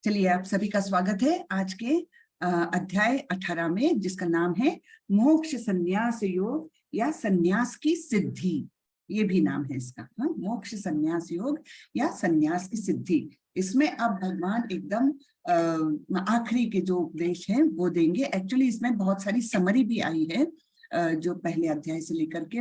चलिए, आप सभी का स्वागत है आज के अध्याय 18 में, जिसका नाम है मोक्ष संन्यास योग या संन्यास की सिद्धि। ये भी नाम है इसका, मोक्ष संन्यास योग या संन्यास की सिद्धि। इसमें अब भगवान एकदम आखिरी के जो उपदेश हैं वो देंगे। एक्चुअली इसमें बहुत सारी समरी भी आई है, जो पहले अध्याय से लेकर के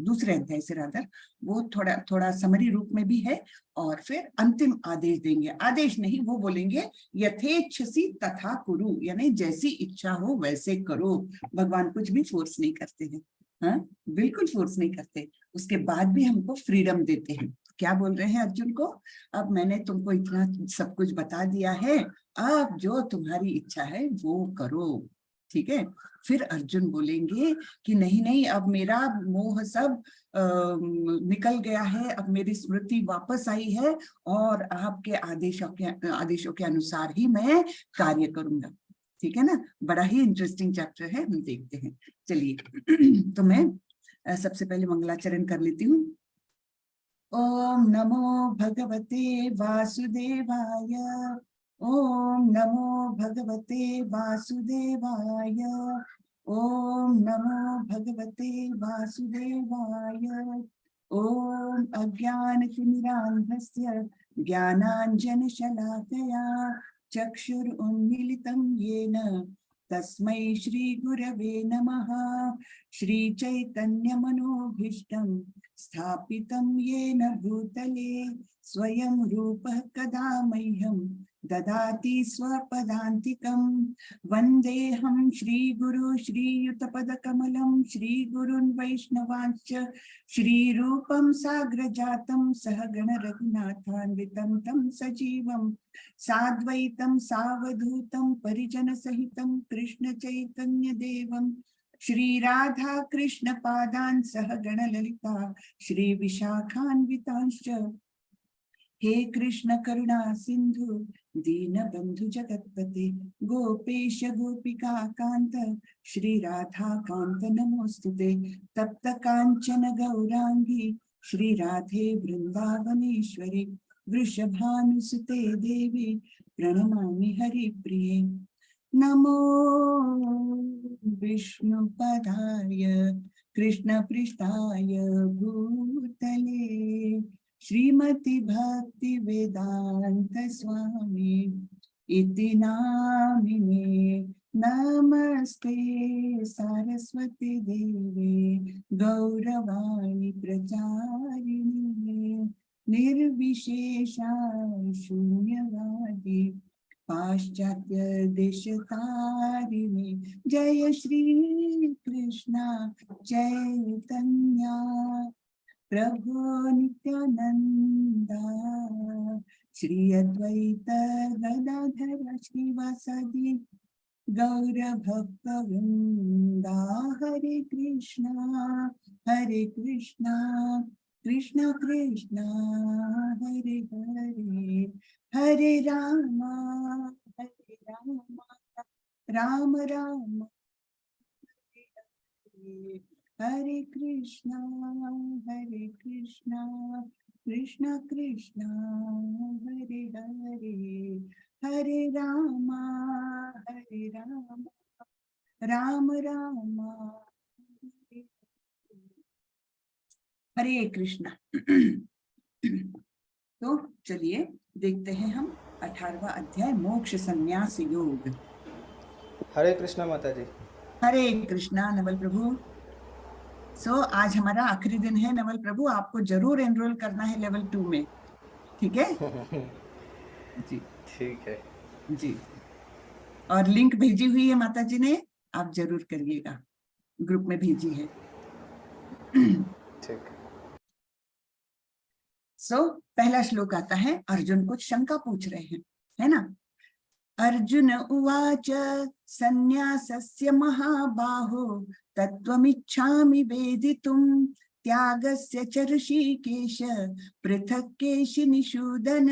दूसरे अध्याय से रादर, वो थोड़ा थोड़ा समरी रूप में भी है। और फिर अंतिम आदेश देंगे, आदेश नहीं, वो बोलेंगे यथेच्छसी तथा कुरु, यानी जैसी इच्छा हो वैसे करो। भगवान कुछ भी फोर्स नहीं करते हैं, हाँ, बिल्कुल फोर्स नहीं करते। उसके बाद भी हमको फ्रीडम देते हैं। क्या बोल रहे हैं अर्जुन को, अब मैंने तुमको इतना सब कुछ बता दिया है, अब जो तुम्हारी इच्छा है वो करो, ठीक है। फिर अर्जुन बोलेंगे कि नहीं नहीं, अब मेरा मोह सब निकल गया है, अब मेरी स्मृति वापस आई है और आपके आदेशों के अनुसार ही मैं कार्य करूंगा, ठीक है ना। बड़ा ही इंटरेस्टिंग चैप्टर है, हम देखते हैं। चलिए तो मैं सबसे पहले मंगलाचरण कर लेती हूँ। ओम नमो भगवते वासुदेवाय, ओम नमो भगवते वासुदेवाय, ओम नमो भगवते वासुदेवाय। ओम अज्ञानतिमिरान्धस्य ज्ञानाञ्जनशलाकया चक्षुरुन्मीलितं येन तस्मै श्रीगुरवे नमः। श्रीचैतन्यमनोभीष्टं स्थापितं येन भूतले स्वयं रूपः कदा मह्यं ददाति स्वपदान्तिकं। वन्देऽहं श्रीगुरु श्रीयुतपदकमलं श्रीगुरुन् वैष्णवांश्च श्रीरूपं साग्रजातं सहगण रघुनाथान्वितं तं सजीवं साद्वैतं सावधूतं परिजनसहितं कृष्ण चैतन्य देवं श्री राधा कृष्ण पादान् सहगण ललिता श्री विशाखान्वितांश्च। हे कृष्ण करुणा सिंधु दीनबंधु जगत्पते गोपेश गोपिका कांत श्री राधा कांत नमोस्तुते। तप्त कांचन गौरांगी श्री राधे वृंदावनेश्वरी वृषभानुसुते देवी प्रणमामि हरिप्रिये। नमो विष्णुपदाय कृष्णपृष्ठाय भूतले श्रीमति भक्ति वेदांत स्वामी इति नामिने। नमस्ते सरस्वती देवे गौरवाणी प्रचारिणे निर्विशेषा शून्यवादी पाश्चात्य देशतारिणे। जय श्री कृष्ण चैतन्य प्रभु नित्यानंदा श्री अद्वैत गदाधर श्रीवासादि गौर भक्त वृंदा। हरे कृष्णा कृष्ण कृष्ण हरे हरे, हरे राम राम राम हरे हरे, हरे कृष्णा कृष्ण कृष्ण हरे हरे, हरे राम राम राम हरे कृष्णा। तो चलिए देखते हैं हम 18वां अध्याय मोक्ष संन्यास योग। हरे कृष्णा माता जी। हरे कृष्णा नवल प्रभु। आज हमारा आखिरी दिन है नवल प्रभु, आपको जरूर एनरोल करना है लेवल 2 में, ठीक है जी? ठीक है जी, और लिंक भेजी हुई है माता जी ने, आप जरूर करिएगा, ग्रुप में भेजी है। ठीक। पहला श्लोक आता है, अर्जुन कुछ शंका पूछ रहे हैं, है ना। अर्जुन उवाच संन्यासस्य महाबाहो तत्त्वमिच्छामि वेदितुं त्यागस्य च ऋषिकेश पृथक् केशिनिषूदन।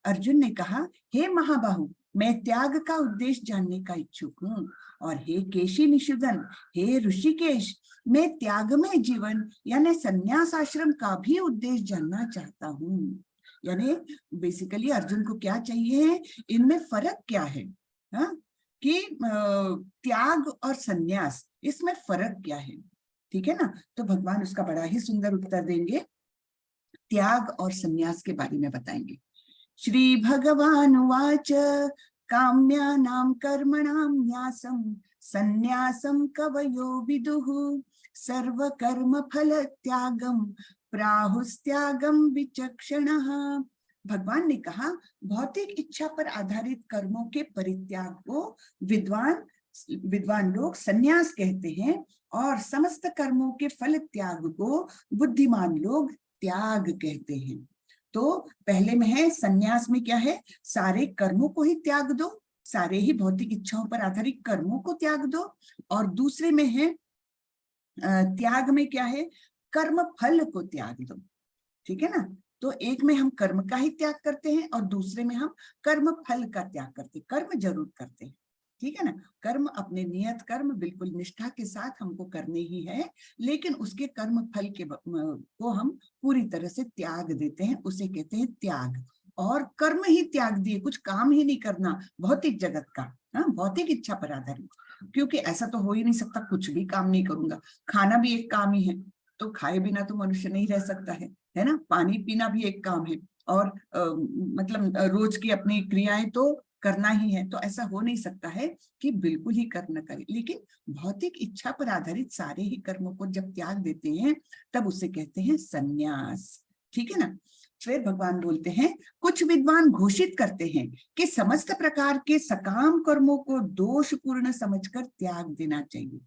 अर्जुन ने कहा, हे महाबाहु, मैं त्याग का उद्देश्य जानने का इच्छुक हूँ, और हे केशी निषूदन, हे ऋषिकेश, मैं त्यागमय जीवन यानी संन्यास आश्रम का भी उद्देश्य जानना चाहता हूँ। यानी बेसिकली अर्जुन को क्या चाहिए, इनमें फर्क क्या है, हाँ, कि त्याग और संन्यास, इसमें फर्क क्या है, ठीक है ना। तो भगवान उसका बड़ा ही सुंदर उत्तर देंगे, त्याग और संन्यास के बारे में बताएंगे। श्री भगवान उवाच काम्यानां कर्मणां न्यासं संन्यासं कवयो विदुः सर्वकर्म फल त्यागम प्राहुस्त्यागम विचक्षणः। भगवान ने कहा भौतिक इच्छा पर आधारित कर्मों के परित्याग को विद्वान लोग संन्यास कहते हैं और समस्त कर्मों के फल त्याग को बुद्धिमान लोग त्याग कहते हैं। तो पहले में है संन्यास में क्या है, सारे कर्मों को ही त्याग दो, सारे ही भौतिक इच्छाओं पर आधारित कर्मों को त्याग दो। और दूसरे में है त्याग में क्या है, कर्म फल को त्याग दो, ठीक है ना। तो एक में हम कर्म का ही त्याग करते हैं और दूसरे में हम कर्म फल का त्याग करते हैं। कर्म जरूर करते हैं, ठीक है ना, कर्म अपने नियत कर्म बिल्कुल निष्ठा के साथ हमको करने ही है, लेकिन उसके कर्म फल के को हम पूरी तरह से त्याग देते हैं, उसे कहते हैं त्याग। और कर्म ही त्याग दिए, कुछ काम ही नहीं करना भौतिक जगत का, हाँ, भौतिक इच्छा पर आधारित, क्योंकि ऐसा तो हो ही नहीं सकता कुछ भी काम नहीं करूंगा। खाना भी एक काम ही है, तो खाए बिना तो मनुष्य नहीं रह सकता है ना। पानी पीना भी एक काम है, और मतलब रोज की अपनी क्रियाएं तो करना ही है। तो ऐसा हो नहीं सकता है कि बिल्कुल ही कर्म न करें, लेकिन भौतिक इच्छा पर आधारित सारे ही कर्मों को जब त्याग देते हैं तब उसे कहते हैं संन्यास, ठीक है ना। फिर भगवान बोलते हैं कुछ विद्वान घोषित करते हैं कि समस्त प्रकार के सकाम कर्मों को दोषपूर्ण समझकर त्याग देना चाहिए।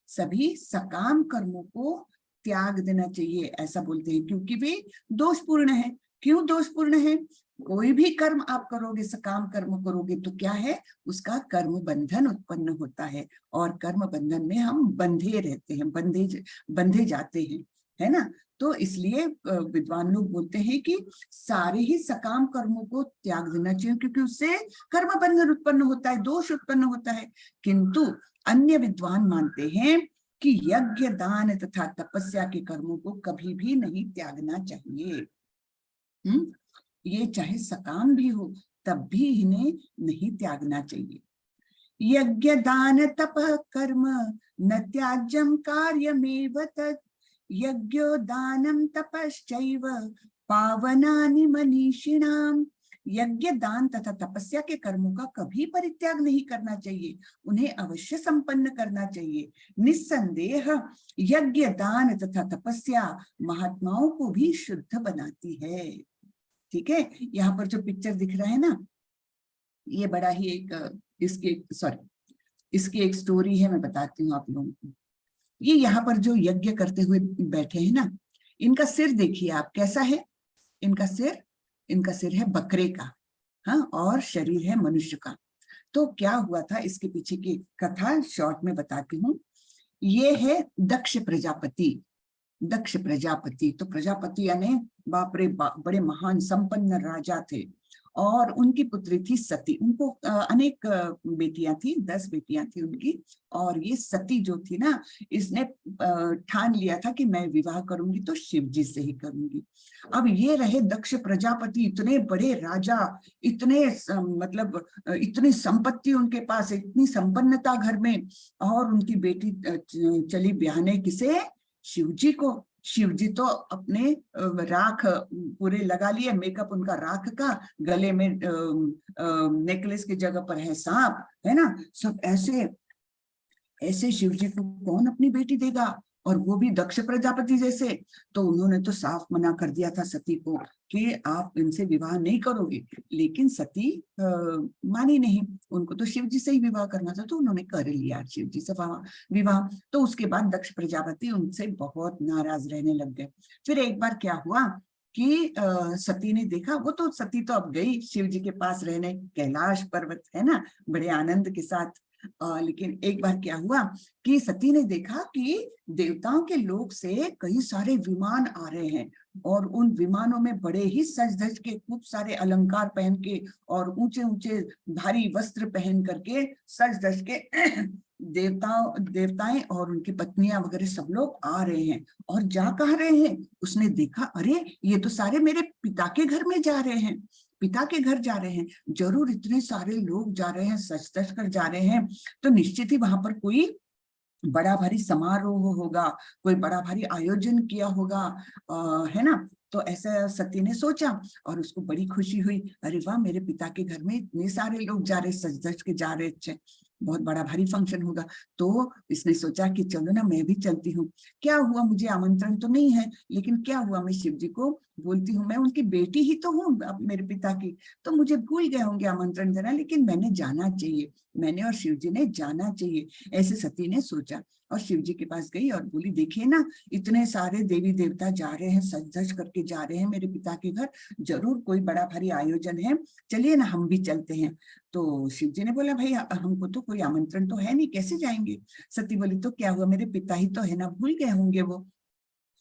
सभी सकाम कर्मों को त्याग देना चाहिए, ऐसा बोलते हैं, क्योंकि वे दोषपूर्ण है। क्यों दोषपूर्ण है, कोई भी कर्म आप करोगे, सकाम कर्म करोगे तो क्या है, उसका कर्म बंधन उत्पन्न होता है, और कर्म बंधन में हम बंधे रहते हैं, बंधे जाते हैं, है ना। तो इसलिए विद्वान लोग बोलते हैं कि सारे ही सकाम कर्मों को त्याग देना चाहिए, क्योंकि उससे कर्म बंधन उत्पन्न होता है, दोष उत्पन्न होता है। किंतु अन्य विद्वान मानते हैं कि यज्ञ दान तथा तपस्या के कर्मों को कभी भी नहीं त्यागना चाहिए। ये चाहे सकाम भी हो तब भी इन्हें नहीं त्यागना चाहिए। यज्ञ दान तप कर्म न त्याज्यम कार्यमेव तत् यज्ञो दानम तपश्चैव पावनानि मनीषिणाम। यज्ञ दान तथा तपस्या के कर्मों का कभी परित्याग नहीं करना चाहिए, उन्हें अवश्य संपन्न करना चाहिए। निस्संदेह यज्ञ दान तथा तपस्या महात्माओं को भी शुद्ध बनाती है, ठीक है। यहाँ पर जो पिक्चर दिख रहा है ना, ये बड़ा ही एक इसकी एक स्टोरी है, मैं बताती हूँ आप लोगों को। ये यहाँ पर जो यज्ञ करते हुए बैठे हैं ना, इनका सिर देखिए आप कैसा है, इनका सिर है बकरे का, हाँ, और शरीर है मनुष्य का। तो क्या हुआ था, इसके पीछे की कथा शॉर्ट में बताती हूँ। ये है दक्ष प्रजापति। तो प्रजापति यानी बाप रे बाप, बड़े महान संपन्न राजा थे, और उनकी पुत्री थी सती। उनको अनेक बेटियां थी, 10 बेटियां थी उनकी। और ये सती जो थी ना, इसने ठान लिया था कि मैं विवाह करूंगी तो शिव जी से ही करूंगी। अब ये रहे दक्ष प्रजापति, इतने बड़े राजा, इतने मतलब इतनी संपत्ति उनके पास, इतनी संपन्नता घर में, और उनकी बेटी चली ब्याहने किसे, शिव जी को। शिव जी तो अपने राख पूरे लगा लिए, मेकअप उनका राख का, गले में नेकलेस की जगह पर है सांप, है ना। सब ऐसे शिव जी को कौन अपनी बेटी देगा, और वो भी दक्ष प्रजापति जैसे। तो उन्होंने तो साफ मना कर दिया था सती को कि आप इनसे विवाह नहीं करोगे। लेकिन सती मानी नहीं, उनको तो शिव जी से ही विवाह करना था, तो उन्होंने कर लिया शिव जी से विवाह। तो उसके बाद दक्ष प्रजापति उनसे बहुत नाराज रहने लग गए। फिर एक बार क्या हुआ कि सती ने देखा, वो तो सती तो अब गई शिव जी के पास रहने, कैलाश पर्वत है ना, बड़े आनंद के साथ। लेकिन एक बार क्या हुआ कि सती ने देखा कि देवताओं के लोक से कई सारे विमान आ रहे हैं, और उन विमानों में बड़े ही सज धज के, खूब सारे अलंकार पहन के और ऊंचे ऊंचे भारी वस्त्र पहन करके सज धज के देवताएं और उनकी पत्नियां वगैरह सब लोग आ रहे हैं और जा कह रहे हैं। उसने देखा, अरे ये तो सारे मेरे पिता के घर में जा रहे हैं, पिता के घर जा रहे हैं, जरूर इतने सारे लोग जा रहे हैं, सच सच कर जा रहे हैं, तो निश्चित ही वहां पर कोई बड़ा भारी समारोह होगा, कोई बड़ा भारी आयोजन किया होगा, है ना। तो ऐसा सती ने सोचा और उसको बड़ी खुशी हुई, अरे वाह, मेरे पिता के घर में इतने सारे लोग जा रहे, सज धज के जा रहे, अच्छे, बहुत बड़ा भारी फंक्शन होगा। तो इसने सोचा कि चलो ना, मैं भी चलती हूँ। क्या हुआ, मुझे आमंत्रण तो नहीं है, लेकिन क्या हुआ, मैं शिव जी को बोलती हूँ, मैं उनकी बेटी ही तो हूँ मेरे पिता की, तो मुझे भूल गए होंगे आमंत्रण देना, लेकिन मैंने जाना चाहिए, मैंने और शिव जी ने जाना चाहिए, ऐसे सती ने सोचा। और शिव जी के पास गई और बोली, देखिए ना, इतने सारे देवी देवता जा रहे हैं, सज धज करके जा रहे हैं मेरे पिता के घर, जरूर कोई बड़ा भारी आयोजन है, चलिए ना हम भी चलते हैं। तो शिव जी ने बोला, भाई हमको तो कोई आमंत्रण तो है नहीं, कैसे जाएंगे। सती बोली, तो क्या हुआ, मेरे पिता ही तो है ना, भूल गए होंगे वो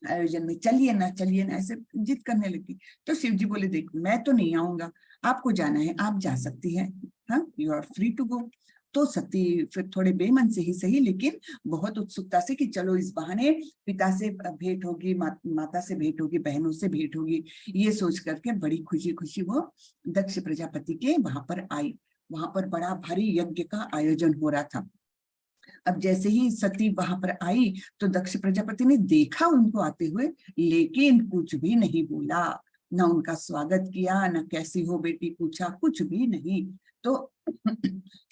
आयोजन में, चलिए ना चलिए ना, ऐसे जिद करने लगी। तो शिव जी बोले, देख मैं तो नहीं आऊंगा, आपको जाना है आप जा सकती है, हाँ, you are free to go. तो सती फिर थोड़े बेमन से ही सही, लेकिन बहुत उत्सुकता से कि चलो इस बहाने पिता से भेंट होगी, माता से भेंट होगी, बहनों से भेंट होगी, ये सोच करके बड़ी खुशी खुशी वो दक्ष प्रजापति के वहां पर आई। वहां पर बड़ा भारी यज्ञ का आयोजन हो रहा था। अब जैसे ही सती वहां पर आई तो दक्ष प्रजापति ने देखा उनको आते हुए, लेकिन कुछ भी नहीं बोला, ना उनका स्वागत किया, ना कैसी हो बेटी पूछा, कुछ भी नहीं। तो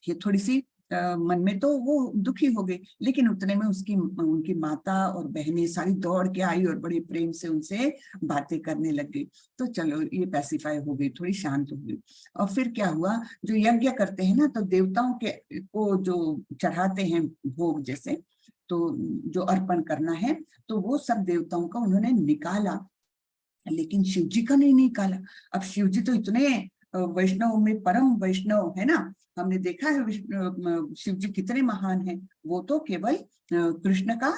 ये थोड़ी सी मन में तो वो दुखी हो गई, लेकिन उतने में उनकी माता और बहनें सारी दौड़ के आई और बड़े प्रेम से उनसे बातें करने लग गई। तो चलो ये पैसिफाई हो गई, थोड़ी शांत हो गई। और फिर क्या हुआ, जो यज्ञ करते हैं ना, तो देवताओं के को जो चढ़ाते हैं भोग जैसे, तो जो अर्पण करना है, तो वो सब देवताओं का उन्होंने निकाला, लेकिन शिव जी का नहीं निकाला। अब शिव जी तो इतने वैष्णव में परम वैष्णव है ना, हमने देखा है शिव जी कितने महान हैं। वो तो केवल कृष्ण का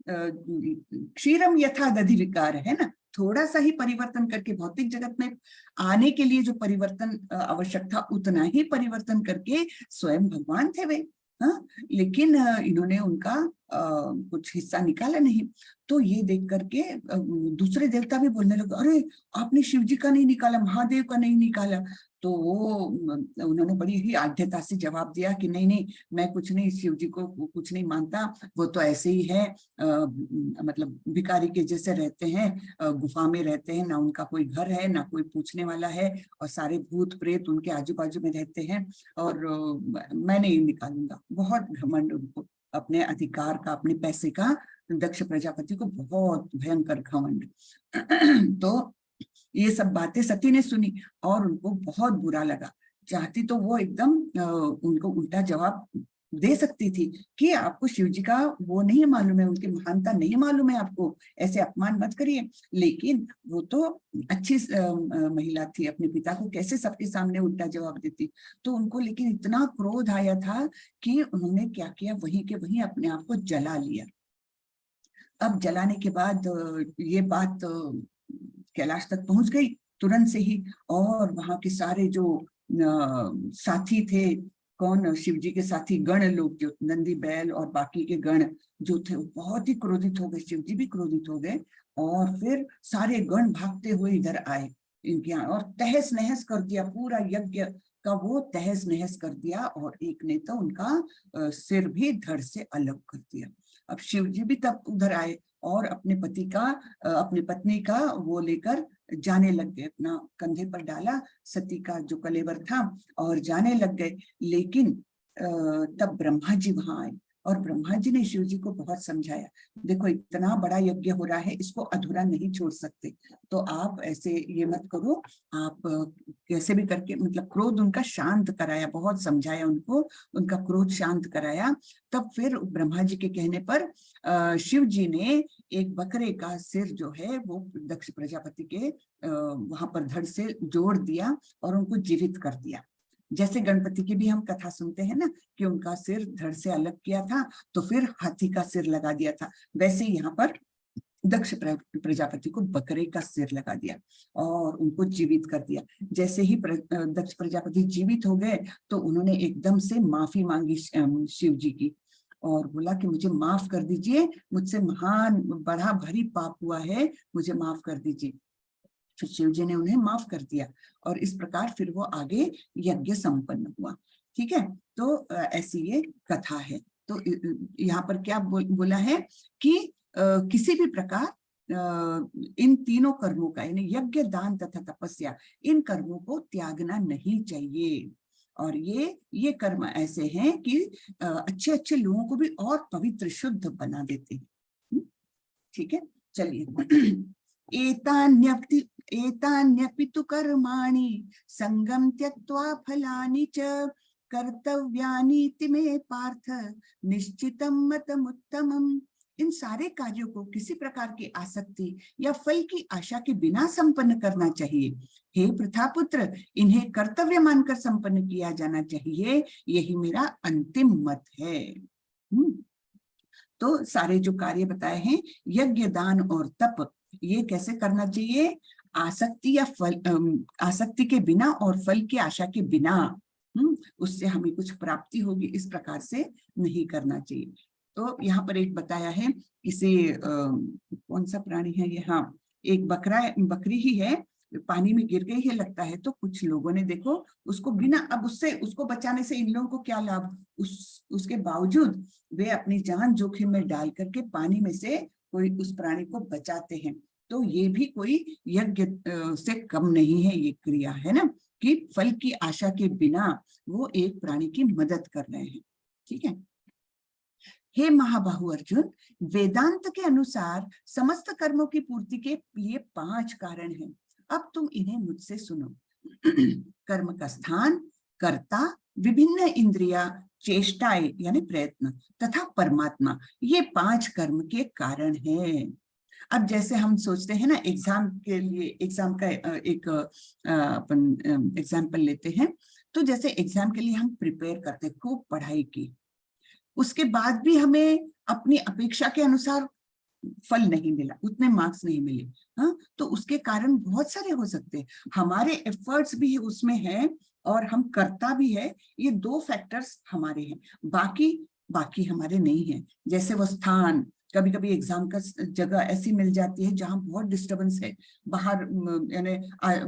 क्षीरम यथा दधि विकार है ना, थोड़ा सा ही परिवर्तन करके भौतिक जगत में आने के लिए जो परिवर्तन आवश्यक था, उतना ही परिवर्तन करके स्वयं भगवान थे वे। हाँ, लेकिन इन्होंने उनका कुछ हिस्सा निकाला नहीं। तो ये देख करके दूसरे देवता भी बोलने लगे, अरे आपने शिव जी का नहीं निकाला, महादेव का नहीं निकाला। तो वो उन्होंने बड़ी ही आढ़ता से जवाब दिया कि नहीं नहीं, मैं कुछ नहीं, शिव जी को कुछ नहीं मानता, वो तो ऐसे ही है, मतलब भिखारी के जैसे रहते हैं, गुफा में रहते हैं, ना उनका कोई घर है, ना कोई पूछने वाला है, और सारे भूत प्रेत उनके आजू बाजू में रहते हैं, और मैं नहीं निकालूंगा। बहुत घमंड उनको, अपने अधिकार का, अपने पैसे का, दक्ष प्रजापति को बहुत भयंकर घमंड। तो ये सब बातें सती ने सुनी और उनको बहुत बुरा लगा। चाहती तो वो एकदम उनको उल्टा जवाब दे सकती थी कि आपको शिव जी का वो नहीं मालूम है, उनकी महानता नहीं मालूम है आपको, ऐसे अपमान मत करिए। लेकिन वो तो अच्छी महिला थी, अपने पिता को कैसे सबके सामने उल्टा जवाब देती। तो उनको लेकिन इतना क्रोध आया था कि उन्होंने क्या किया, वहीं के वहीं अपने आप को जला लिया। अब जलाने के बाद ये बात कैलाश तक पहुंच गई तुरंत से ही, और वहां के सारे जो साथी थे, कौन, शिव जी के साथी गण लोग, जो नंदी बैल और बाकी के गण जो थे, वो बहुत ही क्रोधित हो गए, शिव जी भी क्रोधित हो गए, और फिर सारे गण भागते हुए इधर आए इनके यहाँ, और तहस नहस कर दिया पूरा यज्ञ का, वो तहस नहस कर दिया, और एक ने तो उनका सिर भी धड़ से अलग कर दिया। अब शिव जी भी तब उधर आए और अपने पति का, अपनी पत्नी का वो लेकर जाने लग गए, अपना कंधे पर डाला सती का जो कलेवर था और जाने लग गए। लेकिन तब ब्रह्मा जी वहां आए, और ब्रह्मा जी ने शिव जी को बहुत समझाया, देखो इतना बड़ा यज्ञ हो रहा है, इसको अधूरा नहीं छोड़ सकते, तो आप ऐसे ये मत करो, आप कैसे भी करके, मतलब क्रोध उनका शांत कराया, बहुत समझाया उनको, उनका क्रोध शांत कराया। तब फिर ब्रह्मा जी के कहने पर शिव जी ने एक बकरे का सिर जो है वो दक्ष प्रजापति के वहां पर धड़ से जोड़ दिया और उनको जीवित कर दिया। जैसे गणपति की भी हम कथा सुनते हैं ना कि उनका सिर धड़ से अलग किया था तो फिर हाथी का सिर लगा दिया था, वैसे ही यहाँ पर दक्ष प्रजापति को बकरे का सिर लगा दिया और उनको जीवित कर दिया। जैसे ही दक्ष प्रजापति जीवित हो गए तो उन्होंने एकदम से माफी मांगी शिव जी की, और बोला कि मुझे माफ कर दीजिए, मुझसे महान बड़ा भारी पाप हुआ है, मुझे माफ कर दीजिए। फिर शिव जी ने उन्हें माफ कर दिया और इस प्रकार फिर वो आगे यज्ञ संपन्न हुआ। ठीक है, तो ऐसी ये कथा है। तो यहाँ पर क्या बोला है कि किसी भी प्रकार इन तीनों कर्मों का, यानी यज्ञ, दान तथा तपस्या, इन कर्मों को त्यागना नहीं चाहिए। और ये कर्म ऐसे हैं कि अच्छे अच्छे लोगों को भी और पवित्र शुद्ध बना देते हैं। ठीक है, चलिए। एतान्यपि तु कर्माणि संगम त्यक्त्वा फलानि च कर्तव्यानीति मे पार्थ निश्चितं मतमुत्तमम्। इन सारे कार्यों को किसी प्रकार की आसक्ति या फल की आशा के बिना संपन्न करना चाहिए। हे प्रथापुत्र, इन्हें कर्तव्य मानकर संपन्न किया जाना चाहिए, यही मेरा अंतिम मत है। तो सारे जो कार्य बताए हैं, यज्ञ, दान और तप, ये कैसे करना चाहिए? आसक्ति या फल, आसक्ति के बिना और फल की आशा के बिना, उससे हमें कुछ प्राप्ति होगी, इस प्रकार से नहीं करना चाहिए। तो यहाँ पर एक बताया है, इसे कौन सा प्राणी है ये? हाँ, एक बकरी ही है, पानी में गिर गई है लगता है। तो कुछ लोगों ने देखो उसको बिना, अब उसको बचाने से इन लोगों को क्या लाभ? उसके बावजूद वे अपनी जान जोखिम में डाल करके पानी में से कोई उस प्राणी को बचाते हैं। तो ये भी कोई यज्ञ से कम नहीं है, ये क्रिया है ना, कि फल की आशा के बिना वो एक प्राणी की मदद कर रहे हैं। ठीक है। हे महाबाहु अर्जुन, वेदांत के अनुसार समस्त कर्मों की पूर्ति के लिए 5 कारण हैं। अब तुम इन्हें मुझसे सुनो। कर्म का स्थान, कर्ता, विभिन्न इंद्रिया, चेष्टाएं यानी प्रयत्न तथा परमात्मा, ये 5 कर्म के कारण हैं। अब जैसे हम सोचते हैं ना, एग्जाम के लिए, एग्जाम का एक अपन एग्जाम्पल लेते हैं। तो जैसे एग्जाम के लिए हम प्रिपेयर करते, खूब पढ़ाई की, उसके बाद भी हमें अपनी अपेक्षा के अनुसार फल नहीं मिला, उतने मार्क्स नहीं मिले, हाँ, तो उसके कारण बहुत सारे हो सकते हैं। हमारे एफर्ट्स भी उसमें है और हम करता भी है, ये 2 फैक्टर्स हमारे हैं, बाकी हमारे नहीं है। जैसे वो स्थान, कभी कभी एग्जाम का जगह ऐसी मिल जाती है जहां बहुत डिस्टरबेंस है, बाहर यानी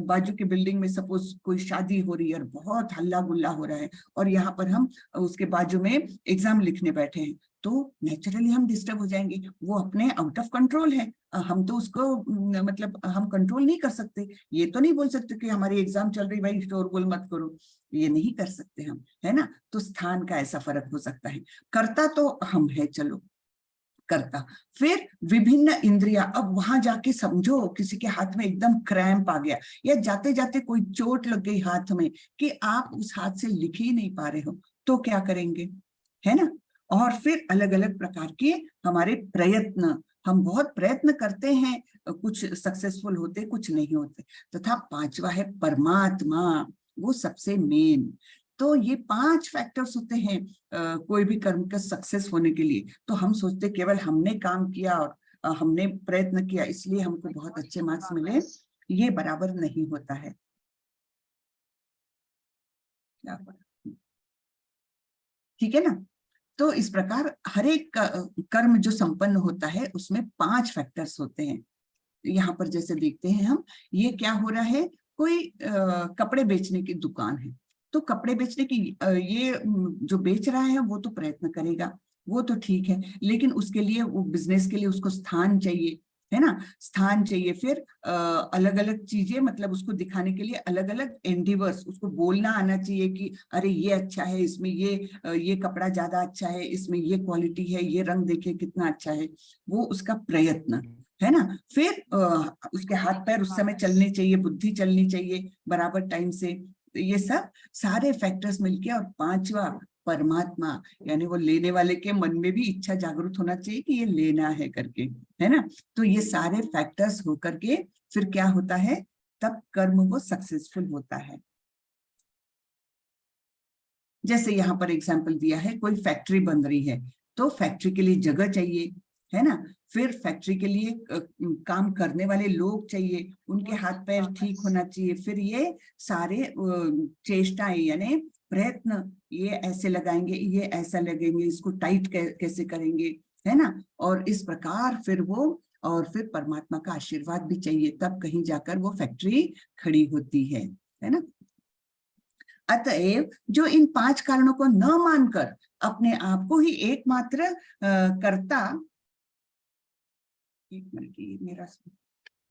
बाजू की बिल्डिंग में सपोज कोई शादी हो रही है और बहुत हल्ला गुल्ला हो रहा है, और यहाँ पर हम उसके बाजू में एग्जाम लिखने बैठे हैं, तो नेचुरली हम डिस्टर्ब हो जाएंगे। वो अपने आउट ऑफ कंट्रोल है, हम तो उसको मतलब हम कंट्रोल नहीं कर सकते। ये तो नहीं बोल सकते कि हमारी एग्जाम चल रही, भाई शोरगुल मत करो, ये नहीं कर सकते हम, है ना। तो स्थान का ऐसा फर्क हो सकता है। कर्ता तो हम है, चलो करता। फिर विभिन्न इंद्रिया, अब वहां जाके समझो किसी के हाथ में एकदम क्रैम्प आ गया, या जाते जाते कोई चोट लग गई हाथ में कि आप उस हाथ से लिख ही नहीं पा रहे हो, तो क्या करेंगे, है ना। और फिर अलग अलग प्रकार के हमारे प्रयत्न, हम बहुत प्रयत्न करते हैं, कुछ सक्सेसफुल होते, कुछ नहीं होते। तथा 5वां है परमात्मा, वो सबसे मेन। तो ये 5 फैक्टर्स होते हैं कोई भी कर्म का सक्सेस होने के लिए। तो हम सोचते केवल हमने काम किया और हमने प्रयत्न किया इसलिए हमको बहुत अच्छे मार्क्स मिले, ये बराबर नहीं होता है। ठीक है ना। तो इस प्रकार हर एक कर्म जो संपन्न होता है उसमें 5 फैक्टर्स होते हैं। यहाँ पर जैसे देखते हैं हम, ये क्या हो रहा है, कोई कपड़े बेचने की दुकान है, तो कपड़े बेचने की ये जो बेच रहा है वो तो प्रयत्न करेगा, वो तो ठीक है, लेकिन उसके लिए, वो बिजनेस के लिए उसको स्थान चाहिए, है ना, स्थान चाहिए। फिर अलग अलग चीजें, मतलब उसको दिखाने के लिए अलग अलग एंडिवर्स, उसको बोलना आना चाहिए कि अरे ये अच्छा है, इसमें ये कपड़ा ज्यादा अच्छा है, इसमें ये क्वालिटी है, ये रंग देखे कितना अच्छा है, वो उसका प्रयत्न है ना। फिर उसके हाथ पैर उस समय चलने चाहिए, बुद्धि चलनी चाहिए बराबर टाइम से। ये सब सारे फैक्टर्स मिलके, और 5वां परमात्मा, यानी वो लेने वाले के मन में भी इच्छा जागृत होना चाहिए कि ये लेना है करके, है ना। तो ये सारे फैक्टर्स होकर के फिर क्या होता है, तब कर्म वो सक्सेसफुल होता है। जैसे यहाँ पर एग्जाम्पल दिया है, कोई फैक्ट्री बन रही है, तो फैक्ट्री के लिए जगह चाहिए, है ना। फिर फैक्ट्री के लिए काम करने वाले लोग चाहिए, उनके हाथ पैर ठीक होना चाहिए, फिर ये सारे चेष्टाएं यानी प्रयत्न, ये ऐसे लगाएंगे, ये ऐसा लगेंगे, इसको टाइट कैसे करेंगे, है ना। और इस प्रकार फिर वो, और फिर परमात्मा का आशीर्वाद भी चाहिए, तब कहीं जाकर वो फैक्ट्री खड़ी होती है ना। अतएव जो इन 5 कारणों को न मानकर अपने आप को ही एकमात्र कर्ता, एक मिनट, मेरा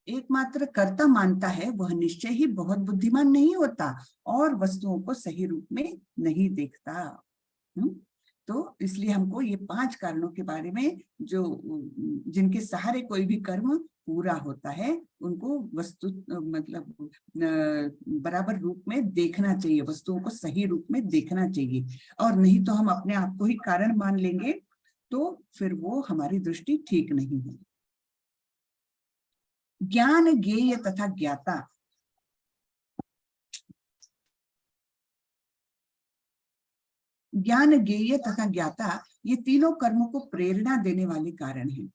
एकमात्र कर्ता मानता है, वह निश्चय ही बहुत बुद्धिमान नहीं होता और वस्तुओं को सही रूप में नहीं देखता। तो इसलिए हमको ये 5 कारणों के बारे में, जो जिनके सहारे कोई भी कर्म पूरा होता है, उनको वस्तु मतलब बराबर रूप में देखना चाहिए, वस्तुओं को सही रूप में देखना चाहिए। और नहीं तो हम अपने आप को ही कारण मान लेंगे, तो फिर वो हमारी दृष्टि ठीक नहीं है। ज्ञान, ज्ञेय तथा ज्ञाता, ज्ञान, ज्ञेय तथा ज्ञाता, ये तीनों कर्मों को प्रेरणा देने वाले कारण हैं।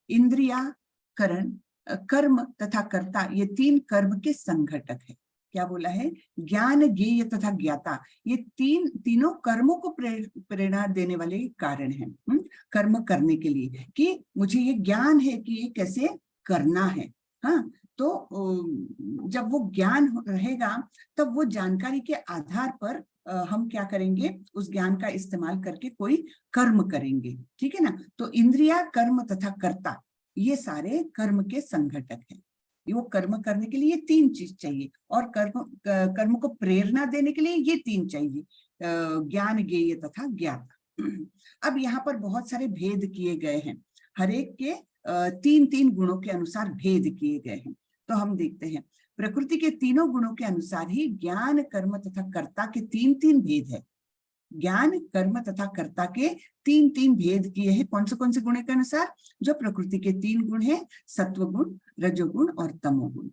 इंद्रिया, करण, कर्म तथा कर्ता, ये 3 कर्म के संघटक है। क्या बोला है? ज्ञान, ज्ञेय तथा ज्ञाता, ये तीनों कर्मों को प्रेरणा देने वाले कारण हैं कर्म करने के लिए, कि मुझे ये ज्ञान है कि ये कैसे करना है। हाँ, तो जब वो ज्ञान रहेगा, तब वो जानकारी के आधार पर हम क्या करेंगे, उस ज्ञान का इस्तेमाल करके कोई कर्म करेंगे, ठीक है ना। तो इंद्रिया, कर्म तथा कर्ता, ये सारे कर्म के संघटक हैं। वो कर्म करने के लिए ये 3 चीज चाहिए, और कर्म को प्रेरणा देने के लिए ये 3 चाहिए, ज्ञान, ज्ञेय तथा ज्ञाता। अब यहाँ पर बहुत सारे भेद किए गए हैं, हर एक के 3-3 गुणों के अनुसार भेद किए गए हैं। तो हम देखते हैं, प्रकृति के तीनों गुणों के अनुसार ही ज्ञान, कर्म तथा कर्ता के 3-3 भेद है। ज्ञान, कर्म तथा कर्ता के 3-3 भेद किए हैं। कौन से गुण के अनुसार? जो प्रकृति के 3 गुण हैं, सत्व गुण, रजोगुण और तमोगुण।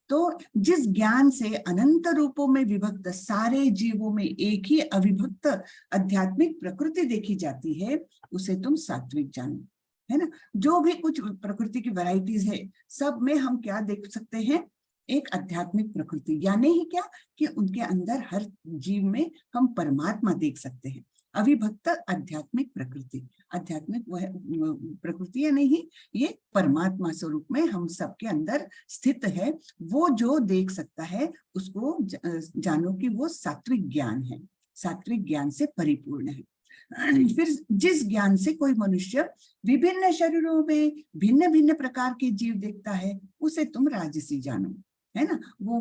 तो जिस ज्ञान से अनंत रूपों में विभक्त सारे जीवों में एक ही अविभक्त आध्यात्मिक प्रकृति देखी जाती है, उसे तुम सात्विक जानो, है ना। जो भी कुछ प्रकृति की वैरायटीज है, सब में हम क्या देख सकते हैं? एक आध्यात्मिक प्रकृति, यानी ही क्या कि उनके अंदर हर जीव में हम परमात्मा देख सकते हैं। अविभक्त आध्यात्मिक प्रकृति, आध्यात्मिक वह प्रकृति या नहीं, ये परमात्मा स्वरूप में हम सबके अंदर स्थित है। वो जो देख सकता है, उसको जानो कि वो सात्विक ज्ञान है, सात्विक ज्ञान से परिपूर्ण है। फिर जिस ज्ञान से कोई मनुष्य विभिन्न शरीरों में भिन्न भिन्न प्रकार के जीव देखता है, उसे तुम राजसी जानो, है ना। वो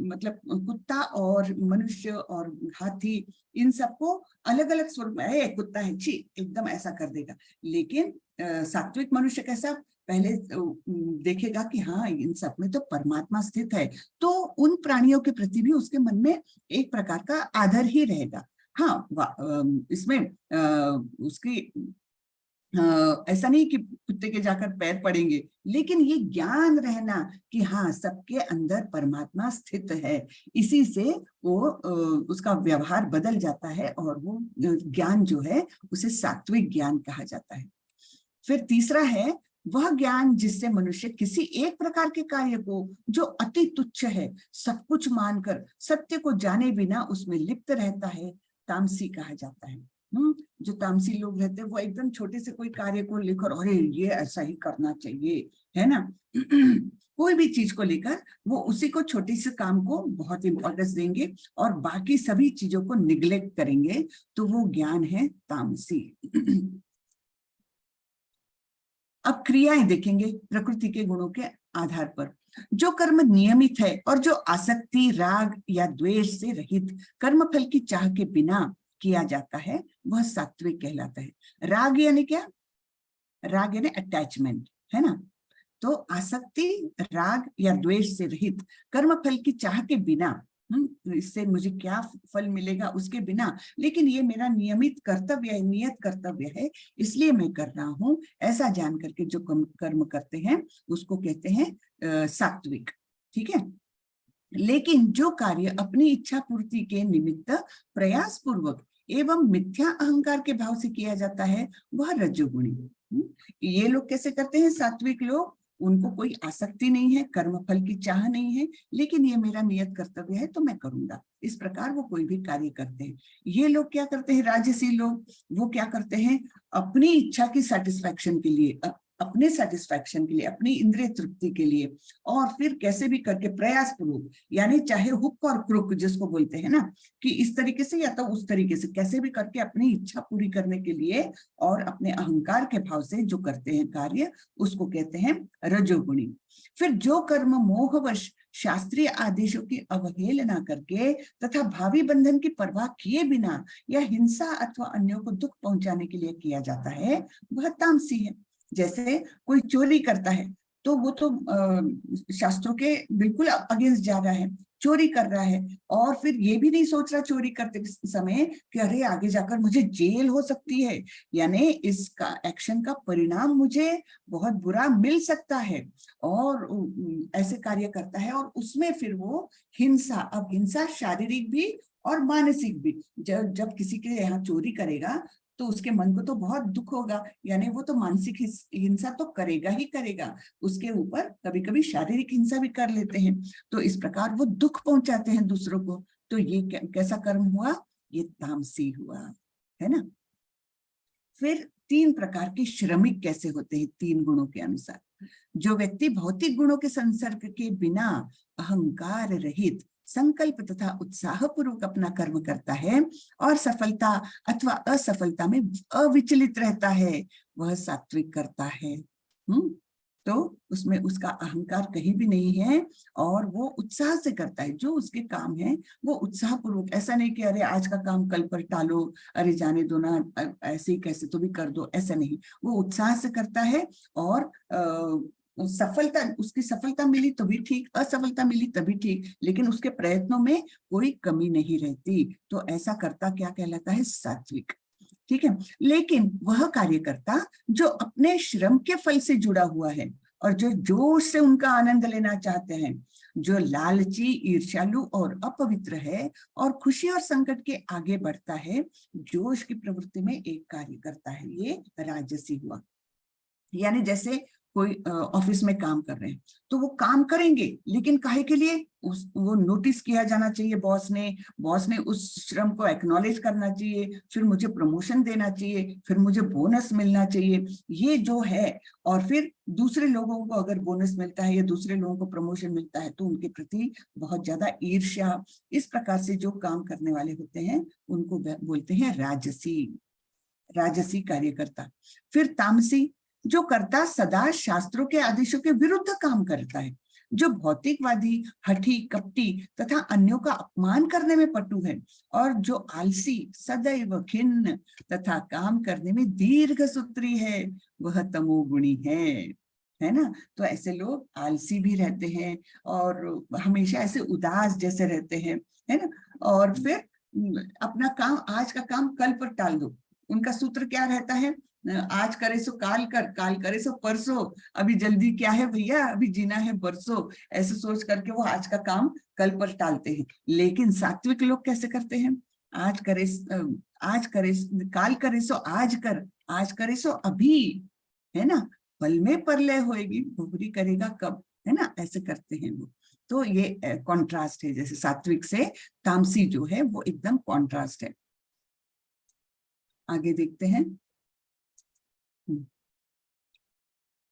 मतलब कुत्ता और मनुष्य और हाथी, इन सबको अलग अलग स्वरूप में, कुत्ता है छी, एकदम ऐसा कर देगा। लेकिन सात्विक मनुष्य कैसा? पहले देखेगा कि हाँ, इन सब में तो परमात्मा स्थित है, तो उन प्राणियों के प्रति भी उसके मन में एक प्रकार का आदर ही रहेगा। हाँ, इसमें उसकी ऐसा नहीं कि कुत्ते के जाकर पैर पड़ेंगे, लेकिन ये ज्ञान रहना कि हाँ, सबके अंदर परमात्मा स्थित है, इसी से वो उसका व्यवहार बदल जाता है, और वो ज्ञान जो है उसे सात्विक ज्ञान कहा जाता है। फिर तीसरा है वह ज्ञान जिससे मनुष्य किसी एक प्रकार के कार्य को, जो अति तुच्छ है, सब कुछ मानकर सत्य को जाने बिना उसमें लिप्त रहता है, तामसी कहा जाता है। जो तामसी लोग रहते हैं, वो एकदम छोटे से कोई कार्य को लेकर, अरे ये ऐसा ही करना चाहिए, है ना। कोई भी चीज को लेकर वो उसी को, छोटे से काम को बहुत इंपॉर्टेंस देंगे और बाकी सभी चीजों को निग्लेक्ट करेंगे, तो वो ज्ञान है तामसी। अब क्रियाएं देखेंगे प्रकृति के गुणों के आधार पर। जो कर्म नियमित है और जो आसक्ति, राग या द्वेष से रहित, कर्म फल की चाह के बिना किया जाता है, वह सात्विक कहलाता है। राग यानी क्या? राग यानी अटैचमेंट, है ना। तो आसक्ति, राग या द्वेष से रहित, कर्म फल की चाह के बिना, इससे मुझे क्या फल मिलेगा उसके बिना, लेकिन ये मेरा नियमित कर्तव्य है, नियत कर्तव्य है, इसलिए मैं कर रहा हूं, ऐसा जान करके जो कर्म करते हैं उसको कहते हैं सात्विक, ठीक है। लेकिन जो कार्य अपनी इच्छा पूर्ति के निमित्त प्रयास पूर्वक एवं मिथ्या अहंकार के भाव से किया जाता है, वह रजोगुणी। ये लोग कैसे करते हैं? सात्विक लोग, उनको कोई आसक्ति नहीं है, कर्मफल की चाह नहीं है, लेकिन ये मेरा नियत कर्तव्य है तो मैं करूंगा, इस प्रकार वो कोई भी कार्य करते हैं। ये लोग क्या करते हैं? राजसी लोग, वो क्या करते हैं? अपनी इच्छा की सेटिस्फैक्शन के लिए, अपने सेटिस्फैक्शन के लिए, अपनी इंद्रिय तृप्ति के लिए, और फिर कैसे भी करके प्रयास पूर्वक, यानी चाहे हुक और क्रुक जिसको बोलते हैं ना, कि इस तरीके से या तो उस तरीके से, कैसे भी करके अपनी इच्छा पूरी करने के लिए और अपने अहंकार के भाव से जो करते हैं कार्य, उसको कहते हैं रजोगुणी। फिर जो कर्म मोहवश शास्त्रीय आदेशों की अवहेलना करके तथा भावी बंधन की परवाह किए बिना या हिंसा अथवा अन्यों को दुख पहुंचाने के लिए किया जाता है, वह तामसी है। जैसे कोई चोरी करता है तो वो तो शास्त्रों के बिल्कुल अगेंस्ट जा रहा है, चोरी कर रहा है, और फिर ये भी नहीं सोच रहा चोरी करते समय कि अरे आगे जाकर मुझे जेल हो सकती है, यानी इसका एक्शन का परिणाम मुझे बहुत बुरा मिल सकता है, और ऐसे कार्य करता है। और उसमें फिर वो हिंसा, अब हिंसा शारीरिक भी और मानसिक भी, जब किसी के यहाँ चोरी करेगा तो उसके मन को तो बहुत दुख होगा, यानी वो तो मानसिक हिंसा तो करेगा ही करेगा, उसके ऊपर कभी कभी शारीरिक हिंसा भी कर लेते हैं, तो इस प्रकार वो दुख पहुंचाते हैं दूसरों को। तो ये कैसा कर्म हुआ? ये तामसी हुआ, है ना। फिर 3 प्रकार के श्रमिक कैसे होते हैं 3 गुणों के अनुसार। जो व्यक्ति भौतिक गुणों के संसर्ग के बिना अहंकार रहित संकल्प तथा उत्साह पूर्वक अपना कर्म करता है और सफलता अथवा असफलता में अविचलित रहता है, वह सात्विक करता है। तो उसमें उसका अहंकार कहीं भी नहीं है और वो उत्साह से करता है, जो उसके काम है वो उत्साह पूर्वक, ऐसा नहीं कि अरे आज का काम कल पर टालो, अरे जाने दो ना, ऐसे ही कैसे तो भी कर दो, ऐसा नहीं, वो उत्साह से करता है। और सफलता, उसकी सफलता मिली तो भी ठीक, असफलता मिली तभी ठीक, लेकिन उसके प्रयत्नों में कोई कमी नहीं रहती, तो ऐसा करता क्या कहलाता है? सात्विक। ठीक है। लेकिन वह कार्यकर्ता जो अपने श्रम के फल से जुड़ा हुआ है और जो जोश से उनका आनंद लेना चाहते हैं, जो लालची, ईर्ष्यालु और अपवित्र है और खुशी और संकट के आगे बढ़ता है, जोश की प्रवृत्ति में एक कार्य करता है, ये राजसी हुआ। यानी जैसे कोई ऑफिस में काम कर रहे हैं तो वो काम करेंगे, लेकिन काहे के लिए? वो नोटिस किया जाना चाहिए बॉस ने उस श्रम को एक्नॉलेज करना चाहिए, फिर मुझे प्रमोशन देना चाहिए, फिर मुझे बोनस मिलना चाहिए, ये जो है। और फिर दूसरे लोगों को अगर बोनस मिलता है या दूसरे लोगों को प्रमोशन मिलता है तो उनके प्रति बहुत ज्यादा ईर्ष्या, इस प्रकार से जो काम करने वाले होते हैं उनको बोलते हैं राजसी कार्यकर्ता। फिर तामसी, जो कर्ता सदा शास्त्रों के आदेशों के विरुद्ध काम करता है, जो भौतिकवादी, हठी, कपटी तथा अन्यों का अपमान करने में पटु है, और जो आलसी, सदैव खिन्न तथा काम करने में दीर्घ सूत्री है, वह तमोगुणी है ना। तो ऐसे लोग आलसी भी रहते हैं और हमेशा ऐसे उदास जैसे रहते हैं, है ना। और फिर अपना काम, आज का काम कल पर टाल दो, उनका सूत्र क्या रहता है? आज करे सो काल कर, काल करे सो परसों, अभी जल्दी क्या है भैया, अभी जीना है बरसों, ऐसे सोच करके वो आज का काम कल पर टालते हैं। लेकिन सात्विक लोग कैसे करते हैं? आज करे काल करे सो आज कर, आज करे सो अभी, है ना। पल में परलय होएगी, भुगरी करेगा कब, है ना, ऐसे करते हैं वो। तो ये कॉन्ट्रास्ट है, जैसे सात्विक से तामसी जो है वो एकदम कॉन्ट्रास्ट है। आगे देखते हैं।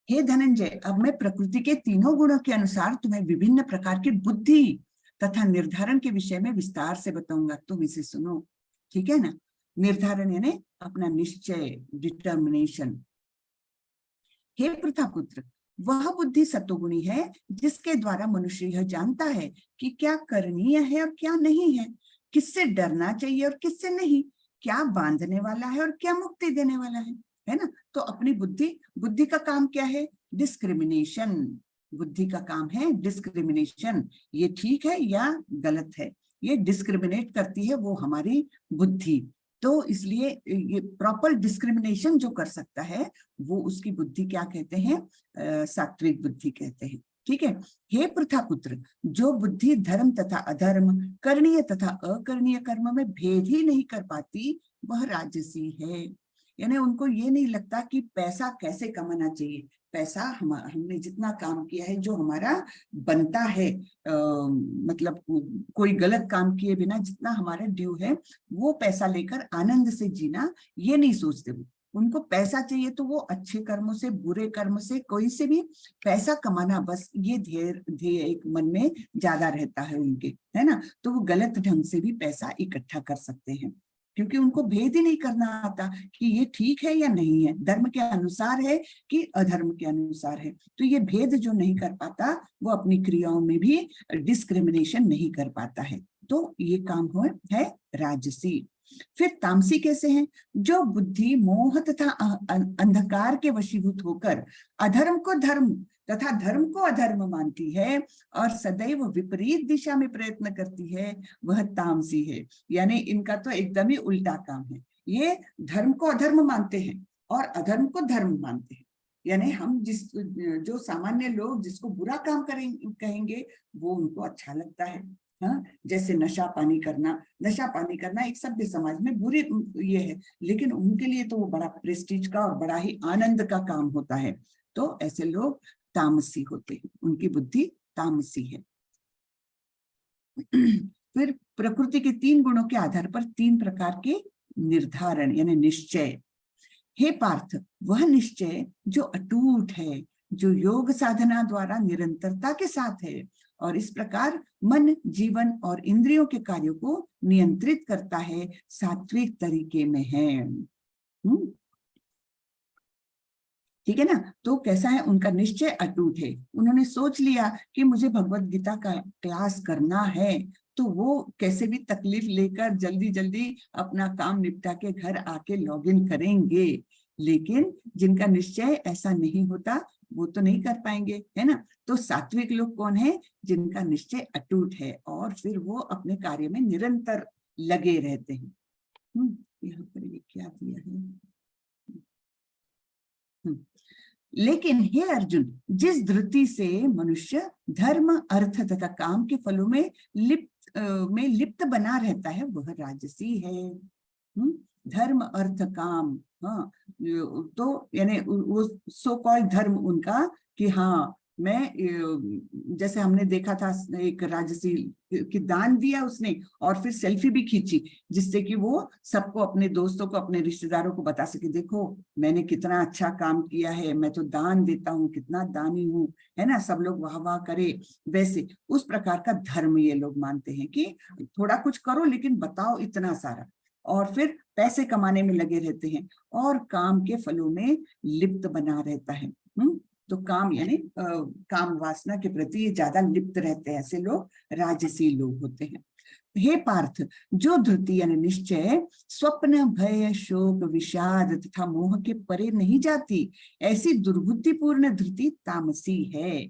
हे धनंजय, अब मैं प्रकृति के तीनों गुणों के अनुसार तुम्हें विभिन्न प्रकार की बुद्धि तथा निर्धारण के विषय में विस्तार से बताऊंगा, तुम इसे सुनो, ठीक है ना। निर्धारण यानी अपना निश्चय, डिटर्मिनेशन। हे प्रथापुत्र, वह बुद्धि सत्वगुणी है जिसके द्वारा मनुष्य यह जानता है कि क्या करणीय है और क्या नहीं है, किससे डरना चाहिए और किससे नहीं, क्या बांधने वाला है और क्या मुक्ति देने वाला है ना। तो अपनी बुद्धि का काम क्या है? डिस्क्रिमिनेशन। बुद्धि का काम है डिस्क्रिमिनेशन, ये ठीक है या गलत है, ये डिस्क्रिमिनेट करती है वो हमारी बुद्धि। तो इसलिए ये प्रॉपर डिस्क्रिमिनेशन जो कर सकता है वो उसकी बुद्धि क्या कहते हैं? सात्विक बुद्धि कहते हैं, ठीक है। हे प्रथापुत्र, जो बुद्धि धर्म तथा अधर्म, करणीय तथा अकरणीय कर्म में भेद ही नहीं कर पाती, वह राजसी है। यानी उनको ये नहीं लगता कि पैसा कैसे कमाना चाहिए, पैसा हमने जितना काम किया है, जो हमारा बनता है, मतलब कोई गलत काम किए बिना जितना हमारा ड्यू है वो पैसा लेकर आनंद से जीना, ये नहीं सोचते वो। उनको पैसा चाहिए तो वो अच्छे कर्मों से, बुरे कर्म से, कोई से भी पैसा कमाना, बस ये ध्येय एक मन में ज्यादा रहता है उनके, है ना। तो वो गलत ढंग से भी पैसा इकट्ठा कर सकते हैं, क्योंकि उनको भेद ही नहीं करना आता कि ये ठीक है या नहीं है, धर्म के अनुसार है कि अधर्म के अनुसार है। तो ये भेद जो नहीं कर पाता वो अपनी क्रियाओं में भी डिस्क्रिमिनेशन नहीं कर पाता है। तो ये काम है राजसी। फिर तामसी कैसे हैं? जो बुद्धि मोह तथा अंधकार के वशीभूत होकर अधर्म को धर्म तथा धर्म को अधर्म मानती है और सदैव विपरीत दिशा में प्रयत्न करती है, वह तामसी है। यानी इनका तो एकदम ही उल्टा काम है। ये धर्म को अधर्म मानते हैं और अधर्म को धर्म मानते हैं। यानी हम जो सामान्य लोग जिसको बुरा काम कहेंगे वो उनको अच्छा लगता है। हाँ, जैसे नशा पानी करना एक सभ्य समाज में बुरी ये है, लेकिन उनके लिए तो वो बड़ा प्रेस्टीज का और बड़ा ही आनंद का काम होता है। तो ऐसे लोग तामसी होते हैं, उनकी बुद्धि तामसी है। फिर प्रकृति के 3 गुणों के आधार पर 3 प्रकार के निर्धारण यानी निश्चय। हे पार्थ, वह निश्चय जो अटूट है, जो योग साधना द्वारा निरंतरता के साथ है और इस प्रकार मन, जीवन और इंद्रियों के कार्यों को नियंत्रित करता है, सात्विक तरीके में है। ठीक है ना। तो कैसा है उनका निश्चय? अटूट है। उन्होंने सोच लिया कि मुझे भगवत गीता का क्लास करना है, तो वो कैसे भी तकलीफ लेकर जल्दी जल्दी अपना काम निपटा के घर आके लॉगिन करेंगे। लेकिन जिनका निश्चय ऐसा नहीं होता वो तो नहीं कर पाएंगे, है ना। तो सात्विक लोग कौन है? जिनका निश्चय अटूट है और फिर वो अपने कार्य में निरंतर लगे रहते हैं। यहाँ पर ये क्या दिया है? लेकिन हे अर्जुन, जिस धृति से मनुष्य धर्म, अर्थ तथा काम के फलों में लिप्त बना रहता है वह राजसी है। धर्म, अर्थ, काम, हाँ, तो यानी वो सो कॉल्ड धर्म उनका कि हाँ मैं, जैसे हमने देखा था एक राजसी कि दान दिया उसने और फिर सेल्फी भी खींची, जिससे कि वो सबको, अपने दोस्तों को, अपने रिश्तेदारों को बता सके, देखो मैंने कितना अच्छा काम किया है, मैं तो दान देता हूँ, कितना दानी हूँ, है ना, सब लोग वाह वाह करे। वैसे उस प्रकार का धर्म ये लोग मानते हैं कि थोड़ा कुछ करो लेकिन बताओ इतना सारा, और फिर पैसे कमाने में लगे रहते हैं और काम के फलों में लिप्त बना रहता है। तो काम यानी काम वासना के प्रति ज्यादा लिप्त रहते हैं, ऐसे लोग राजसी लोग होते हैं। हे पार्थ, जो धृति यानी निश्चय स्वप्न, भय, शोक, विषाद तथा मोह के परे नहीं जाती, ऐसी दुर्बुद्धिपूर्ण धृति तामसी है।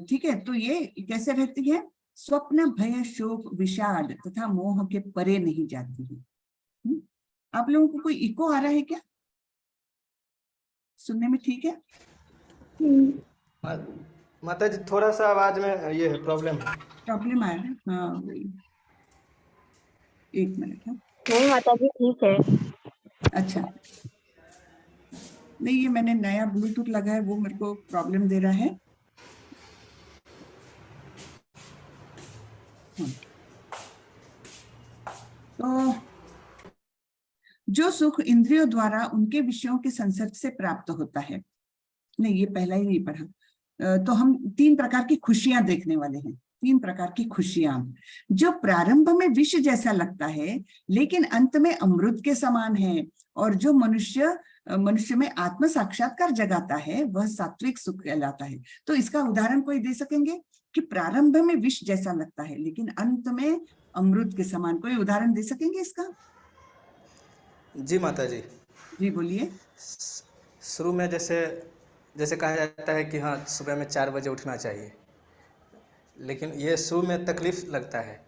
ठीक है, तो ये कैसे रहती है? स्वप्न, भय, शोक, विषाद तथा मोह के परे नहीं जाती है। आप लोगों को कोई इको आ रहा है क्या? सुनने में ठीक है? माता जी थोड़ा सा आवाज में ये है प्रॉब्लम आ रहा है। हाँ, एक मिनट। नहीं माता जी ठीक है। अच्छा, नहीं ये मैंने नया ब्लूटूथ लगा है, वो मेरे को प्रॉब्लम दे रहा है। तो जो सुख इंद्रियों द्वारा उनके विषयों के संसर्ग से प्राप्त होता है, नहीं ये पहला ही नहीं पढ़ा। तो हम 3 प्रकार की खुशियां देखने वाले हैं। 3 प्रकार की खुशियां जो प्रारंभ में विष जैसा लगता है लेकिन अंत में अमृत के समान है, और जो मनुष्य में आत्म साक्षात्कार जगाता है वह सात्विक सुख कहलाता है। तो इसका उदाहरण कोई दे सकेंगे कि प्रारंभ में विष जैसा लगता है लेकिन अंत में अमृत के समान? कोई उदाहरण दे सकेंगे इसका? जी माता जी। जी बोलिए। शुरू में जैसे कहा जाता है कि हाँ सुबह में 4 बजे उठना चाहिए, लेकिन ये शुरू में तकलीफ लगता है,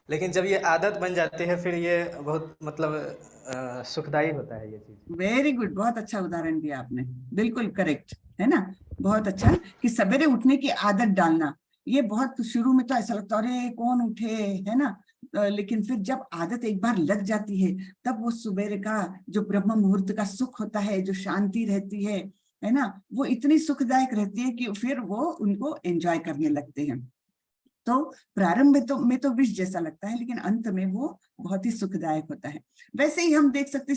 लेकिन जब ये आदत बन जाती है फिर ये बहुत मतलब सुखदाई होता है ये चीज। वेरी गुड, बहुत अच्छा उदाहरण दिया आपने, बिल्कुल करेक्ट है ना। बहुत अच्छा कि सवेरे उठने की आदत डालना, ये बहुत शुरू में तो ऐसा लगता है अरे कौन उठे, है ना। लेकिन फिर जब आदत एक बार लग जाती है तब वो सवेरे का जो ब्रह्म मुहूर्त का सुख होता है, जो शांति रहती है ना, वो इतनी सुखदायक रहती है कि फिर वो उनको एंजॉय करने लगते हैं। तो प्रारंभ में तो विष जैसा लगता है, लेकिन अंत में वो बहुत ही सुखदायक होता है। वैसे ही हम देख सकते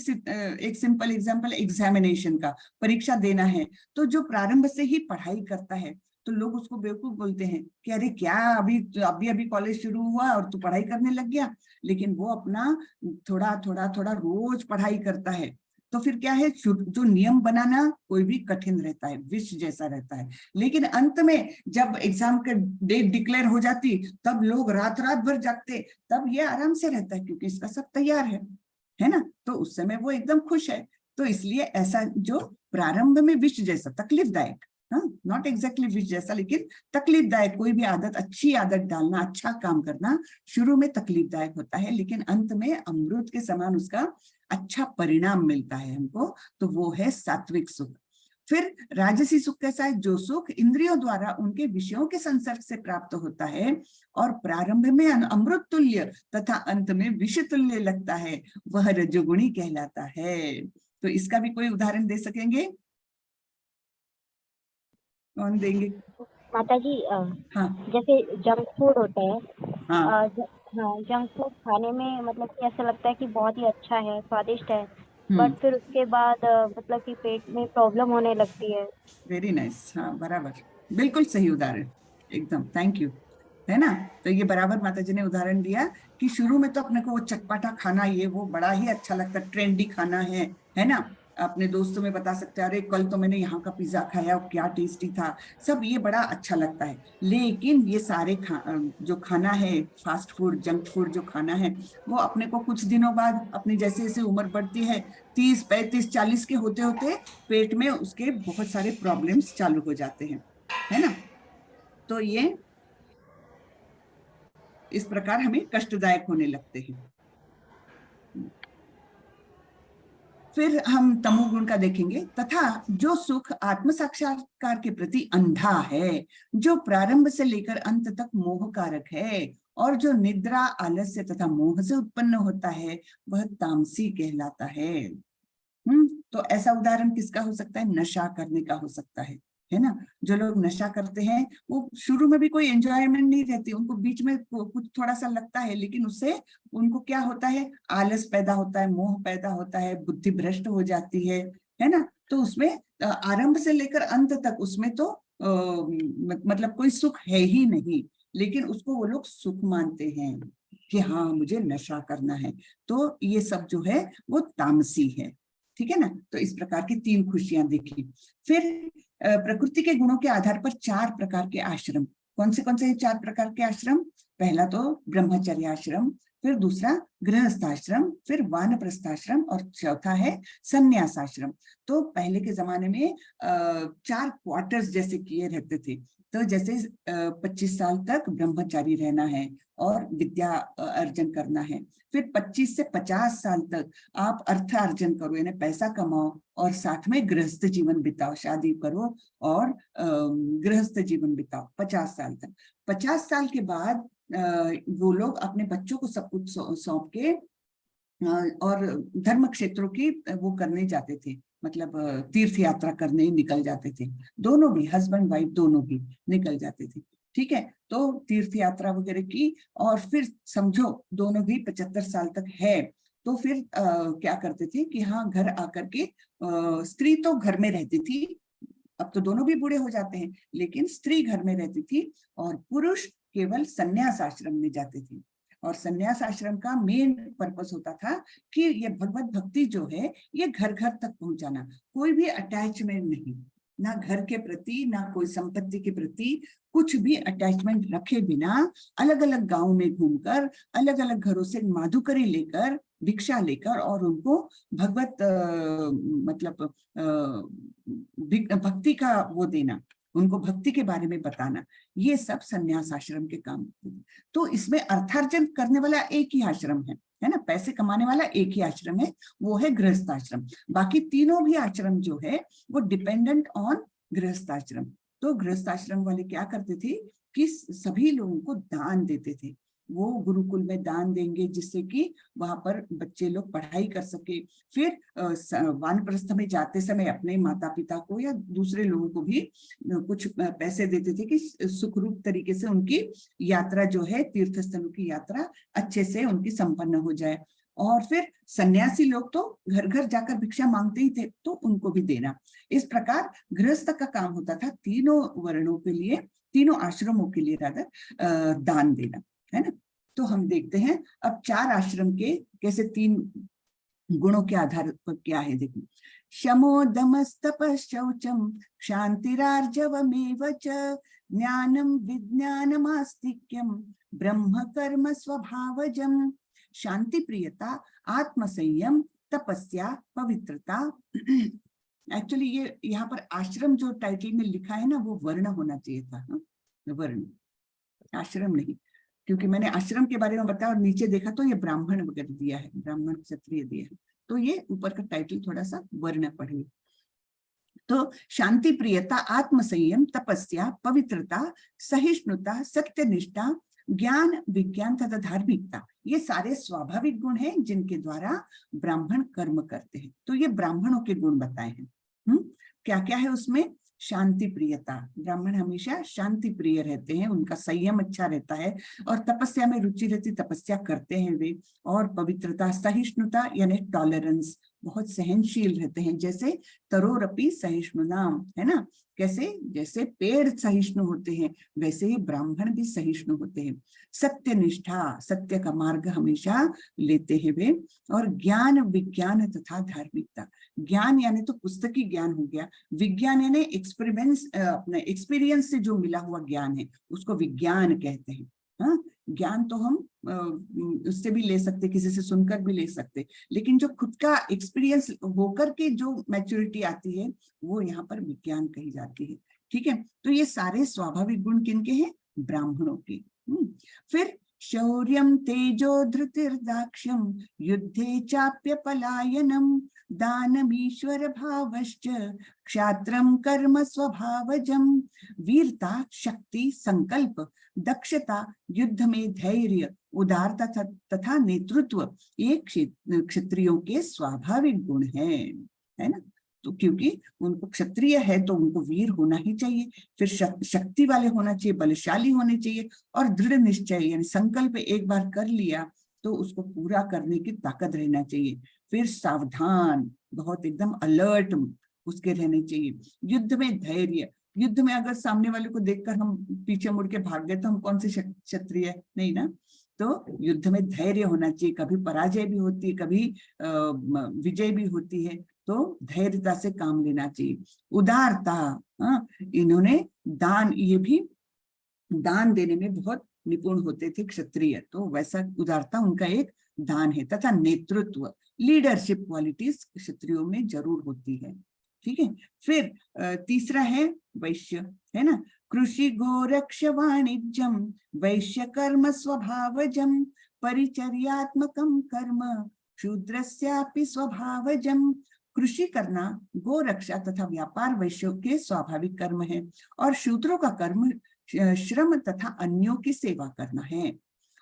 एक सिंपल एग्जांपल एग्जामिनेशन का, परीक्षा देना है, तो जो प्रारंभ से ही पढ़ाई करता है तो लोग उसको बेवकूफ बोलते हैं कि अरे क्या अभी अभी कॉलेज शुरू हुआ और तू पढ़ाई करने लग गया। लेकिन वो अपना थोड़ा थोड़ा थोड़ा रोज पढ़ाई करता है, तो फिर क्या है, जो नियम बनाना कोई भी कठिन रहता है, विष जैसा रहता है। लेकिन अंत में जब एग्जाम का डेट डिक्लेयर हो जाती तब लोग रात रात भर जागते, तब ये आराम से रहता है क्योंकि इसका सब तैयार है ना। तो उस समय वो एकदम खुश है। तो इसलिए ऐसा जो प्रारंभ में विष जैसा तकलीफदायक, नॉट एग्जैक्टली विष जैसा लेकिन तकलीफदायक, कोई भी आदत, अच्छी आदत डालना, अच्छा काम करना शुरू में तकलीफदायक होता है, लेकिन अंत में अमृत के समान उसका अच्छा परिणाम मिलता है हमको, तो वो है सात्विक सुख। फिर राजसी सुख कैसा है, जो सुख इंद्रियों द्वारा उनके विषयों के संसर्ग से प्राप्त होता है और प्रारंभ में अमृत तुल्य तथा अंत में विष तुल्य लगता है, वह रजोगुणी कहलाता है। तो इसका भी कोई उदाहरण दे सकेंगे? कौन देंगे? माता जी हाँ जैसे जंक फूड होता है, हाँ हाँ, जंक फूड खाने में मतलब कि ऐसा लगता है कि बहुत ही अच्छा है, स्वादिष्ट है, हम्म, बट फिर उसके बाद मतलब कि पेट में प्रॉब्लम होने लगती है। वेरी नाइस, हाँ बराबर, बिल्कुल सही उदाहरण, एकदम, थैंक यू। है ना। तो ये बराबर माता जी ने उदाहरण दिया कि शुरू में तो अपने को वो चटपटा खाना, ये वो बड़ा ही अच्छा लगता है, ट्रेंडी खाना है ना। अपने दोस्तों में बता सकते हैं अरे कल तो मैंने यहाँ का पिज्जा खाया, क्या टेस्टी था, सब ये बड़ा अच्छा लगता है। लेकिन ये सारे जो खाना है, फास्ट फूड, जंक फूड जो खाना है, वो अपने को कुछ दिनों बाद, अपनी जैसे जैसे उम्र बढ़ती है, 30 35 40 के होते होते पेट में उसके बहुत सारे प्रॉब्लम्स चालू हो जाते हैं, है ना। तो ये इस प्रकार हमें कष्टदायक होने लगते हैं। फिर हम तमोगुण का देखेंगे। तथा जो सुख आत्म साक्षात्कार के प्रति अंधा है, जो प्रारंभ से लेकर अंत तक मोह कारक है और जो निद्रा, आलस्य तथा मोह से उत्पन्न होता है, वह तामसी कहलाता है। तो ऐसा उदाहरण किसका हो सकता है? नशा करने का हो सकता है ना। जो लोग नशा करते हैं वो शुरू में भी कोई एंजॉयमेंट नहीं रहती उनको, बीच में कुछ थोड़ा सा लगता है, लेकिन उससे उनको क्या होता है, आलस पैदा होता है, मोह पैदा होता है, बुद्धि भ्रष्ट हो जाती है ना। तो उसमें आरंभ से लेकर अंत तक उसमें तो मतलब कोई सुख है ही नहीं, लेकिन उसको वो लोग सुख मानते हैं कि हाँ मुझे नशा करना है। तो ये सब जो है वो तामसी है, ठीक है ना। तो इस प्रकार की 3 खुशियां देखी। फिर प्रकृति के गुणों के आधार पर 4 प्रकार के आश्रम। कौन से 4 प्रकार के आश्रम? पहला तो ब्रह्मचर्य आश्रम, फिर दूसरा गृहस्थाश्रम, फिर वानप्रस्थाश्रम और चौथा है संन्यासाश्रम। तो पहले के जमाने में 4 क्वार्टर्स जैसे किए रहते थे। तो जैसे 25 साल तक ब्रह्मचारी रहना है और विद्या अर्जन करना है, फिर 25 से 50 साल तक आप अर्थ अर्जन करो, यानी पैसा कमाओ और साथ में गृहस्थ जीवन बिताओ, शादी करो और गृहस्थ जीवन बिताओ 50 साल तक। 50 साल के बाद वो लोग अपने बच्चों को सब कुछ सौंप के और धर्म क्षेत्रों की वो करने जाते थे, मतलब तीर्थ यात्रा करने निकल जाते थे। दोनों भी, हस्बैंड वाइफ दोनों भी निकल जाते थे, ठीक है। तो तीर्थ यात्रा वगैरह की और फिर समझो दोनों भी 75 साल तक है, तो फिर क्या करते थे कि हाँ घर आकर के स्त्री तो घर में रहती थी, अब तो दोनों भी बूढ़े हो जाते हैं, लेकिन स्त्री घर में रहती थी और पुरुष केवल संन्यास आश्रम में जाते थे। और संन्यास आश्रम का मेन पर्पस होता था कि ये भगवत भक्ति जो है ये घर घर तक पहुंचाना, कोई भी अटैचमेंट नहीं, ना घर के प्रति ना कोई संपत्ति के प्रति, कुछ भी अटैचमेंट रखे बिना अलग अलग गांव में घूमकर, अलग अलग घरों से माधुकरी लेकर, भिक्षा लेकर और उनको भगवत मतलब भक्ति का वो देना, उनको भक्ति के बारे में बताना, ये सब संन्यास आश्रम के काम होते थे। तो इसमें अर्थार्जन करने वाला एक ही आश्रम है ना, पैसे कमाने वाला एक ही आश्रम है, वो है गृहस्थ आश्रम। बाकी तीनों भी आश्रम जो है वो डिपेंडेंट ऑन गृहस्थ आश्रम। तो गृहस्थ आश्रम वाले क्या करते थे कि सभी लोगों को दान देते थे। वो गुरुकुल में दान देंगे जिससे कि वहां पर बच्चे लोग पढ़ाई कर सके। फिर वानप्रस्थ में जाते समय अपने माता पिता को या दूसरे लोगों को भी कुछ पैसे देते थे कि सुखरूप तरीके से उनकी यात्रा जो है, तीर्थ स्थलों की यात्रा अच्छे से उनकी संपन्न हो जाए। और फिर सन्यासी लोग तो घर घर जाकर भिक्षा मांगते ही थे, तो उनको भी देना। इस प्रकार गृहस्थ का काम होता था तीनों वर्णों के लिए, तीनों आश्रमों के लिए राधा दान देना, है ना। तो हम देखते हैं अब 4 आश्रम के कैसे 3 गुणों के आधार पर क्या है। देखो, शमो दमस्तपः शौचम क्षान्तिरार्जवमेव च ज्ञानम विज्ञानमास्तिक्यम ब्रह्म कर्म स्वभावजम। शांति प्रियता, आत्मसंयम, तपस्या, पवित्रता। एक्चुअली ये यहाँ पर आश्रम जो टाइटल में लिखा है ना, वो वर्ण होना चाहिए था, वर्ण, आश्रम नहीं, क्योंकि मैंने आश्रम के बारे में बताया और नीचे देखा तो ये ब्राह्मण वगैरह दिया है, ब्राह्मण क्षत्रिय दिया है, तो ये ऊपर का टाइटल थोड़ा सा वर्ण पढ़िए। तो शांति प्रियता, आत्मसंयम, तपस्या, पवित्रता, सहिष्णुता, सत्यनिष्ठा, ज्ञान, विज्ञान तथा धार्मिकता, ये सारे स्वाभाविक गुण हैं जिनके द्वारा ब्राह्मण कर्म करते हैं। तो ये ब्राह्मणों के गुण बताए हैं। क्या क्या है उसमें? शांति प्रियता, ब्राह्मण हमेशा शांति प्रिय रहते हैं, उनका संयम अच्छा रहता है और तपस्या में रुचि रहती, तपस्या करते हैं वे। और पवित्रता, सहिष्णुता यानी टॉलरेंस, बहुत सहनशील रहते हैं, जैसे तरोरपि सहिष्णुनाम, है ना। कैसे? जैसे पेड़ सहिष्णु होते हैं वैसे ही ब्राह्मण भी सहिष्णु होते हैं। सत्यनिष्ठा, सत्य का मार्ग हमेशा लेते हैं वे। और ज्ञान, विज्ञान तथा धार्मिकता, ज्ञान यानी तो पुस्तकी ज्ञान हो गया, विज्ञान यानी अपने एक्सपीरियंस से जो मिला हुआ ज्ञान है उसको विज्ञान कहते हैं। हाँ, ज्ञान तो हम उससे भी ले सकते, किसी से सुनकर भी ले सकते, लेकिन जो खुद का एक्सपीरियंस होकर के जो मैच्योरिटी आती है वो यहाँ पर विज्ञान कही जाती है। ठीक है, तो ये सारे स्वाभाविक गुण किनके हैं? ब्राह्मणों के। फिर शौर्यम, तेजो, धृतिर्दाक्ष्यम, युद्धे चाप्य पलायनम, दानमीश्वर भावश्च, क्षात्रम कर्म स्वभावजम। वीरता, शक्ति, संकल्प, दक्षता, युद्ध में धैर्य, उदारता तथा नेतृत्व ये क्षत्रियों के स्वाभाविक गुण है ना। तो क्योंकि उनको क्षत्रिय है तो उनको वीर होना ही चाहिए, फिर शक्ति वाले होना चाहिए, बलशाली होने चाहिए, और दृढ़ निश्चय यानी संकल्प एक बार कर लिया तो उसको पूरा करने की ताकत रहना चाहिए। फिर सावधान, बहुत एकदम अलर्ट उसके रहने चाहिए। युद्ध में धैर्य, युद्ध में अगर सामने वाले को देखकर हम पीछे मुड़ के भाग गए तो हम कौन से क्षत्रिय? नहीं ना। तो युद्ध में धैर्य होना चाहिए, कभी पराजय भी होती है, कभी विजय भी होती है, तो धैर्यता से काम लेना चाहिए। उदारता, इन्होंने दान, ये भी दान देने में बहुत निपुण होते थे क्षत्रिय, तो वैसा उदारता उनका एक दान है। तथा नेतृत्व, लीडरशिप क्वालिटीज क्षत्रियों में जरूर होती है। ठीक है, फिर तीसरा है वैश्य, है ना। कृषि, गोरक्ष, वाणिज्यम, वैश्य कर्म स्वभावजम, परिचर्यात्मकम कर्म, शूद्रस्यापि स्वभावजम। कृषि करना, गोरक्षा तथा व्यापार वैश्यों के स्वाभाविक कर्म है, और शूद्रों का कर्म श्रम तथा अन्यों की सेवा करना है।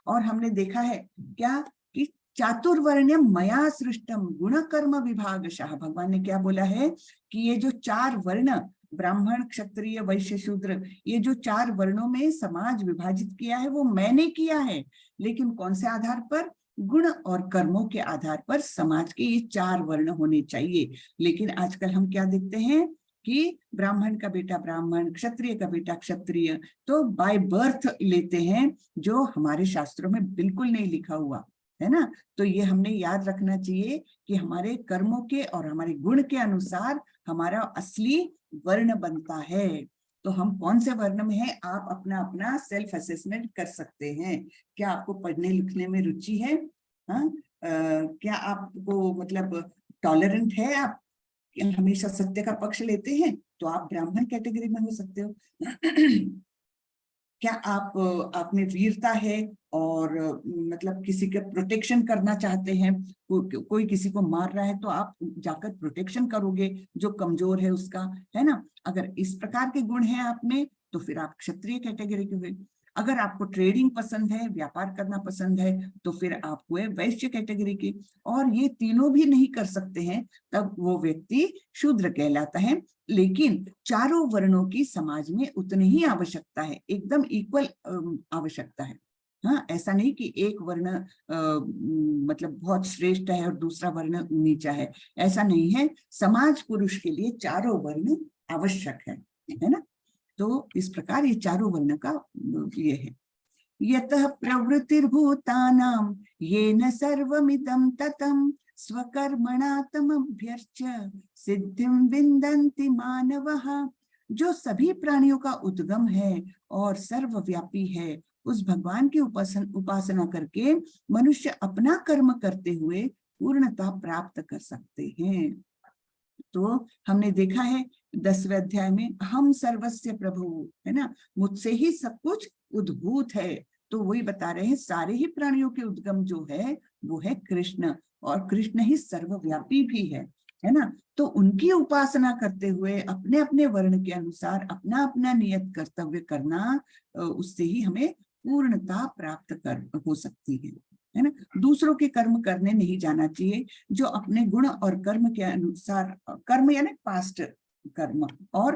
और हमने देखा है क्या कि चातुर्वर्ण्यम मया सृष्टम गुण कर्म विभागशः, भगवान ने क्या बोला है कि ये जो 4 वर्ण, ब्राह्मण, क्षत्रिय, वैश्य, शूद्र, ये जो 4 वर्णों में समाज विभाजित किया है वो मैंने किया है, लेकिन कौन से आधार पर? गुण और कर्मों के आधार पर समाज के ये 4 वर्ण होने चाहिए। लेकिन आजकल हम क्या देखते हैं कि ब्राह्मण का बेटा ब्राह्मण, क्षत्रिय का बेटा क्षत्रिय, तो बाय बर्थ लेते हैं, जो हमारे शास्त्रों में बिल्कुल नहीं लिखा हुआ है ना। तो ये हमने याद रखना चाहिए कि हमारे कर्मों के और हमारे गुण के अनुसार हमारा असली वर्ण बनता है। तो हम कौन से वर्ण में हैं, आप अपना अपना सेल्फ असेसमेंट कर सकते हैं। क्या आपको पढ़ने लिखने में रुचि है? क्या आपको मतलब टॉलरेंट है आप हमेशा सत्य का पक्ष लेते हैं तो आप ब्राह्मण कैटेगरी में हो सकते हो। क्या आप में वीरता है और मतलब किसी का प्रोटेक्शन करना चाहते हैं, कोई किसी को मार रहा है तो आप जाकर प्रोटेक्शन करोगे जो कमजोर है उसका, है ना। अगर इस प्रकार के गुण हैं आप में तो फिर आप क्षत्रिय कैटेगरी के हुए। अगर आपको ट्रेडिंग पसंद है, व्यापार करना पसंद है, तो फिर आप हुए वैश्य कैटेगरी के। और ये तीनों भी नहीं कर सकते हैं तब वो व्यक्ति शूद्र कहलाता है। लेकिन चारों वर्णों की समाज में उतनी ही आवश्यकता है, एकदम इक्वल आवश्यकता है। हाँ, ऐसा नहीं कि एक वर्ण मतलब बहुत श्रेष्ठ है और दूसरा वर्ण नीचा है, ऐसा नहीं है। समाज पुरुष के लिए चारों वर्ण आवश्यक है ना। तो इस प्रकार ये चारों वर्ण का ये है। यतः प्रवृत्तिर्भूतानां येन सर्वमिदं ततं स्वकर्मणा तमभ्यर्च्य सिद्धिं विन्दन्ति मानवः। जो सभी प्राणियों का उद्गम है और सर्वव्यापी है, उस भगवान की उपासना करके मनुष्य अपना कर्म करते हुए पूर्णता प्राप्त कर सकते हैं। तो हमने देखा है 10वें अध्याय में, हम सर्वस्य प्रभु, है ना, मुझसे ही सब कुछ उद्भूत है। तो वही बता रहे हैं सारे ही प्राणियों के उद्गम जो है वो है कृष्ण, और कृष्ण ही सर्वव्यापी भी है ना। तो उनकी उपासना करते हुए अपने अपने वर्ण के अनुसार अपना अपना नियत कर्तव्य करना, उससे ही हमें पूर्णता प्राप्त हो सकती है ना। दूसरों के कर्म करने नहीं जाना चाहिए, जो अपने गुण और कर्म के अनुसार, कर्म यानी पास्ट कर्म और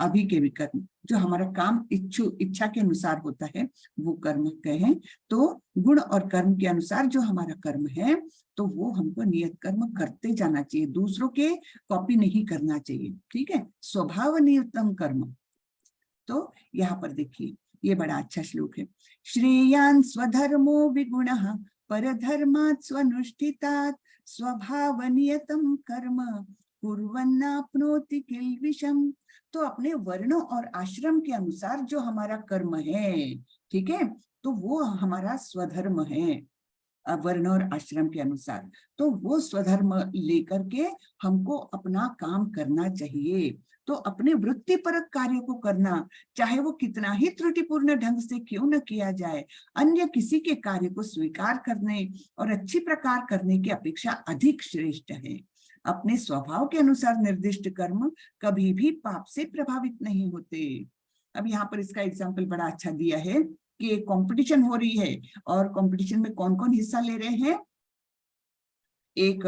अभी के भी कर्म, जो हमारा काम इच्छा के अनुसार होता है वो कर्म कहें। तो गुण और कर्म के अनुसार जो हमारा कर्म है तो वो हमको नियत कर्म करते जाना चाहिए, दूसरों के कॉपी नहीं करना चाहिए, ठीक है। स्वभाव नियुक्तम कर्म। तो यहाँ पर देखिए ये बड़ा अच्छा श्लोक है। श्रेयान् स्वधर्मो विगुणः परधर्मात् स्वनुष्ठितात् स्वभावनियतं कर्म कुर्वन्नाप्नोति किल्बिषम्। तो अपने वर्णों और आश्रम के अनुसार जो हमारा कर्म है, ठीक है, तो वो हमारा स्वधर्म है, वर्ण और आश्रम के अनुसार। तो वो स्वधर्म लेकर के हमको अपना काम करना चाहिए। तो अपने वृत्तिपरक कार्य को करना, चाहे वो कितना ही त्रुटिपूर्ण ढंग से क्यों न किया जाए, अन्य किसी के कार्य को स्वीकार करने और अच्छी प्रकार करने की अपेक्षा अधिक श्रेष्ठ है। अपने स्वभाव के अनुसार निर्दिष्ट कर्म कभी भी पाप से प्रभावित नहीं होते। अब यहाँ पर इसका एग्जाम्पल बड़ा अच्छा दिया है कि एक कंपटीशन हो रही है और कंपटीशन में कौन कौन हिस्सा ले रहे हैं। एक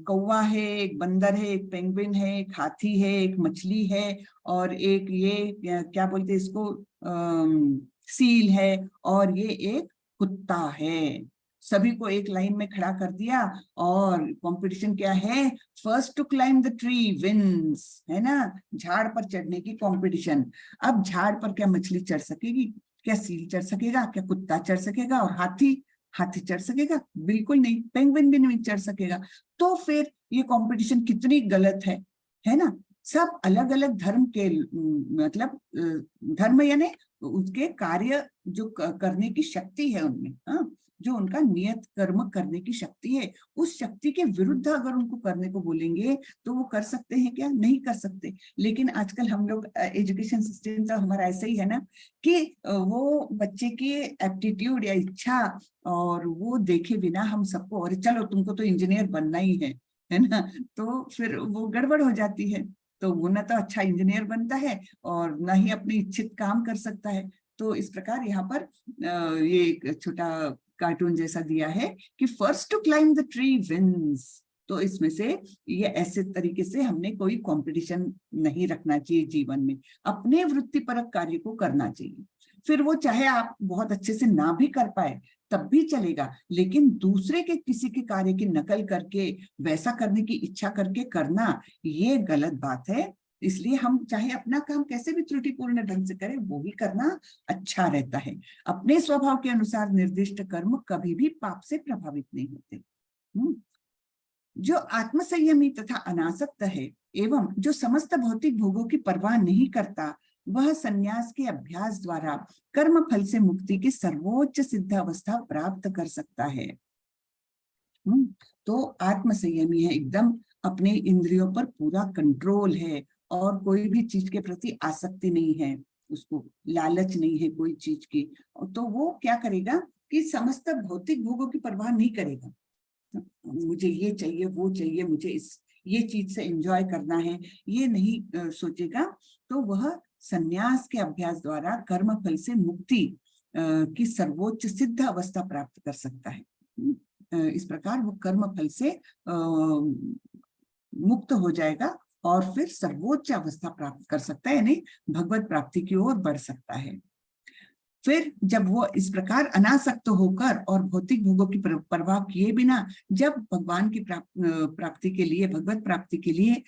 कौवा है, एक बंदर है, एक पेंगुइन है, एक हाथी है, एक मछली है, और एक ये क्या बोलते हैं इसको, सील है, और ये एक कुत्ता है। सभी को एक लाइन में खड़ा कर दिया और कंपटीशन क्या है, first to climb the tree wins, है ना, झाड़ पर चढ़ने की कंपटीशन। अब झाड़ पर क्या मछली चढ़ सकेगी, क्या सील चढ़ सकेगा, क्या कुत्ता चढ़ सकेगा, और हाथी चढ़ सकेगा? बिल्कुल नहीं। पेंगुइन भी नहीं चढ़ सकेगा। तो फिर ये कंपटीशन कितनी गलत है ना। सब अलग अलग धर्म के मतलब धर्म यानी उसके कार्य जो करने की शक्ति है उनमें, हाँ, जो उनका नियत कर्म करने की शक्ति है, उस शक्ति के विरुद्ध अगर उनको करने को बोलेंगे तो वो कर सकते हैं क्या? नहीं कर सकते। लेकिन आजकल हम लोग एजुकेशन सिस्टम तो हमारा ऐसा ही है ना कि वो बच्चे की एप्टीट्यूड या इच्छा और वो देखे बिना हम सबको, और चलो तुमको तो इंजीनियर बनना ही है ना, तो फिर वो गड़बड़ हो जाती है। तो वो ना तो अच्छा इंजीनियर बनता है और ना ही अपनी इच्छित काम कर सकता है। तो इस प्रकार यहाँ पर ये एक छोटा कार्टून जैसा दिया है कि first to climb the tree wins. तो इसमें से ये ऐसे तरीके से हमने कोई कंपटीशन नहीं रखना चाहिए जीवन में, अपने वृत्तिपरक कार्य को करना चाहिए। फिर वो चाहे आप बहुत अच्छे से ना भी कर पाए तब भी चलेगा, लेकिन दूसरे के किसी के कार्य की नकल करके वैसा करने की इच्छा करके करना ये गलत बात है। इसलिए हम चाहे अपना काम कैसे भी त्रुटिपूर्ण ढंग से करें, वो भी करना अच्छा रहता है। अपने स्वभाव के अनुसार निर्दिष्ट कर्म कभी भी पाप से प्रभावित नहीं होते। जो आत्मसंयमी तथा अनासक्त है एवं जो समस्त भौतिक भोगों की परवाह नहीं करता, वह संन्यास के अभ्यास द्वारा कर्म फल से मुक्ति की सर्वोच्च सिद्ध अवस्था प्राप्त कर सकता है। तो आत्मसंयमी है, एकदम अपने इंद्रियों पर पूरा कंट्रोल है और कोई भी चीज के प्रति आसक्ति नहीं है, उसको लालच नहीं है कोई चीज की, तो वो क्या करेगा कि समस्त भौतिक भोगों की परवाह नहीं करेगा। मुझे ये चाहिए, वो चाहिए, मुझे ये चीज से एंजॉय करना है, ये नहीं सोचेगा। तो वह संन्यास के अभ्यास द्वारा कर्म फल से मुक्ति की सर्वोच्च सिद्ध अवस्था प्राप्त कर सकता है। इस प्रकार वो कर्म फल से मुक्त हो जाएगा और फिर सर्वोच्च अवस्था प्राप्त कर सकता है, यानी भगवत प्राप्ति की ओर बढ़ सकता है। फिर जब वो इस प्रकार अनासक्त होकर और भौतिक भोगों की परवाह किए बिना जब भगवान की प्राप्ति के लिए, भगवत प्राप्ति के लिए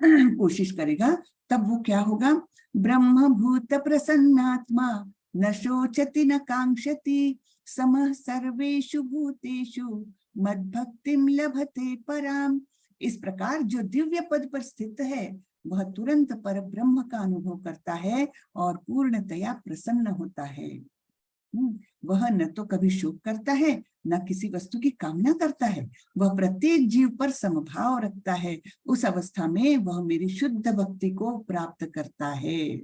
कोशिश करेगा, तब वो क्या होगा? ब्रह्म भूत प्रसन्नात्मा न शोचति न कांक्षति समः सर्वेषु भूतेषु मद्भक्तिं लभते पराम। इस प्रकार जो दिव्य पद पर स्थित है वह तुरंत पर ब्रह्म का अनुभव करता है और पूर्णतया प्रसन्न होता है। वह न तो कभी शोक करता है न किसी वस्तु की कामना करता है, वह प्रत्येक जीव पर समभाव रखता है। उस अवस्था में वह मेरी शुद्ध भक्ति को प्राप्त करता है।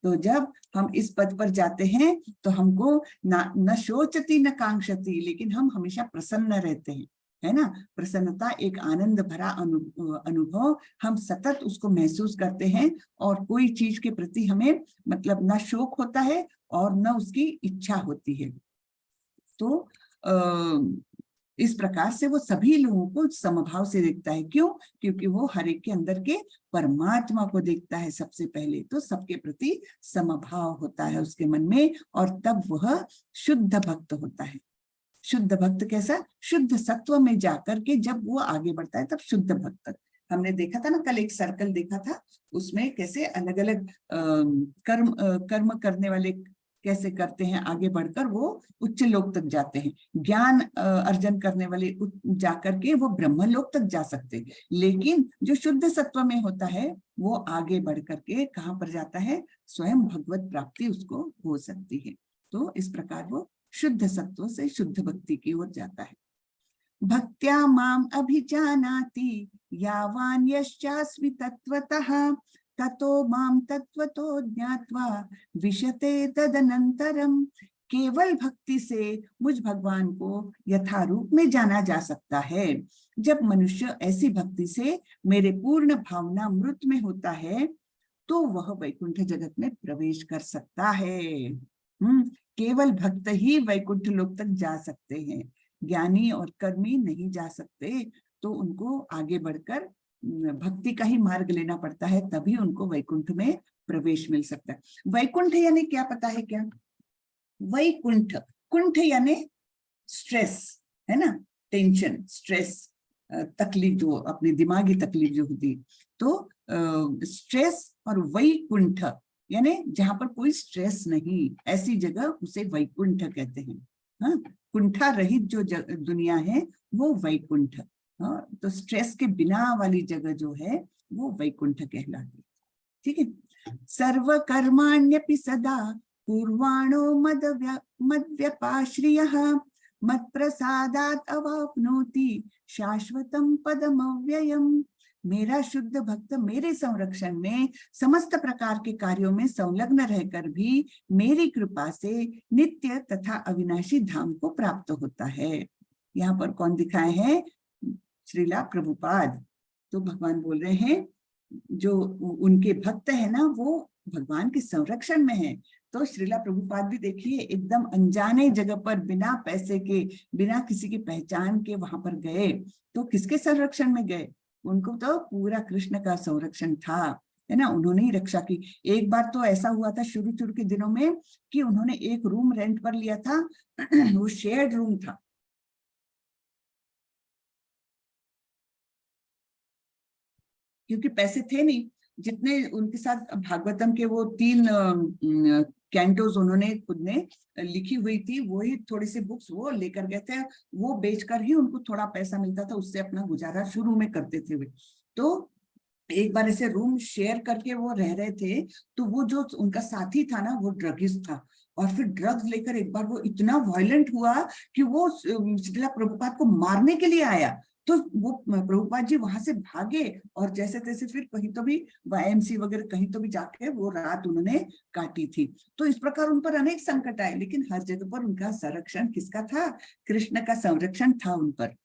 तो जब हम इस पद पर जाते हैं तो हमको न शोचती न कांक्षती, लेकिन हम हमेशा प्रसन्न रहते हैं, है ना। प्रसन्नता एक आनंद भरा अनुभव, हम सतत उसको महसूस करते हैं और कोई चीज के प्रति हमें मतलब न शोक होता है और न उसकी इच्छा होती है। तो इस प्रकार से वो सभी लोगों को समभाव से देखता है। क्यों? क्योंकि वो हर एक के अंदर के परमात्मा को देखता है सबसे पहले, तो सबके प्रति समभाव होता है उसके मन में, और तब वह शुद्ध भक्त होता है। शुद्ध भक्त कैसा? शुद्ध सत्व में जाकर के जब वो आगे बढ़ता है तब शुद्ध भक्त। हमने देखा था ना, कल एक सर्कल देखा था, उसमें कैसे अलग अलग कर्म करने वाले कैसे करते हैं, आगे बढ़कर वो उच्च लोक तक जाते हैं। ज्ञान अर्जन करने वाले जाकर के वो ब्रह्म लोक तक जा सकते हैं, लेकिन जो शुद्ध सत्व में होता है वो आगे बढ़ करके कहाँ पर जाता है? स्वयं भगवत प्राप्ति उसको हो सकती है। तो इस प्रकार वो शुद्ध सत्व से शुद्ध भक्ति की ओर जाता है। भक्त्या माम अभिजानाति यावान यश्चास्मि तत्वतः ततो माम तत्वतो ज्ञात्वा विशते तदनंतरम। केवल भक्ति से मुझ भगवान को यथारूप में जाना जा सकता है। जब मनुष्य ऐसी भक्ति से मेरे पूर्ण भावना मृत में होता है तो वह वैकुंठ जगत में प्रवेश कर सकता है। केवल भक्त ही वैकुंठ लोक तक जा सकते हैं, ज्ञानी और कर्मी नहीं जा सकते। तो उनको आगे बढ़कर भक्ति का ही मार्ग लेना पड़ता है, तभी उनको वैकुंठ में प्रवेश मिल सकता है। वैकुंठ यानी क्या पता है क्या? वैकुंठ, कुंठ यानी स्ट्रेस, है ना, टेंशन, स्ट्रेस, तकलीफ, जो अपनी दिमागी तकलीफ जो होती, तो स्ट्रेस और वैकुंठ यानी जहां पर कोई स्ट्रेस नहीं, ऐसी जगह उसे वैकुंठ कहते हैं। हाँ, कुंठा रहित जो दुनिया है वो वैकुंठ। हाँ, तो स्ट्रेस के बिना वाली जगह जो है वो वैकुंठ कहलाती है। ठीक है। सर्व कर्माण्यपि सदा पूर्वाणो मद्व्यपाश्रियः मत्प्रसादात् अवाप्नोति शाश्वतं पदमव्ययम्। मेरा शुद्ध भक्त मेरे संरक्षण में समस्त प्रकार के कार्यों में संलग्न रहकर भी मेरी कृपा से नित्य तथा अविनाशी धाम को प्राप्त होता है। यहाँ पर कौन दिखाए हैं? श्रीला प्रभुपाद। तो भगवान बोल रहे हैं जो उनके भक्त है ना वो भगवान के संरक्षण में है। तो श्रीला प्रभुपाद भी देखिए एकदम अनजाने जगह पर बिना पैसे के, बिना किसी की पहचान के वहां पर गए, तो किसके संरक्षण में गए? उनको तो पूरा कृष्ण का संरक्षण था, है ना, उन्होंने ही रक्षा की। एक बार तो ऐसा हुआ था शुरू के दिनों में कि उन्होंने एक रूम रेंट पर लिया था वो शेयर्ड रूम था, क्योंकि पैसे थे नहीं। जितने उनके साथ भागवतम के वो 3 कैंटोज उन्होंने खुद ने लिखी हुई थी, वही थोड़ी सी बुक्स वो लेकर गए थे, वो बेचकर ही उनको थोड़ा पैसा मिलता था, उससे अपना गुजारा शुरू में करते थे वे। तो एक बार ऐसे रूम शेयर करके वो रह रहे थे, तो वो जो उनका साथी था ना वो ड्रगिस्ट था, और फिर ड्रग्स लेकर एक बार वो इतना वायलेंट हुआ कि वो श्रीला प्रभुपाद को मारने के लिए आया। तो वो प्रभुपाद जी वहां से भागे और जैसे तैसे फिर कहीं तो भी YMC वगैरह कहीं तो भी जाके वो रात उन्होंने काटी थी। तो इस प्रकार उन पर अनेक संकट आए, लेकिन हर जगह पर उनका संरक्षण किसका था? कृष्ण का संरक्षण था उन पर।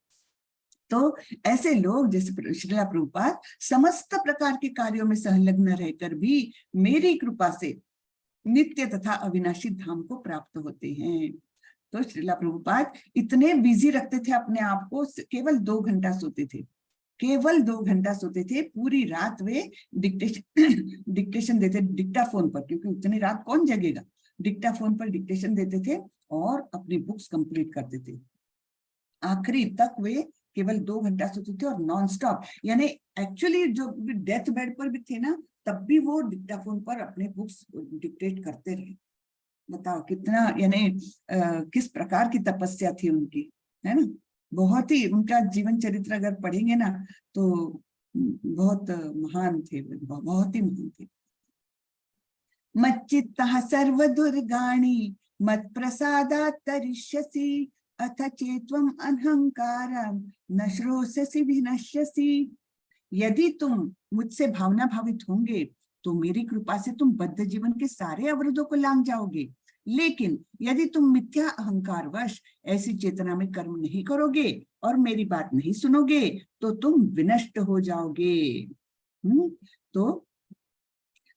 तो ऐसे लोग जैसे श्रीला प्रभुपाद समस्त प्रकार के कार्यों में संलग्न रहकर भी मेरी कृपा से नित्य तथा अविनाशी धाम को प्राप्त होते हैं। तो श्रीला प्रभुपाद इतने बिजी रखते थे अपने आप को, केवल 2 घंटा सोते थे, केवल 2 घंटा सोते थे। पूरी रात वे डिक्टेशन देते, डिक्टाफोन पर, क्योंकि उतनी रात कौन जगेगा, डिक्टाफोन पर डिक्टेशन देते थे और अपनी बुक्स कंप्लीट करते थे। आखिरी तक वे केवल 2 घंटा सोते थे और नॉन स्टॉप, यानी एक्चुअली जो डेथ बेड पर भी थे ना, तब भी वो डिक्टाफोन पर अपने बुक्स डिक्टेट करते रहे। बताओ कितना, यानी किस प्रकार की तपस्या थी उनकी, है ना। बहुत ही उनका जीवन चरित्र अगर पढ़ेंगे ना तो बहुत महान थे, बहुत ही महान थे। मच्चित्तः सर्वदुर्गाणि मत्प्रसादात् तरिष्यसि अथ चेत्वम् अहंकारं न श्रोष्यसि विनश्यसि। यदि तुम मुझसे भावना भावित होंगे तो मेरी कृपा से तुम बद्ध जीवन के सारे अवरोधों को लांघ जाओगे, लेकिन यदि तुम मिथ्या अहंकार वश ऐसी चेतना में कर्म नहीं करोगे और मेरी बात नहीं सुनोगे तो तुम विनष्ट हो जाओगे। तो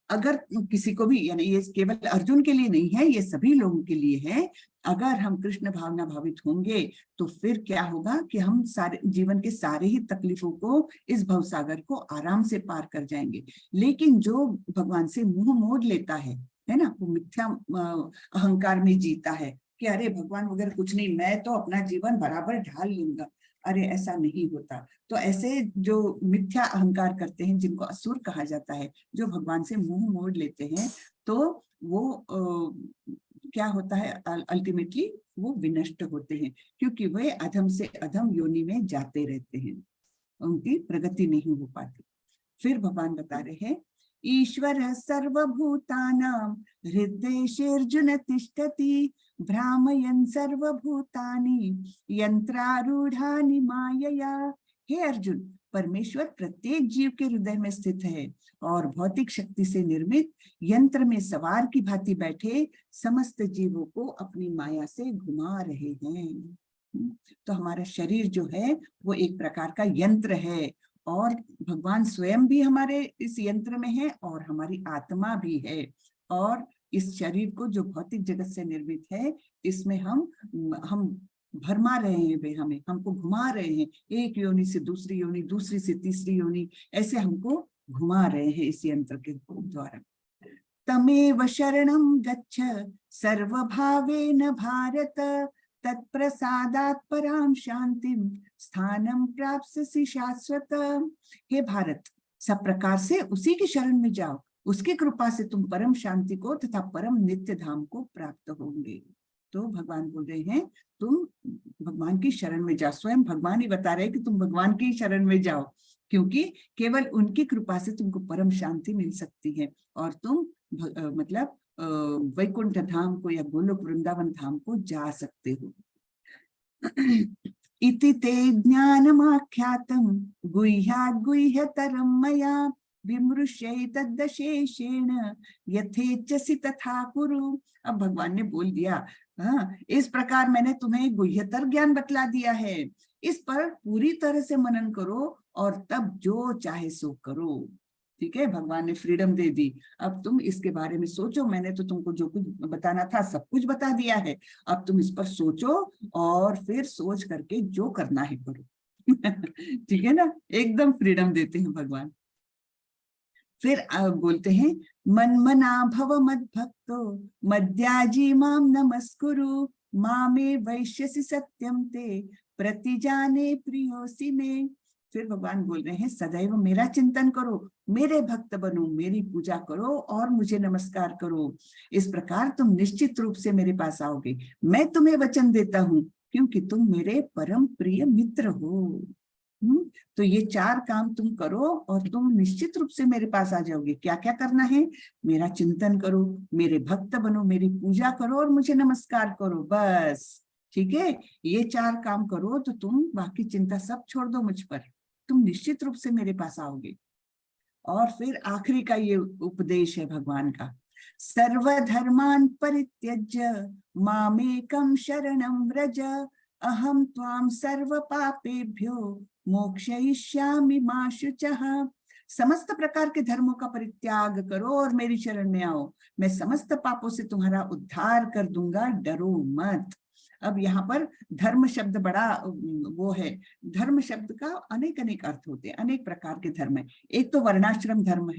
अगर किसी को भी, यानी ये केवल अर्जुन के लिए नहीं है, ये सभी लोगों के लिए है, अगर हम कृष्ण भावना भावित होंगे तो फिर क्या होगा कि हम सारे जीवन के सारे ही तकलीफों को, इस भवसागर को आराम से पार कर जाएंगे। लेकिन जो भगवान से मुंह मोड़ लेता है ना, वो मिथ्या अहंकार में जीता है कि अरे भगवान वगैरह कुछ नहीं, मैं तो अपना जीवन बराबर ढाल लूंगा, अरे ऐसा नहीं होता। तो ऐसे जो मिथ्या अहंकार करते हैं, जिनको असुर कहा जाता है, जो भगवान से मुंह मोड़ लेते हैं, तो वो क्या होता है, अल्टीमेटली वो विनष्ट होते हैं, क्योंकि वे अधम से अधम योनि में जाते रहते हैं, उनकी प्रगति नहीं हो पाती। फिर भगवान बता रहे हैं, ईश्वर सर्वभूतानां हृदयेषु तिष्ठति भ्रामयन् सर्वभूतानि यंत्रारूढ़ानि मायया। हे अर्जुन, परमेश्वर प्रत्येक जीव के हृदय में स्थित है और भौतिक शक्ति से निर्मित यंत्र में सवार की भांति बैठे समस्त जीवों को अपनी माया से घुमा रहे हैं। तो हमारा शरीर जो है वो एक प्रकार का यंत्र है, और भगवान स्वयं भी हमारे इस यंत्र में है और हमारी आत्मा भी है, और इस शरीर को जो भौतिक जगत से निर्मित है, इसमें हम भरमा रहे हैं, वे हमको घुमा रहे हैं, एक योनि से दूसरी योनि, दूसरी से तीसरी योनि, ऐसे हमको घुमा रहे हैं इस यंत्र के द्वारा। तमेव शरणं गच्छ सर्वभावेन भारत तत्प्रसादात् परां शांतिं स्थानं प्राप्स्यसि शाश्वत। हे भारत, सब प्रकार से उसी की शरण में जाओ, उसकी कृपा से तुम परम शांति को तथा परम नित्य धाम को प्राप्त होंगे। तो भगवान बोल रहे हैं तुम भगवान की शरण में जाओ। स्वयं भगवान ही बता रहे हैं कि तुम भगवान की शरण में जाओ, क्योंकि केवल उनकी कृपा से तुमको परम शांति मिल सकती है और तुम मतलब वैकुंठ धाम को या गोलोक वृंदावन धाम को जा सकते हो। इति ते ज्ञानमाख्यातं गुह्यात् गुह्यतरं मया विमृश्यैतद्दशेषेण यथेच्छसि तथा कुरु। अब भगवान ने बोल दिया, हाँ, इस प्रकार मैंने तुम्हें गुह्यतर ज्ञान बतला दिया है, इस पर पूरी तरह से मनन करो और तब जो चाहे सो करो। ठीक है, भगवान ने फ्रीडम दे दी, अब तुम इसके बारे में सोचो, मैंने तो तुमको जो कुछ बताना था सब कुछ बता दिया है, अब तुम इस पर सोचो और फिर सोच करके जो करना है करो। ठीक है ना, एकदम फ्रीडम देते हैं भगवान। फिर बोलते हैं, मन मना भव मद भक्तो मद्याजी माम नमस्कुरु मामे वैश्यसि सत्यम ते प्रतिजाने प्रियोसि में। फिर भगवान बोल रहे हैं, सदैव मेरा चिंतन करो, मेरे भक्त बनो, मेरी पूजा करो और मुझे नमस्कार करो, इस प्रकार तुम निश्चित रूप से मेरे पास आओगे। मैं तुम्हें वचन देता हूँ क्योंकि तुम मेरे परम प्रिय मित्र हो। तो ये 4 काम तुम करो और तुम निश्चित रूप से मेरे पास आ जाओगे। क्या क्या करना है? मेरा चिंतन करो, मेरे भक्त बनो, मेरी पूजा करो और मुझे नमस्कार करो, बस ठीक है, ये 4 काम करो तो तुम बाकी चिंता सब छोड़ दो मुझ पर, तुम निश्चित रूप से मेरे पास आओगे। और फिर आखिरी का ये उपदेश है भगवान का, सर्वधर्मान परित्यज्य मामेकं शरणं व्रज अहम त्वां सर्व पापेभ्यो मोक्षयिष्यामि मा शुचः। समस्त प्रकार के धर्मों का परित्याग करो और मेरी शरण में आओ, मैं समस्त पापों से तुम्हारा उद्धार कर दूंगा, डरो मत। अब यहाँ पर धर्म शब्द बड़ा वो है, धर्म शब्द का अनेक अनेक अर्थ होते हैं, अनेक प्रकार के धर्म है। एक तो वर्णाश्रम धर्म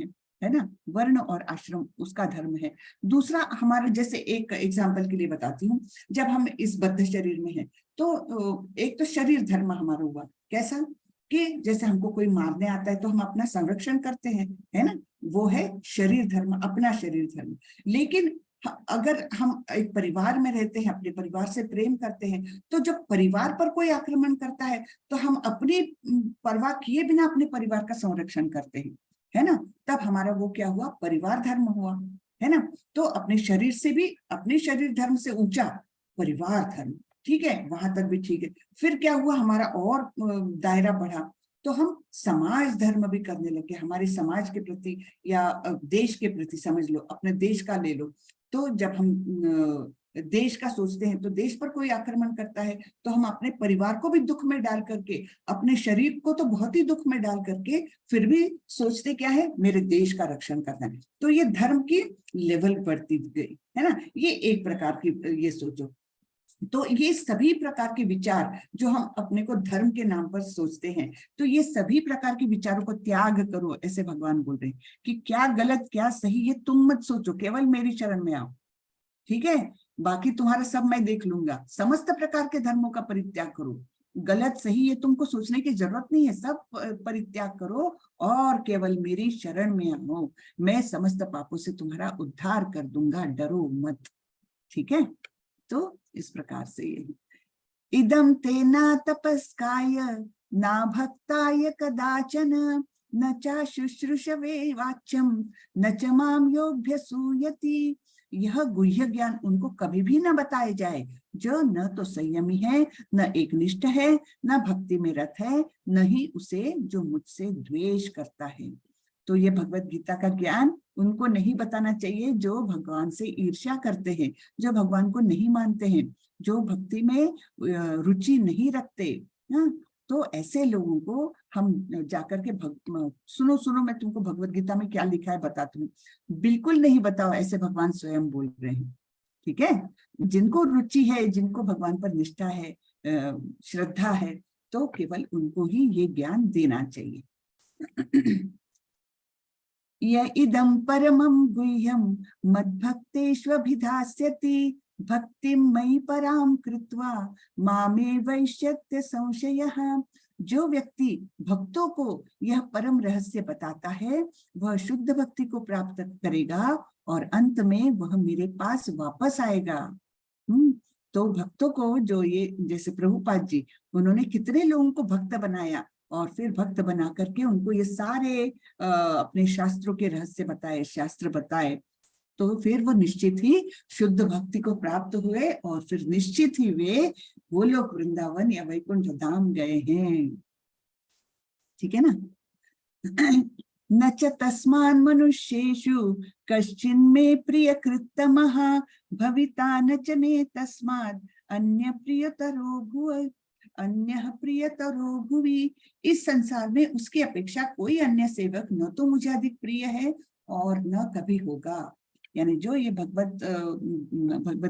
है ना, वर्ण और आश्रम उसका धर्म है। दूसरा हमारा, जैसे एक एग्जाम्पल के लिए बताती हूँ, जब हम इस बद्ध शरीर में हैं तो एक तो शरीर धर्म हमारा हुआ, कैसा कि जैसे हमको कोई मारने आता है तो हम अपना संरक्षण करते हैं, है ना, वो है शरीर धर्म, अपना शरीर धर्म। लेकिन अगर हम एक परिवार में रहते हैं, अपने परिवार से प्रेम करते हैं, तो जब परिवार पर कोई आक्रमण करता है तो हम अपनी परवाह किए बिना अपने परिवार का संरक्षण करते हैं, है ना, तब हमारा वो क्या हुआ, परिवार धर्म हुआ, है ना। तो अपने शरीर से भी, अपने शरीर धर्म से ऊंचा परिवार धर्म, ठीक है, वहां तक भी ठीक है। फिर क्या हुआ, हमारा और दायरा बढ़ा, तो हम समाज धर्म भी करने लगे, हमारे समाज के प्रति या देश के प्रति, समझ लो अपने देश का ले लो, तो जब हम देश का सोचते हैं तो देश पर कोई आक्रमण करता है तो हम अपने परिवार को भी दुख में डाल करके, अपने शरीर को तो बहुत ही दुख में डाल करके, फिर भी सोचते क्या है, मेरे देश का रक्षण करना है। तो ये धर्म की लेवल बढ़ती गई, है ना, ये एक प्रकार की ये सोचो। तो ये सभी प्रकार के विचार जो हम अपने को धर्म के नाम पर सोचते हैं, तो ये सभी प्रकार के विचारों को त्याग करो, ऐसे भगवान बोल रहे हैं कि क्या गलत क्या सही ये तुम मत सोचो, केवल मेरी शरण में आओ, ठीक है, बाकी तुम्हारा सब मैं देख लूंगा। समस्त प्रकार के धर्मों का परित्याग करो, गलत सही ये तुमको सोचने की जरूरत नहीं है, सब परित्याग करो और केवल मेरी शरण में आओ, मैं समस्त पापों से तुम्हारा उद्धार कर दूंगा, डरो मत, ठीक है। तो इस प्रकार से यही इदं ते न तपस्काय न भक्ताय कदाचन न च शुश्रूषवे वाच्यम न च माम योऽभ्यसूयति। यह गुह्य ज्ञान उनको कभी भी न बताया जाए जो न तो संयमी है, न एकनिष्ठ है, न भक्ति में रत है, न ही उसे जो मुझसे द्वेष करता है। तो ये भगवत गीता का ज्ञान उनको नहीं बताना चाहिए जो भगवान से ईर्ष्या करते हैं, जो भगवान को नहीं मानते हैं, जो भक्ति में रुचि नहीं रखते। तो ऐसे लोगों को हम जाकर के सुनो मैं तुमको भगवत गीता में क्या लिखा है बताती हूँ, बिल्कुल नहीं बताओ, ऐसे भगवान स्वयं बोल रहे हैं, ठीक है। जिनको रुचि है, जिनको भगवान पर निष्ठा है, श्रद्धा है, तो केवल उनको ही ये ज्ञान देना चाहिए। य इदं परमं गुह्यं मद्भक्तेष्वभिधास्यति भक्तिं मयि परां कृत्वा मामे वैश्यत्य संशयः। जो व्यक्ति भक्तों को यह परम रहस्य बताता है वह शुद्ध भक्ति को प्राप्त करेगा और अंत में वह मेरे पास वापस आएगा। तो भक्तों को जो ये, जैसे प्रभुपाद जी, उन्होंने कितने लोगों को भक्त बनाया और फिर भक्त बना करके उनको ये सारे अपने शास्त्रों के रहस्य बताए, शास्त्र बताए, तो फिर वो निश्चित ही शुद्ध भक्ति को प्राप्त हुए और फिर निश्चित ही वे गोलोक वृंदावन या वैकुंठ धाम गए हैं, ठीक है ना। न च तस्मान् मनुष्येषु कश्चिन्मे प्रियकृत्तमः भविता न च मे तस्माद् अन्य प्रियतरो भुवि। इस संसार में उसकी अपेक्षा कोई अन्य सेवक न तो मुझे अधिक प्रिय है और न कभी होगा। यानी जो ये भगवत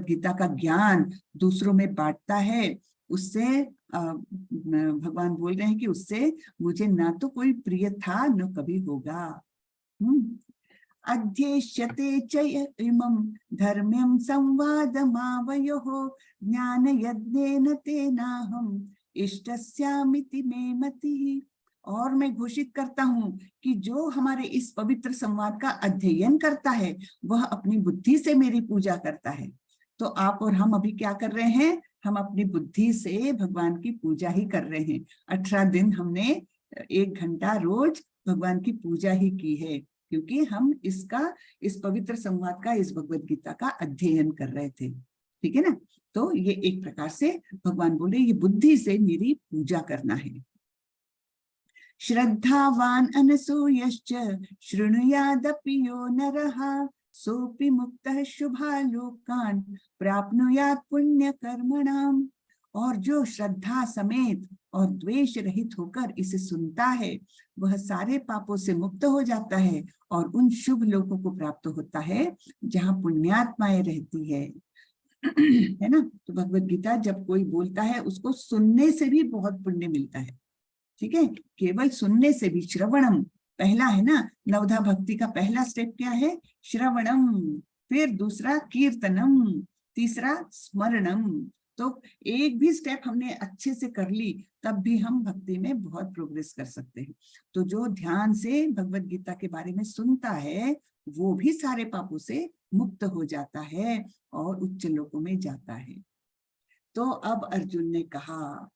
गीता का ज्ञान दूसरों में बांटता है, उससे भगवान बोल रहे हैं कि उससे मुझे ना तो कोई प्रिय था न कभी होगा। अध्येष्यते च इमं धर्म्यं संवादमावयोः ज्ञान यज्ञेन तेनाहम् इष्टस्यामिति मे मतिः। और मैं घोषित करता हूँ कि जो हमारे इस पवित्र संवाद का अध्ययन करता है वह अपनी बुद्धि से मेरी पूजा करता है। तो आप और हम अभी क्या कर रहे हैं, हम अपनी बुद्धि से भगवान की पूजा ही कर रहे हैं। 18 दिन हमने 1 घंटा रोज भगवान की पूजा ही की है, क्योंकि हम इस पवित्र संवाद का, इस भगवत गीता का अध्ययन कर रहे थे, ठीक है ना। तो ये एक प्रकार से भगवान बोले ये बुद्धि से मेरी पूजा करना है। श्रद्धावान अनसूयश्च शृणुयादपि यो नरः सोपि मुक्तः शुभालोकान् प्राप्नुयात् पुण्य कर्मणाम्। और जो श्रद्धा समेत और द्वेष रहित होकर इसे सुनता है वह सारे पापों से मुक्त हो जाता है और उन शुभ लोकों को प्राप्त होता है जहाँ पुण्यात्माएं रहती है। है ना। तो भगवत गीता जब कोई बोलता है उसको सुनने से भी बहुत पुण्य मिलता है। ठीक है, केवल सुनने से भी। श्रवणम पहला है ना, नवधा भक्ति का पहला स्टेप क्या है? श्रवणम, फिर दूसरा कीर्तनम, तीसरा स्मरणम। तो एक भी स्टेप हमने अच्छे से कर ली तब भी हम भक्ति में बहुत प्रोग्रेस कर सकते हैं। तो जो ध्यान से भगवत गीता के बारे में सुनता है वो भी सारे पापों से मुक्त हो जाता है और उच्च लोकों में जाता है। तो अब अर्जुन ने कहा,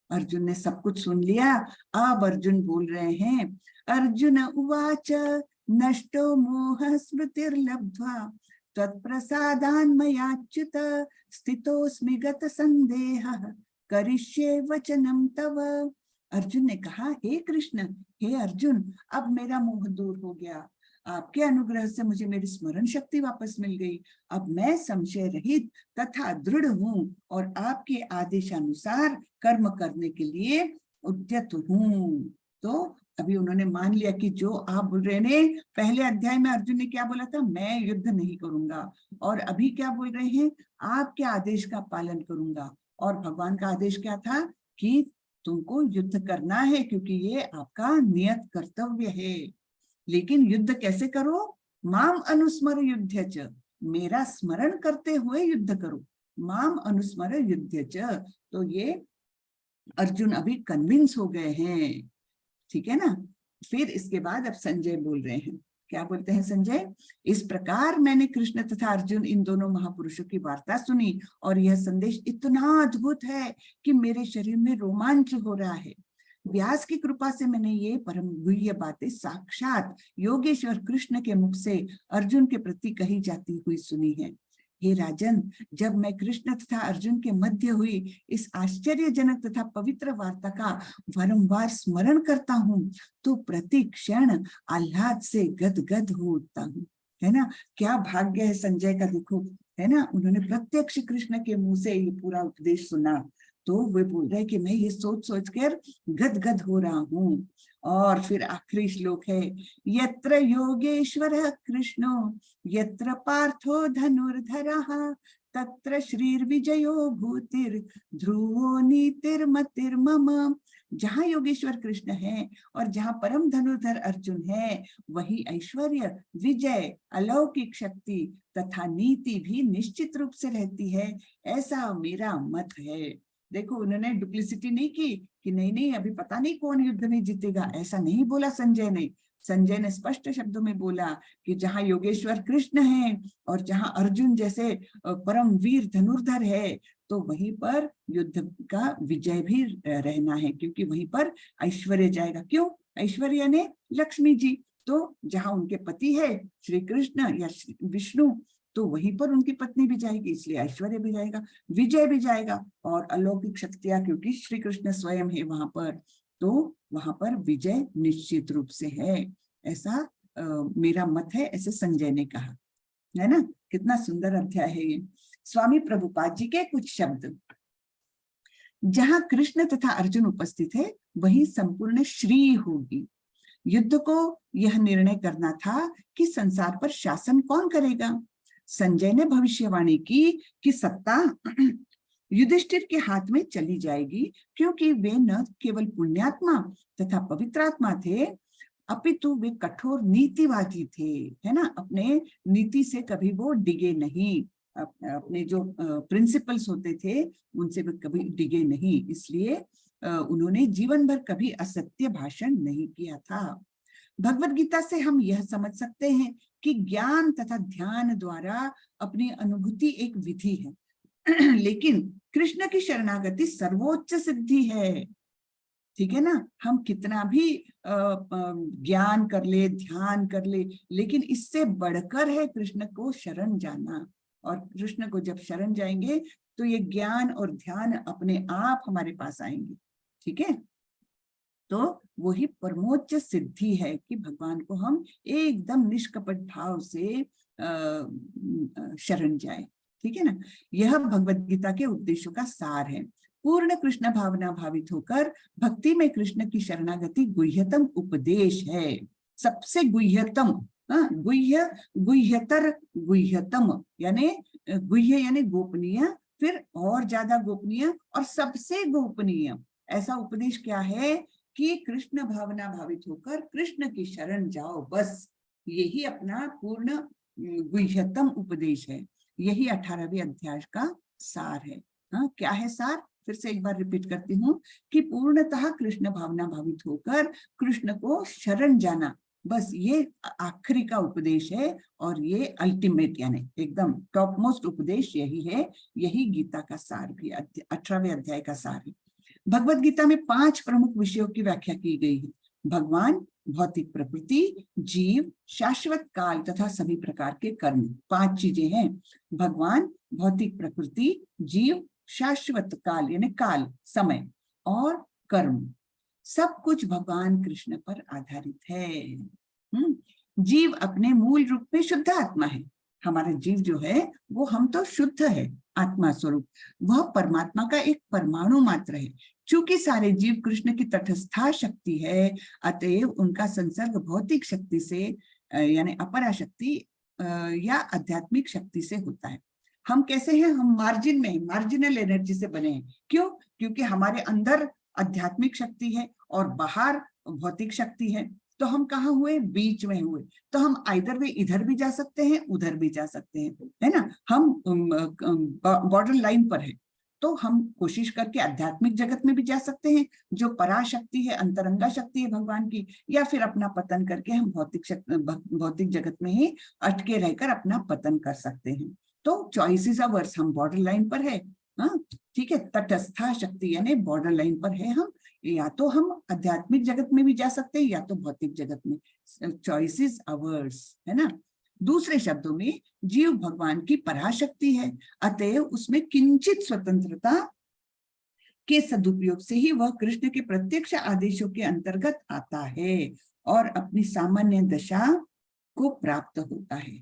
अर्जुन ने सब कुछ सुन लिया। अब अर्जुन बोल रहे हैं, अर्जुन उवाच नष्टो मोह स्मृतिर्लब्ध्वा त्वत्प्रसादान्मयाच्युत स्थितोऽस्मि गत संदेहः करिष्ये वचनं तव। अर्जुन ने कहा, हे कृष्ण, हे अर्जुन, अब मेरा मोह दूर हो गया। आपके अनुग्रह से मुझे मेरी स्मरण शक्ति वापस मिल गई। अब मैं संशय रहित तथा दृढ़ हूँ और आपके आदेशानुसार कर्म करने के लिए उद्यत हूँ। तो अभी उन्होंने मान लिया कि जो आप बोल रहे हैं, पहले अध्याय में अर्जुन ने क्या बोला था? मैं युद्ध नहीं करूंगा। और अभी क्या बोल रहे हैं? आपके आदेश का पालन करूंगा। और भगवान का आदेश क्या था? कि तुमको युद्ध करना है क्योंकि ये आपका नियत कर्तव्य है। लेकिन युद्ध कैसे करो? माम अनुस्मर युद्ध च, मेरा स्मरण करते हुए युद्ध करो। माम अनुस्मर युद्ध च। तो ये अर्जुन अभी कन्विंस हो गए हैं। ठीक है ना। फिर इसके बाद अब संजय बोल रहे हैं। क्या बोलते हैं संजय? इस प्रकार मैंने कृष्ण तथा अर्जुन इन दोनों महापुरुषों की वार्ता सुनी और यह संदेश इतना अद्भुत है कि मेरे शरीर में रोमांच हो रहा है। व्यास की कृपा से मैंने ये परम गुह्य बातें साक्षात योगेश्वर कृष्ण के मुख से अर्जुन के प्रति कही जाती हुई सुनी है। हे राजन, जब मैं कृष्ण तथा अर्जुन के मध्य हुई इस आश्चर्यजनक तथा पवित्र वार्ता का बारंबार स्मरण करता हूँ तो प्रति क्षण आह्लाद से गदगद हो उठता हूँ। है ना। क्या भाग्य है संजय का, देखो, है ना। उन्होंने प्रत्यक्ष कृष्ण के मुंह से ये पूरा उपदेश सुना। तो वे बोल रहे कि मैं ये सोच सोच कर गदगद हो रहा हूँ। और फिर आखिरी श्लोक है, यत्र योगेश्वरः कृष्णो यत्र पार्थो धनुर्धरः तत्र श्रीर्विजयो भूतिर् ध्रुवो नीतिर्मतिर्मम। जहाँ योगेश्वर कृष्ण है और जहाँ परम धनुर्धर अर्जुन है वही ऐश्वर्य, विजय, अलौकिक शक्ति तथा नीति भी निश्चित रूप से रहती है, ऐसा मेरा मत है। देखो, उन्होंने डुप्लिसिटी नहीं की कि नहीं नहीं अभी पता नहीं कौन युद्ध में जीतेगा, ऐसा नहीं बोला संजय ने। संजय ने स्पष्ट शब्दों में बोला कि जहाँ योगेश्वर कृष्ण है और जहाँ अर्जुन जैसे परम वीर धनुर्धर है तो वहीं पर युद्ध का विजय भी रहना है, क्योंकि वहीं पर ऐश्वर्य जाएगा। क्यों? ऐश्वर्य ने लक्ष्मी जी, तो जहाँ उनके पति है श्री कृष्ण या विष्णु तो वहीं पर उनकी पत्नी भी जाएगी, इसलिए ऐश्वर्य भी जाएगा, विजय भी जाएगा और अलौकिक शक्तियां, क्योंकि श्री कृष्ण स्वयं है वहां पर, तो वहां पर विजय निश्चित रूप से है। ऐसा मेरा मत है, ऐसे संजय ने कहा। है ना। कितना सुंदर अध्याय है ये। स्वामी प्रभुपाद जी के कुछ शब्द, जहां कृष्ण तथा अर्जुन उपस्थित है वहीं संपूर्ण श्री होगी। युद्ध को यह निर्णय करना था कि संसार पर शासन कौन करेगा। संजय ने भविष्यवाणी की कि सत्ता युधिष्ठिर के हाथ में चली जाएगी, क्योंकि वे न केवल पुण्यात्मा तथा पवित्रात्मा थे अपितु वे कठोर नीतिवादी थे। है ना। अपने नीति से कभी वो डिगे नहीं, अपने जो प्रिंसिपल्स होते थे उनसे वे कभी डिगे नहीं, इसलिए उन्होंने जीवन भर कभी असत्य भाषण नहीं किया था। भगवत गीता से हम यह समझ सकते हैं कि ज्ञान तथा ध्यान द्वारा अपनी अनुभूति एक विधि है लेकिन कृष्ण की शरणागति सर्वोच्च सिद्धि है। ठीक है ना। हम कितना भी ज्ञान कर ले, ध्यान कर ले, लेकिन इससे बढ़कर है कृष्ण को शरण जाना और कृष्ण को जब शरण जाएंगे तो ये ज्ञान और ध्यान अपने आप हमारे पास आएंगे। ठीक है, तो वही परमोच्च सिद्धि है कि भगवान को हम एकदम निष्कपट भाव से शरण जाए। ठीक है ना, यह भगवत गीता के उपदेशों का सार है। पूर्ण कृष्ण भावना भावित होकर भक्ति में कृष्ण की शरणागति गुह्यतम उपदेश है, सबसे गुह्यतम। गुह्य, गुह्यतर, गुह्यतम यानी गुह्य यानी गोपनीय, फिर और ज्यादा गोपनीय और सबसे गोपनीय। ऐसा उपदेश क्या है कि कृष्ण भावना भावित होकर कृष्ण की शरण जाओ, बस यही अपना पूर्ण गुह्यतम उपदेश है। यही 18वें अध्याय का सार है। हाँ, क्या है सार? फिर से एक बार रिपीट करती हूँ कि पूर्णतः कृष्ण भावना भावित होकर कृष्ण को शरण जाना, बस ये आखिरी का उपदेश है और ये अल्टीमेट यानी एकदम टॉप मोस्ट उपदेश यही है। यही गीता का सार भी 18वें अध्याय का सार है। भगवत गीता में 5 प्रमुख विषयों की व्याख्या की गई है। भगवान, भौतिक प्रकृति, जीव, शाश्वत काल तथा सभी प्रकार के कर्म। 5 चीजें हैं। भगवान, भौतिक प्रकृति, जीव, शाश्वत काल यानी काल, समय और कर्म, सब कुछ भगवान कृष्ण पर आधारित है। जीव अपने मूल रूप में शुद्ध आत्मा है। हमारा जीव जो है वो हम तो शुद्ध है आत्मा स्वरूप, वह परमात्मा का एक परमाणु मात्र है। चूंकि सारे जीव कृष्ण की तटस्था शक्ति है, अतएव उनका संसर्ग भौतिक शक्ति से यानी अपरा शक्ति या आध्यात्मिक शक्ति से होता है। हम कैसे हैं? हम मार्जिन में, मार्जिनल एनर्जी से बने हैं। क्यों? क्योंकि हमारे अंदर आध्यात्मिक शक्ति है और बाहर भौतिक शक्ति है। तो हम कहाँ हुए? बीच में हुए। तो हम आइदर वे इधर भी जा सकते हैं, उधर भी जा सकते हैं, है ना। हम बॉर्डर लाइन पर है, तो हम कोशिश करके आध्यात्मिक जगत में भी जा सकते हैं जो पराशक्ति है, अंतरंगा शक्ति है भगवान की, या फिर अपना पतन करके हम भौतिक जगत में ही अटके रहकर अपना पतन कर सकते हैं। तो चॉइसेस अवर्स, हम बॉर्डर लाइन पर है। हाँ, ठीक है, तटस्था शक्ति यानी बॉर्डर लाइन पर है हम, या तो हम आध्यात्मिक जगत में भी जा सकते हैं या तो भौतिक जगत में। चॉइसेस अवर्स, है ना। दूसरे शब्दों में जीव भगवान की पराशक्ति है, अतएव उसमें किंचित स्वतंत्रता के सदुपयोग से ही वह कृष्ण के प्रत्यक्ष आदेशों के अंतर्गत आता है और अपनी सामान्य दशा को प्राप्त होता है।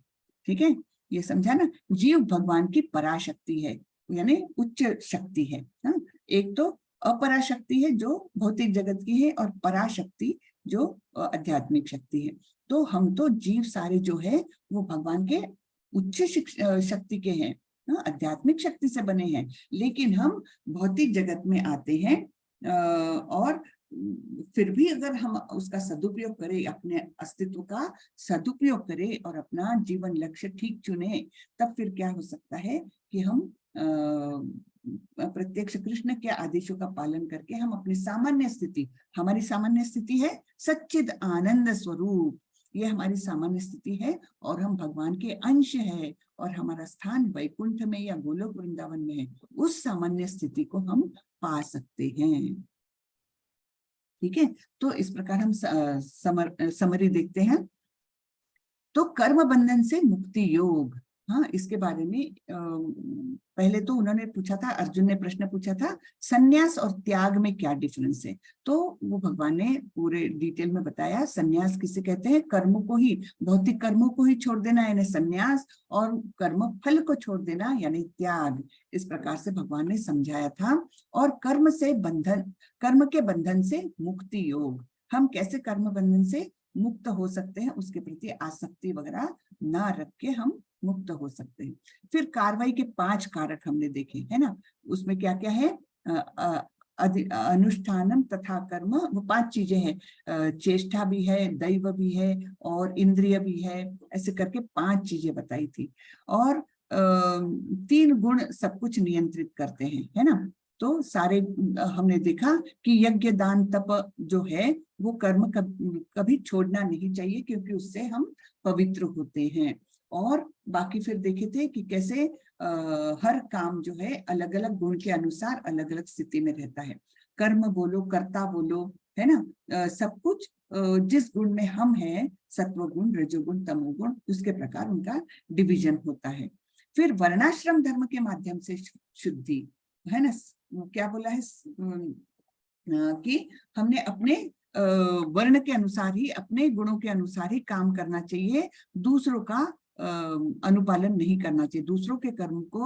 ठीक है, ये समझा ना। जीव भगवान की पराशक्ति है यानी उच्च शक्ति है। हाँ? एक तो अपराशक्ति है जो भौतिक जगत की है और पराशक्ति जो आध्यात्मिक शक्ति है। तो हम तो जीव सारे जो है वो भगवान के उच्च शक्ति के हैं, आध्यात्मिक शक्ति से बने हैं, लेकिन हम भौतिक जगत में आते हैं और फिर भी अगर हम उसका सदुपयोग करें, अपने अस्तित्व का सदुपयोग करें और अपना जीवन लक्ष्य ठीक चुने, तब फिर क्या हो सकता है कि हम प्रत्यक्ष कृष्ण के आदेशों का पालन करके हम अपनी सामान्य स्थिति, हमारी सामान्य स्थिति है सच्चिद आनंद स्वरूप, ये हमारी सामान्य स्थिति है और हम भगवान के अंश है और हमारा स्थान वैकुंठ में या गोलोक वृंदावन में है। उस सामान्य स्थिति को हम पा सकते हैं। ठीक है, तो इस प्रकार हम समरी देखते हैं। तो कर्म बंधन से मुक्ति योग, हाँ, इसके बारे में पहले तो उन्होंने पूछा था, अर्जुन ने प्रश्न पूछा था सन्यास और त्याग में क्या डिफरेंस है। तो वो भगवान ने पूरे डिटेल में बताया। सन्यास किसे कहते हैं? कर्मों को ही, भौतिक कर्मों को ही छोड़ देना यानी सन्यास, और कर्म फल को छोड़ देना यानी त्याग। इस प्रकार से भगवान ने समझाया था। और कर्म से बंधन, कर्म के बंधन से मुक्ति योग, हम कैसे कर्म बंधन से मुक्त हो सकते हैं, उसके प्रति आसक्ति वगैरह ना रख के हम मुक्त हो सकते हैं। फिर कार्रवाई के 5 कारक हमने देखे, है ना। उसमें क्या क्या है? अनुष्ठानम तथा कर्म, वो 5 चीजें हैं। चेष्टा भी है, दैव भी है और इंद्रिय भी है, ऐसे करके 5 चीजें बताई थी। और 3 गुण सब कुछ नियंत्रित करते हैं, है ना। तो सारे हमने देखा कि यज्ञ दान तप जो है वो कर्म कभी छोड़ना नहीं चाहिए, क्योंकि उससे हम पवित्र होते हैं। और बाकी फिर देखे थे कि कैसे हर काम जो है अलग अलग गुण के अनुसार अलग अलग स्थिति में रहता है। कर्म बोलो, कर्ता बोलो, है ना, सब कुछ जिस गुण में हम हैं, सत्व गुण, रजोगुण, तमोगुण, उसके प्रकार उनका डिवीजन होता है। फिर वर्णाश्रम धर्म के माध्यम से शुद्धि, है ना। क्या बोला है कि हमने अपने वर्ण के अनुसार ही, अपने गुणों के अनुसार ही काम करना चाहिए, दूसरों का अनुपालन नहीं करना चाहिए, दूसरों के कर्म को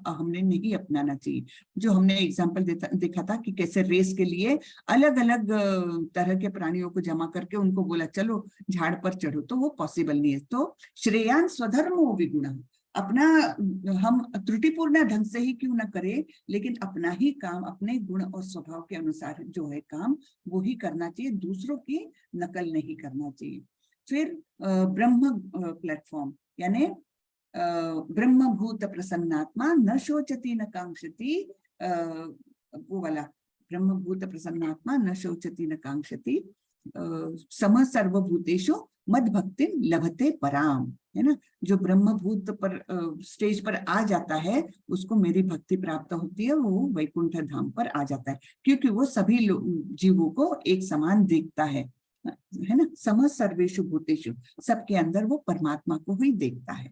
हमने नहीं अपनाना चाहिए। जो हमने एग्जाम्पल देखा था कि कैसे रेस के लिए अलग अलग तरह के प्राणियों को जमा करके उनको बोला चलो झाड़ पर चढ़ो, तो वो पॉसिबल नहीं है। तो श्रेयान स्वधर्मो विगुणः, अपना हम त्रुटिपूर्ण ढंग से ही क्यों ना करें, लेकिन अपना ही काम, अपने गुण और स्वभाव के अनुसार जो है काम वो ही करना चाहिए, दूसरों की नकल नहीं करना चाहिए। फिर ब्रह्म प्लेटफॉर्म, यानी ब्रह्मभूत प्रसन्नात्मा न शोचती न कांक्षति, वो वाला ब्रह्मभूत प्रसन्नात्मा न शोचती न कांक्षति, सम सर्वभूतेषु मद भक्ति लभते पराम, है ना। जो ब्रह्मभूत पर स्टेज पर आ जाता है उसको मेरी भक्ति प्राप्त होती है, वो वैकुंठ धाम पर आ जाता है, क्योंकि वो सभी जीवों को एक समान देखता है ना। सम सर्वेषु भूतेषु, सबके अंदर वो परमात्मा को ही देखता है,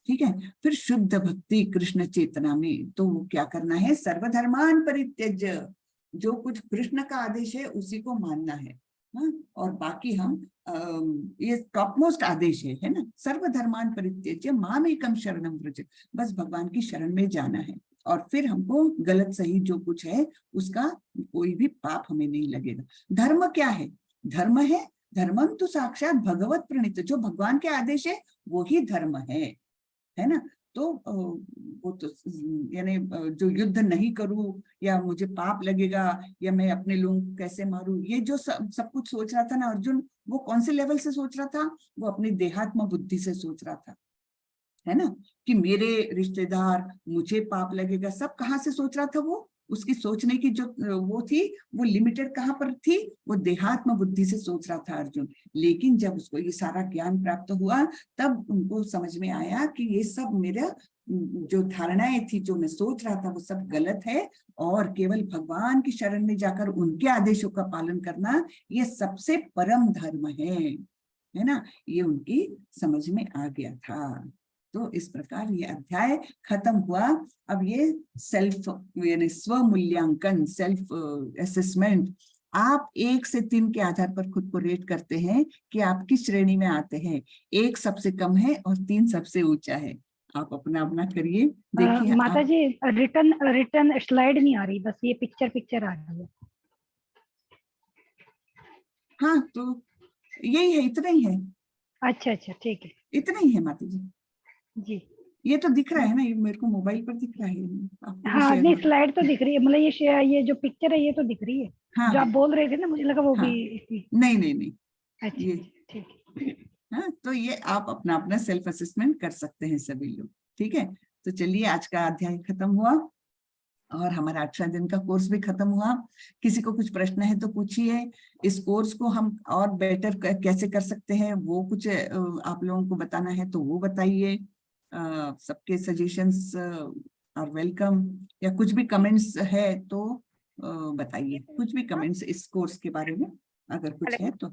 ठीक है। फिर शुद्ध भक्ति कृष्ण चेतना में, तो वो क्या करना है, सर्वधर्मान परित्यज्य, जो कुछ कृष्ण का आदेश है उसी को मानना है, और बाकी हम ये टॉप मोस्ट आदेश है ना, सर्वधर्मान परित्यज्य माम एकम शरणम व्रज, बस भगवान की शरण में जाना है, और फिर हमको गलत सही जो कुछ है उसका कोई भी पाप हमें नहीं लगेगा। धर्म क्या है, धर्म है धर्मम तो साक्षात भगवत प्रणीत, जो भगवान के आदेश है वो ही धर्म है ना। तो वो तो यानी जो युद्ध नहीं करूं, या मुझे पाप लगेगा, या मैं अपने लोगों को कैसे मारूं, ये जो सब कुछ सोच रहा था ना अर्जुन, वो कौन से लेवल से सोच रहा था, वो अपनी देहात्म बुद्धि से सोच रहा था, है ना, कि मेरे रिश्तेदार, मुझे पाप लगेगा, सब कहाँ से सोच रहा था वो, उसकी सोचने की जो वो थी, वो लिमिटेड कहाँ पर थी, वो देहात्म बुद्धि से सोच रहा था अर्जुन। लेकिन जब उसको ये सारा ज्ञान प्राप्त हुआ, तब उनको समझ में आया कि ये सब मेरा जो धारणाएं थी, जो मैं सोच रहा था, वो सब गलत है, और केवल भगवान की शरण में जाकर उनके आदेशों का पालन करना ये सबसे परम धर्म है ना। ये उनकी समझ में आ गया था। तो इस प्रकार ये अध्याय खत्म हुआ। अब ये सेल्फ यानी स्व मूल्यांकन, सेल्फ असेसमेंट, आप 1 से 3 के आधार पर खुद को रेट करते हैं कि आप किस श्रेणी में आते हैं। 1 सबसे कम है और 3 सबसे ऊंचा है। आप अपना अपना करिए, देखिए। माता जी रिटर्न स्लाइड नहीं आ रही, बस ये पिक्चर आ रही है। हाँ, तो यही है, इतना ही है। अच्छा ठीक है, इतना ही है माता जी। जी, ये तो दिख रहा है ना, ये मेरे को मोबाइल पर दिख रहा है। हाँ नहीं स्लाइड तो दिख रही है, मतलब ये जो पिक्चर है ये तो दिख रही है। हाँ, जो आप बोल रहे थे ना, मुझे लगा वो हाँ, भी नहीं। अच्छा ये ठीक है। हाँ, तो ये आप अपना अपना सेल्फ असेसमेंट कर सकते हैं सभी लोग, ठीक है। तो चलिए, आज का अध्याय खत्म हुआ और हमारा 18 दिन का कोर्स भी खत्म हुआ। किसी को कुछ प्रश्न है तो पूछिए। इस कोर्स को हम और बेटर कैसे कर सकते हैं, वो कुछ आप लोगों को बताना है तो वो बताइए। सबके सजेशंस आर वेलकम, या कुछ भी कमेंट्स है तो बताइए, कुछ भी कमेंट्स इस कोर्स के बारे में अगर कुछ है तो।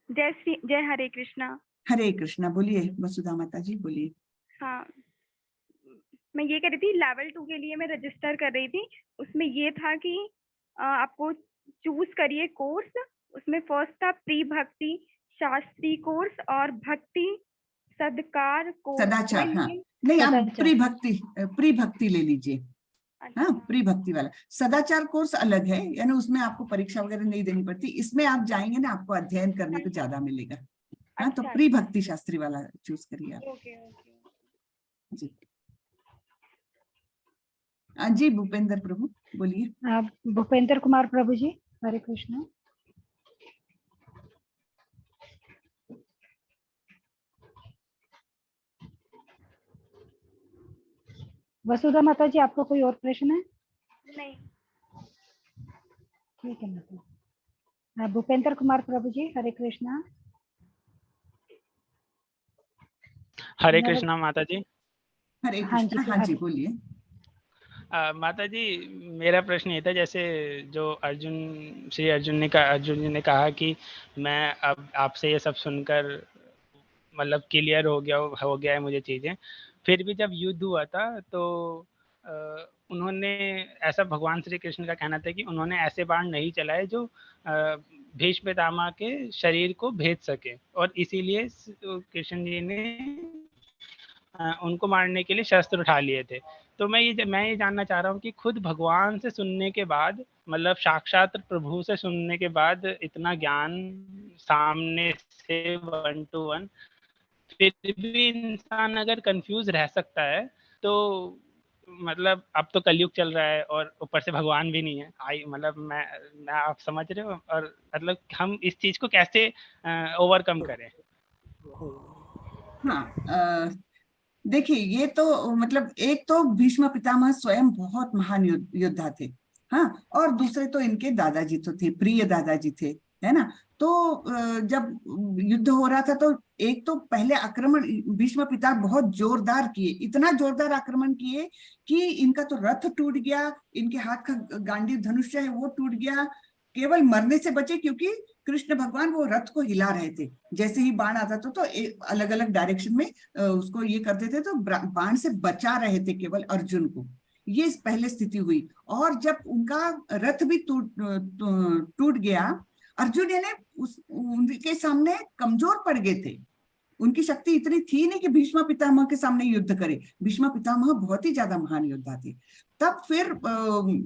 जय हरे कृष्णा। हरे कृष्णा, बोलिए वसुधा माता जी, बोलिए। हाँ, मैं ये कह रही थी, लेवल 2 के लिए मैं रजिस्टर कर रही थी, उसमें ये था कि आपको चूज करिए कोर्स। उसमें फर्स्ट था प्री भक्ति शास्त्री कोर्स और भक्ति सदकार कोर्स। सदाचार, हाँ नहीं, आप प्री भक्ति ले लीजिए। अच्छा। हाँ, प्री भक्ति वाला। सदाचार कोर्स अलग है, यानी उसमें आपको परीक्षा वगैरह नहीं देनी पड़ती। इसमें आप जाएंगे ना, आपको अध्ययन करने को ज्यादा मिलेगा। हाँ, तो प्री भक्ति शास्त्री वाला चूज करिए आप। ओके जी। जी, भूपेंद्र प्रभु बोलिए। भूपेंद्र कुमार प्रभु जी, हरे कृष्णा। वसुधा माता जी, आपको कोई और प्रश्न है? नहीं, ठीक है माता। भूपेंद्र कुमार प्रभु जी, हरे कृष्णा। हरे कृष्णा माता जी। हरे कृष्णा, हाँ जी बोलिए। माता जी, मेरा प्रश्न ये था, जैसे जो श्री अर्जुन जी ने कहा कि मैं अब आपसे ये सब सुनकर मतलब क्लियर हो गया है मुझे चीज़ें, फिर भी जब युद्ध हुआ था तो उन्होंने ऐसा, भगवान श्री कृष्ण का कहना था कि उन्होंने ऐसे बाण नहीं चलाए जो भीष्म पितामह के शरीर को भेद सके, और इसीलिए कृष्ण जी ने उनको मारने के लिए शस्त्र उठा लिए थे। तो मैं ये जानना चाह रहा हूँ कि खुद भगवान से सुनने के बाद, मतलब साक्षात प्रभु से सुनने के बाद इतना ज्ञान सामने से 1 to 1, फिर भी इंसान अगर कंफ्यूज रह सकता है तो मतलब अब तो कलयुग चल रहा है और ऊपर से भगवान भी नहीं है। मतलब मैं आप समझ रहे हो, और मतलब हम इस चीज को कैसे ओवरकम करें? हाँ, देखिए, ये तो मतलब एक तो भीष्म पितामह स्वयं बहुत महान योद्धा थे, हाँ, और दूसरे तो इनके दादाजी तो थे, प्रिय दादाजी थे, है ना। तो जब युद्ध हो रहा था तो एक तो पहले आक्रमण भीष्म पिता बहुत जोरदार किए, इतना जोरदार आक्रमण किए कि इनका तो रथ टूट गया, इनके हाथ का गांडीव धनुष्य है वो टूट गया, केवल मरने से बचे क्योंकि कृष्ण भगवान वो रथ को हिला रहे थे। जैसे ही बाण आता था तो अलग अलग डायरेक्शन में उसको ये करते थे, तो बाण से बचा रहे थे केवल अर्जुन को। ये पहले स्थिति हुई, और जब उनका रथ भी टूट गया, अर्जुन यानी उनके सामने कमजोर पड़ गए थे, उनकी शक्ति इतनी थी नहीं कि भीष्म पितामह के सामने युद्ध करे। भीष्म पितामह बहुत ही ज्यादा महान योद्धा थे। तब फिर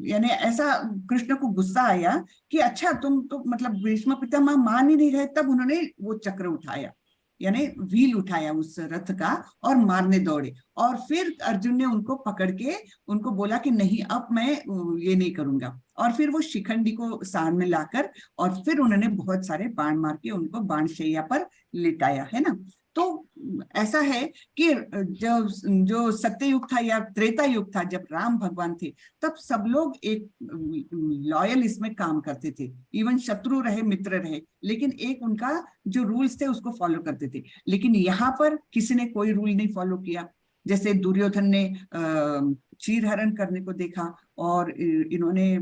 यानी ऐसा कृष्ण को गुस्सा आया कि अच्छा तुम तो मतलब भीष्म पितामह मान ही नहीं रहे, तब उन्होंने वो चक्र उठाया, यानी व्हील उठाया उस रथ का और मारने दौड़े। और फिर अर्जुन ने उनको पकड़ के उनको बोला कि नहीं, अब मैं ये नहीं करूंगा। और फिर वो शिखंडी को सामने लाकर और फिर उन्होंने बहुत सारे बाण मार के उनको बाणशैया पर लिटाया, है ना। तो ऐसा है कि जो सत्य युग था या त्रेता युग था, जब राम भगवान थे, तब सब लोग एक लॉयल इसमें काम करते थे, इवन शत्रु रहे मित्र रहे, लेकिन एक उनका जो रूल्स थे उसको फॉलो करते थे। लेकिन यहाँ पर किसी ने कोई रूल नहीं फॉलो किया। जैसे दुर्योधन ने चीर हरण करने को देखा और इन्होंने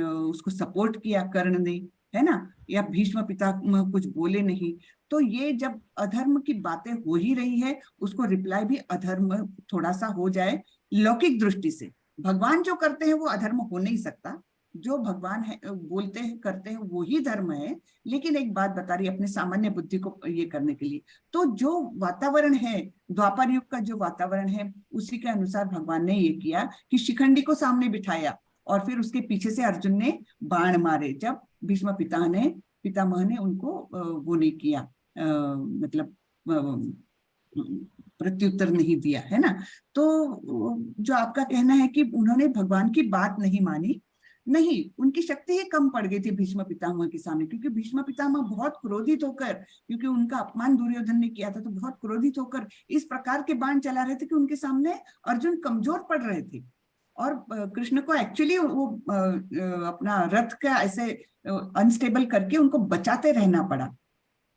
उसको सपोर्ट किया, कर्ण ने, है ना, या भीष्म पितामह कुछ बोले नहीं। तो ये जब अधर्म की बातें हो ही रही है, उसको रिप्लाई भी अधर्म थोड़ा सा हो जाए लौकिक दृष्टि से। भगवान जो करते हैं वो अधर्म हो नहीं सकता, जो भगवान है बोलते हैं करते हैं वो ही धर्म है। लेकिन एक बात बता रही अपने सामान्य बुद्धि को ये करने के लिए, तो जो वातावरण है द्वापर युग का, जो वातावरण है उसी के अनुसार भगवान ने ये किया कि शिखंडी को सामने बिठाया और फिर उसके पीछे से अर्जुन ने बाण मारे, जब भीष्म पितामह ने उनको वो नहीं किया, मतलब प्रत्युत्तर नहीं दिया, है ना। तो जो आपका कहना है कि उन्होंने भगवान की बात नहीं मानी, नहीं, उनकी शक्ति ही कम पड़ गई थी भीष्म पितामह के सामने, क्योंकि भीष्म पितामह बहुत क्रोधित होकर, क्योंकि उनका अपमान दुर्योधन ने किया था, तो बहुत क्रोधित होकर इस प्रकार के बाण चला रहे थे कि उनके सामने अर्जुन कमजोर पड़ रहे थे। और कृष्ण को एक्चुअली वो अपना रथ का ऐसे अनस्टेबल करके उनको बचाते रहना पड़ा।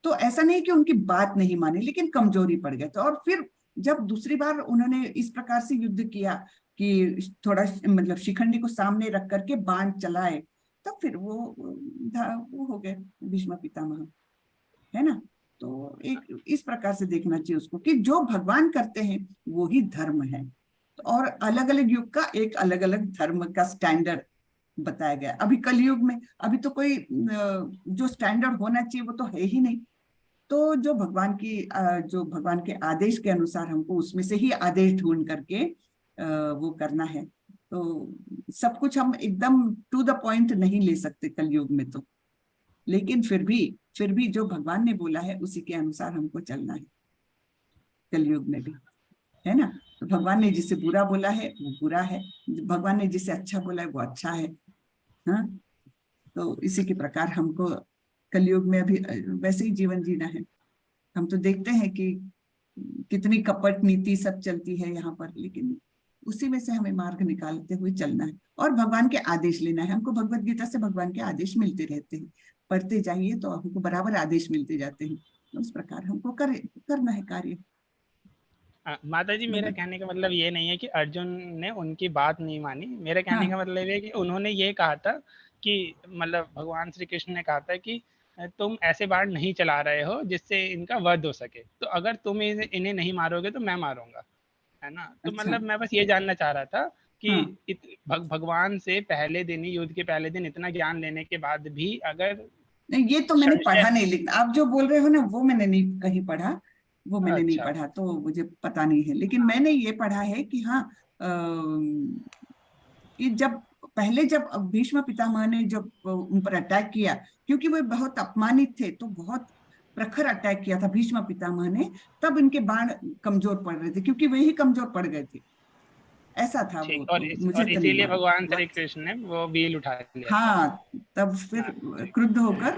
तो ऐसा नहीं कि उनकी बात नहीं मानी, लेकिन कमजोरी पड़ गए थे। और फिर जब दूसरी बार उन्होंने इस प्रकार से युद्ध किया कि थोड़ा मतलब शिखंडी को सामने रख करके बाण चलाए, तब फिर वो हो गए भीष्म पितामह, है ना। तो एक इस प्रकार से देखना चाहिए उसको कि जो भगवान करते हैं वो ही धर्म है, और अलग अलग युग का एक अलग अलग धर्म का स्टैंडर्ड बताया गया। अभी कलयुग में अभी तो कोई जो स्टैंडर्ड होना चाहिए वो तो है ही नहीं। तो जो भगवान के आदेश के अनुसार हमको उसमें से ही आदेश ढूंढ करके वो करना है। तो सब कुछ हम एकदम टू द पॉइंट नहीं ले सकते कलयुग में तो, लेकिन फिर भी जो भगवान ने बोला है उसी के अनुसार हमको चलना है कलयुग में भी, है ना। तो भगवान ने जिसे बुरा बोला है वो बुरा है, भगवान ने जिसे अच्छा बोला है वो अच्छा है, हाँ। तो इसी के प्रकार हमको कलयुग में अभी वैसे ही जीवन जीना है। हम तो देखते हैं कि कितनी कपट नीति सब चलती है यहाँ पर, लेकिन उसी में से हमें मार्ग निकालते हुए चलना है और भगवान के आदेश लेना है। हमको भगवत गीता से भगवान के आदेश मिलते रहते हैं, पढ़ते जाइए तो हमको बराबर आदेश मिलते जाते हैं। तो उस प्रकार हमको करना है कार्य। माता जी, मेरा कहने का मतलब ये नहीं है कि अर्जुन ने उनकी बात नहीं मानी। मेरा कहने का मतलब ये है कि उन्होंने ये कहा था कि मतलब भगवान श्री कृष्ण ने कहा था कि तुम ऐसे बाण नहीं चला रहे हो जिससे इनका वध हो सके, तो अगर तुम इन्हें नहीं मारोगे तो मैं मारूंगा। है ना। तो अच्छा। मतलब मैं बस ये जानना चाह रहा था कि हाँ। भगवान से पहले दिन ही, युद्ध के पहले दिन इतना ज्ञान लेने के बाद भी अगर नहीं, ये तो मैंने संशय, पढ़ा नहीं, लेकिन आप जो बोल रहे हो ना वो मैंने नहीं कहीं पढ़ा, वो मैंने नहीं अच्छा पढ़ा, तो मुझे पता नहीं है। लेकिन मैंने ये पढ़ा है कि हाँ, कि जब पहले जब भीष्म पितामह ने जब उन पर अटैक किया, क्योंकि वे बहुत अपमानित थे, तो बहुत प्रखर अटैक किया था भीष्म पितामह ने, तब इनके बाण कमजोर पड़ रहे थे, क्योंकि वे ही कमजोर पड़ गए थे। ऐसा था वो, ठीक। तो मुझे और तो नहीं इसीलिए मालूम। भगवान श्री कृष्ण ने वो व्हील उठा लिया था। हाँ, तब फिर हाँ, क्रुद्ध होकर,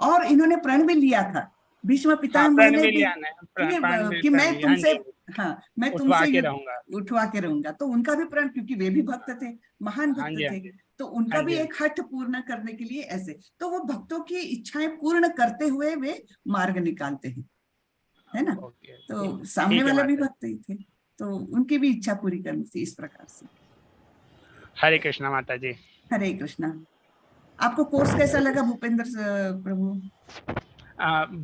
और इन्होंने प्रण भी लिया था, भीष्म हाँ, पितामह प्रण ने भी भी, लिया ना, कि प्रण मैं लिया, हाँ तुमसे, जी, हाँ, मैं उठवा तुमसे के युद्ध रहूंगा। उठवा के रहूंगा। तो उनका भी प्रण, क्योंकि वे भी भक्त थे, महान हाँ भक्त जी, हाँ थे, जी, तो उनका हाँ भी जी, एक हठ पूर्ण करने के लिए ऐसे, तो वो भक्तों की इच्छाएं पूर्ण करते हुए वे मार्ग निकालते हैं, है ना। ओके, तो सामने ठीक है वाले भी माता जी। भक्त ही थे, तो उनकी भी इच्छा पूरी करनी थी इस प्रकार से। हरे कृष्णा माता जी। हरे कृष्णा। आपको कोर्स कैसा लगा भूपेंद्र प्रभु?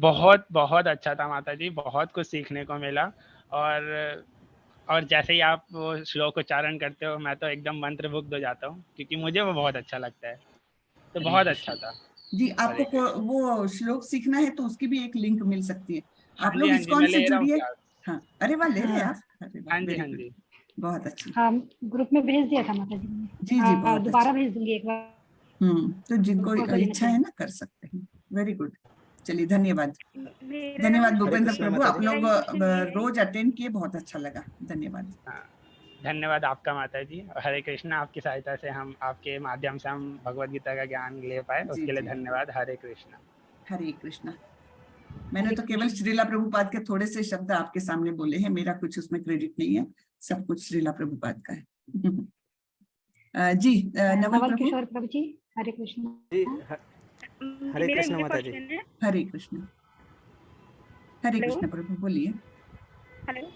बहुत बहुत अच्छा था माता जी, बहुत कुछ सीखने को मिला। और जैसे ही आप वो श्लोक उच्चारण करते हो, मैं तो एकदम मंत्रमुग्ध हो जाता हूँ, क्योंकि मुझे वो बहुत अच्छा लगता है। तो हरे बहुत कृष्ण। अच्छा था। जी, हरे आपको कृष्ण। वो श्लोक सीखना है तो उसकी भी एक लिंक मिल सकती है, आप हाँ जी, लोग हाँ जी, इस्कॉन मैं से ले रहा हूँ जुड़िए। क्लास। हाँ, अरे वाह, ले रहे हाँ आप, अरे वाह, हाँ जी, वेरी हाँ गुड, जी। बहुत अच्छी। हाँ, ग्रुप में भेज दिया था माता जी जी जी, ने। बहुत दोबारा अच्छी। भेज दूंगी एक बार, तो जिनको फोटो लेने इच्छा के है लिए। ना, कर सकते हैं। Very good. चलिए, धन्यवाद। मेरा धन्यवाद हरे भूपेंद्र कृष्णा क्वेश्चन, प्रभु, माता आप जी। मेरा लोग ये क्वेश्चन ये है, रोज अटेंड किए, बहुत अच्छा लगा, धन्यवाद। हाँ, धन्यवाद आपका माता जी। हरे कृष्णा, आपकी सहायता से हम, आपके माध्यम से हम भगवत गीता का ज्ञान ले पाए, जी उसके लिए जी, धन्यवाद। हरे कृष्णा। हरे कृष्णा। मैंने हरे तो केवल कृष्ण। श्रीला प्रभुपाद के थोड़े से शब्द आपके सामने बोले हैं, मेरा कुछ उसमें क्रेडिट नहीं है, सब कुछ श्रीला प्रभुपाद का है। जी, नवल नवल प्रभु। किशोर प्रभु जी, हरे कृष्ण। जी, हरे मेरा कृष्ण ये माता जी। क्वेश्चन है। हरे कृष्ण। हरे हेलो, कृष्ण प्रभु, बोलिए। हेलो,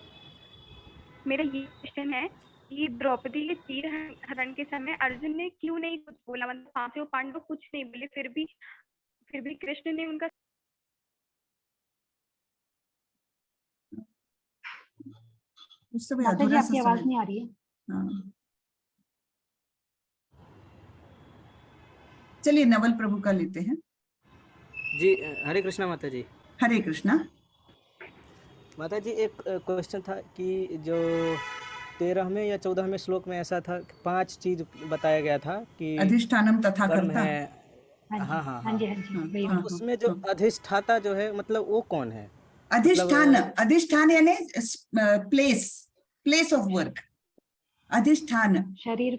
मेरा ये क्वेश्चन है कि द्रौपदी के चीर हरण के समय अर्जुन ने क्यों नहीं कुछ बोला, मतलब पांचों पांडव कुछ नहीं बोले, फिर भी कृष्ण ने उनका। उस समय माता जी अधूरा सा आपकी आवाज समय। नहीं आ रही है। हाँ, चलिए नवल प्रभु का लेते हैं। जी, हरे कृष्णा माता जी। हरे कृष्णा। माता जी, एक क्वेश्चन था कि जो 13वें या 14वें श्लोक में ऐसा था कि 5 चीज़ बताया गया था कि अधिष्ठानम तथा कर्म कर्ता। है। हाँ जी, हाँ, हाँ, हाँ हाँ। जी, हाँ जी, हाँ वही तो हाँ वही। हाँ उसमें जो हाँ। अधिष्ठाता जो है, मतलब वो कौन है? मतलब अधिष्ठान, अधिष्ठान यानी प्लेस, प्लेस ऑफ वर्क, अधिष्ठान। शरीर,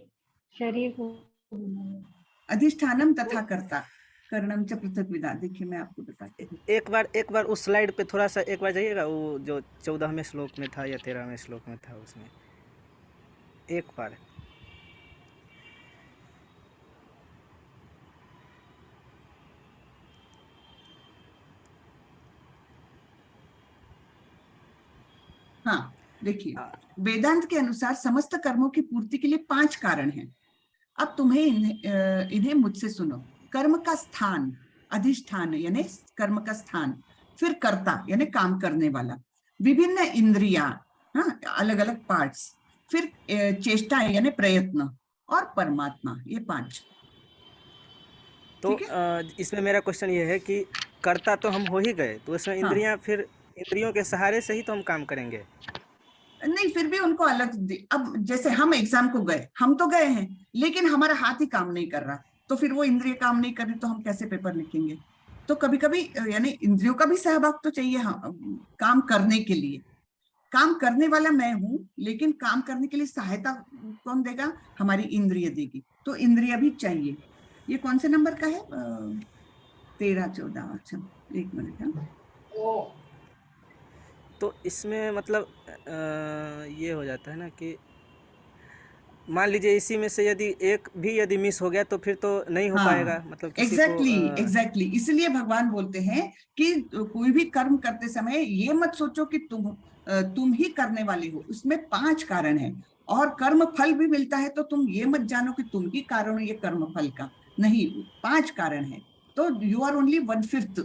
शरीर को। अधिष्ठानम तथा कर्ता, कर्णम च पृथक विदा। देखिए, मैं आपको बताती हूँ। एक बार उस स्लाइड पे थोड़ा सा एक बार जाइएगा, वो जो 14वें श्लोक में था या 13वें श्लोक में था, उसमें एक बार। हाँ, देखिए, हाँ, वेदांत के अनुसार समस्त कर्मों की पूर्ति के लिए 5 कारण हैं। अब तुम्हें इन्हें मुझसे सुनो। कर्म का स्थान, अधिष्ठान यानी कर्म का स्थान, फिर कर्ता यानी काम करने वाला, विभिन्न इंद्रियां, हाँ, अलग अलग पार्ट्स, फिर चेष्टा यानी प्रयत्न, और परमात्मा, ये 5। तो ठीक है। इसमें मेरा क्वेश्चन ये है कि कर्ता तो हम हो ही गए, तो इसमें हाँ, इंद्रियां, फिर इंद्रियों के सहारे से ही तो हम काम करेंगे। नहीं, फिर भी उनको अलग अब जैसे हम एग्जाम को गए, हम तो गए हैं, लेकिन हमारा हाथ ही काम नहीं कर रहा, तो फिर वो इंद्रिय काम नहीं कर रही, तो हम कैसे पेपर लिखेंगे? तो कभी कभी यानी इंद्रियों का भी सहभाग तो चाहिए, हाँ, काम करने के लिए। काम करने वाला मैं हूं, लेकिन काम करने के लिए सहायता कौन देगा? हमारी इंद्रिय देगी, तो इंद्रिय भी चाहिए। ये कौन से नंबर का है? 13 14, अच्छा, 1 मिनट। हाँ, तो इसमें मतलब ये हो जाता है ना कि मान लीजिए इसी में से यदि मिस हो गया, तो फिर तो नहीं हो पाएगा, हाँ, मतलब किसी को एग्जैक्टली एग्जैक्टली, इसलिए भगवान बोलते हैं कि कोई भी कर्म करते समय ये मत सोचो कि तुम ही करने वाले हो, उसमें 5 कारण है, और कर्म फल भी मिलता है, तो तुम ये मत जानो कि तुम ही कारण हो ये कर्म फल का, नहीं, 5 कारण है, तो यू आर ओनली 1/5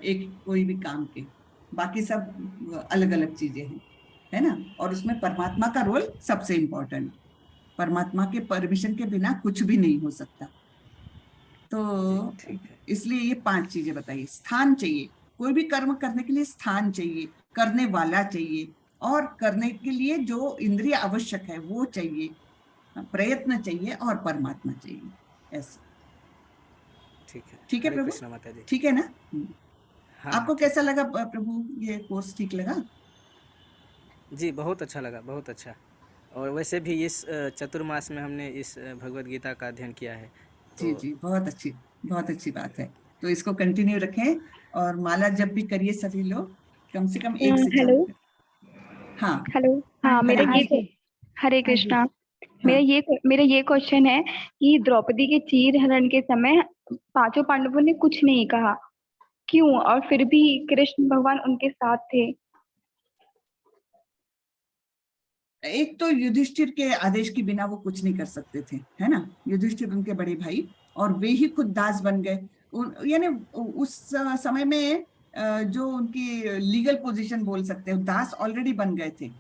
एक कोई भी काम के, बाकी सब अलग अलग चीजें हैं। है ना, और उसमें परमात्मा का रोल सबसे इंपॉर्टेंट। परमात्मा के परमिशन के बिना कुछ भी नहीं हो सकता। तो ठीक है। इसलिए ये 5 चीजें बताइए। स्थान चाहिए, कोई भी कर्म करने के लिए स्थान चाहिए, करने वाला चाहिए, और करने के लिए जो इंद्रिय आवश्यक है वो चाहिए, प्रयत्न चाहिए, और परमात्मा चाहिए। ऐसे ठीक है। ठीक है हरे प्रभु, कृष्णा माता जी। ठीक है ना? हाँ हाँ आपको ठीक कैसा है। लगा प्रभु, ये कोर्स ठीक लगा? जी बहुत अच्छा लगा, बहुत अच्छा। और वैसे भी इस चतुर्मास में हमने इस भगवत गीता का अध्ययन किया है जी तो जी, बहुत अच्छी बात है। तो इसको कंटिन्यू रखें, और माला जब भी करिए सभी लोग कम से कम एक से हेलो चालू करें। हाँ, हेलो। हाँ हरे हाँ जी। हरे हाँ जी। कृष्णा। हाँ, मेरा ये क्वेश्चन है कि द्रौपदी के चीर हरण के समय पांचों पांडवों ने कुछ नहीं कहा, क्यों? और फिर भी कृष्ण भगवान उनके साथ थे। एक तो युधिष्ठिर के आदेश के बिना वो कुछ नहीं कर सकते थे, है ना। युधिष्ठिर उनके बड़े भाई, और वे ही खुद दास बन गए। यानी उस समय में जो उनकी लीगल पोजीशन बोल सकते हो, दास ऑलरेडी बन गए थे,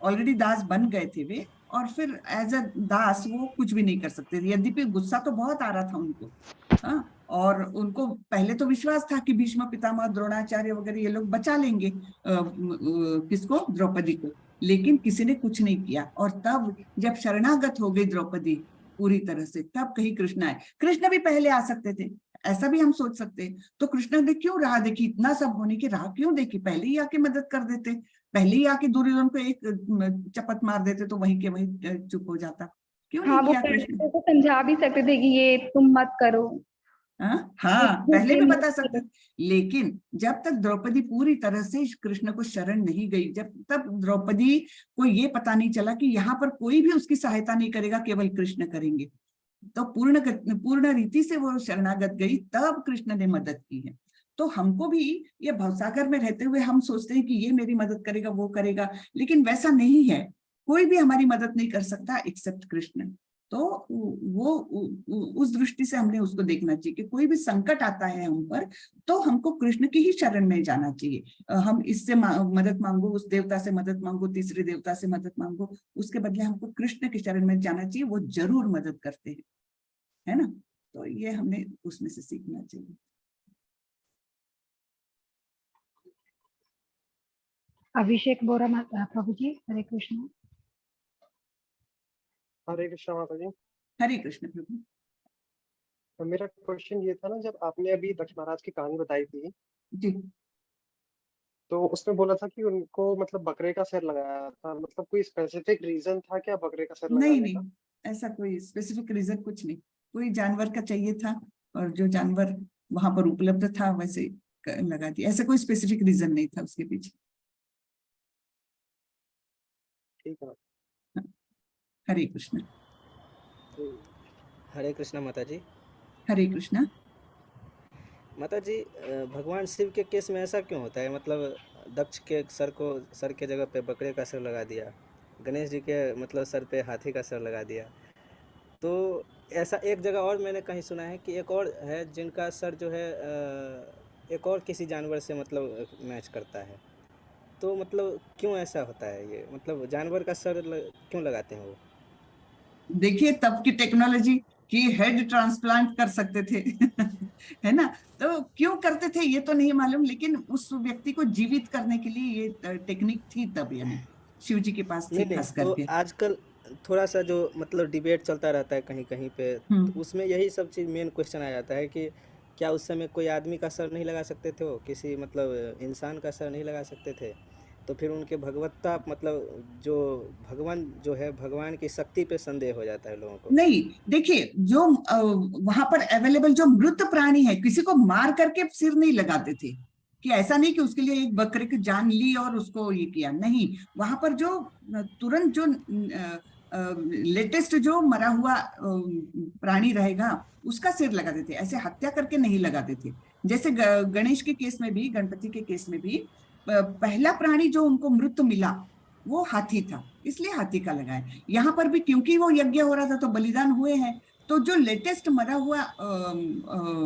ऑलरेडी दास बन गए थे वे। और फिर एज अ दास वो कुछ भी नहीं कर सकते थे, यद्यपि गुस्सा तो बहुत आ रहा था उनको। हाँ, और उनको पहले तो विश्वास था कि भीष्म पितामह, द्रोणाचार्य वगैरह ये लोग बचा लेंगे किसको, द्रौपदी को। लेकिन किसी ने कुछ नहीं किया, और तब जब शरणागत हो गई द्रौपदी पूरी तरह से, तब कहीं कृष्ण आए। कृष्ण भी पहले आ सकते थे, ऐसा भी हम सोच सकते हैं। तो कृष्ण ने क्यों राह देखी, इतना सब होने की राह क्यों देखी? पहले ही आके मदद कर देते, पहले ही आके दुर्योधन को एक चपत मार देते तो वहीं के वहीं चुप हो जाता। क्यों नहीं हाँ, वो किया कृष्ण? पांडवों को समझा भी सकते थे कि ये तुम मत करो, ये हाँ, पहले ये भी मत बता सकते। करो। लेकिन जब तक द्रौपदी पूरी तरह से कृष्ण को शरण नहीं गई, जब तक द्रौपदी को ये पता नहीं चला कि यहाँ पर कोई भी उसकी सहायता नहीं करेगा, केवल कृष्ण करेंगे, तो पूर्ण रीति से वो शरणागत गई, तब कृष्ण ने मदद की है। तो हमको भी ये भवसागर में रहते हुए हम सोचते हैं कि ये मेरी मदद करेगा, वो करेगा, लेकिन वैसा नहीं है। कोई भी हमारी मदद नहीं कर सकता एक्सेप्ट कृष्ण। तो वो उस दृष्टि से हमने उसको देखना चाहिए कि कोई भी संकट आता है हम पर, तो हमको कृष्ण की ही शरण में जाना चाहिए। हम इससे मदद मांगो, उस देवता से मदद मांगो, तीसरे देवता से मदद मांगो, उसके बदले हमको कृष्ण की शरण में जाना चाहिए, वो जरूर मदद करते हैं, है ना। तो ये हमने उसमें से सीखना चाहिए। अभिषेक बोरा प्रभु जी, हरे कृष्ण। हरे कृष्णा माता जी। हरे कृष्ण प्रभु। तो मेरा क्वेश्चन ये था ना, जब आपने अभी दक्ष महाराज की कहानी बताई थी, जी, तो उसमें बोला था कि उनको मतलब बकरे का सिर लगाया था, मतलब कोई स्पेसिफिक रीजन था क्या बकरे का सिर नहीं लगाने का? नहीं, ऐसा कोई स्पेसिफिक रीजन कुछ नहीं। कोई जानवर का चाहिए था, और जो जानवर वहां पर उपलब्ध था वैसे लगा दिया। ऐसा कोई स्पेसिफिक रीजन नहीं था उसके पीछे। ठीक है। हाँ, हरे कृष्ण। हरे कृष्णा माता जी। हरे कृष्ण। माता जी भगवान शिव के केस में ऐसा क्यों होता है? मतलब दक्ष के सर के जगह पे बकरे का सिर लगा दिया, गणेश जी के मतलब सर पे हाथी का सिर लगा दिया। तो ऐसा एक जगह और मैंने कहीं सुना है कि एक और है जिनका सर जो है एक और किसी जानवर से मतलब मैच करता है। तो मतलब क्यों ऐसा होता है ये? मतलब जानवर का सर क्यों लगाते हैं वो? देखिए, तब की टेक्नोलॉजी कि हेड ट्रांसप्लांट कर सकते थे है ना। तो क्यों करते थे ये तो नहीं मालूम, लेकिन उस व्यक्ति को जीवित करने के लिए ये टेक्निक थी तब, यानी शिव जी के पास थी नहीं नहीं, खास तो करके। आजकल थोड़ा सा जो मतलब डिबेट चलता रहता है कहीं कहीं पे, तो हम्म। उसमें यही सब चीज़ मेन क्वेश्चन आ जाता है कि क्या उस समय कोई आदमी का सर नहीं लगा सकते थे, वो किसी मतलब इंसान का सर नहीं लगा सकते थे? तो फिर उनके भगवत्ता मतलब जो भगवान जो है, भगवान की शक्ति पे संदेह हो जाता है लोगों को। नहीं, देखिए, जो वहां पर अवेलेबल जो मृत प्राणी है, किसी को मार करके सिर नहीं लगाते थे। कि ऐसा नहीं कि उसके लिए एक बकरे की जान ली और उसको ये किया, नहीं। वहां पर जो तुरंत जो लेटेस्ट जो मरा हुआ प्राणी रहेगा उसका सिर लगाते थे, ऐसे हत्या करके नहीं लगाते थे। जैसे गणेश के केस में भी, गणपति के केस में भी पहला प्राणी जो उनको मृत मिला वो हाथी था, इसलिए हाथी का लगाया। यहाँ पर भी क्योंकि वो यज्ञ हो रहा था तो बलिदान हुए हैं, तो जो लेटेस्ट मरा हुआ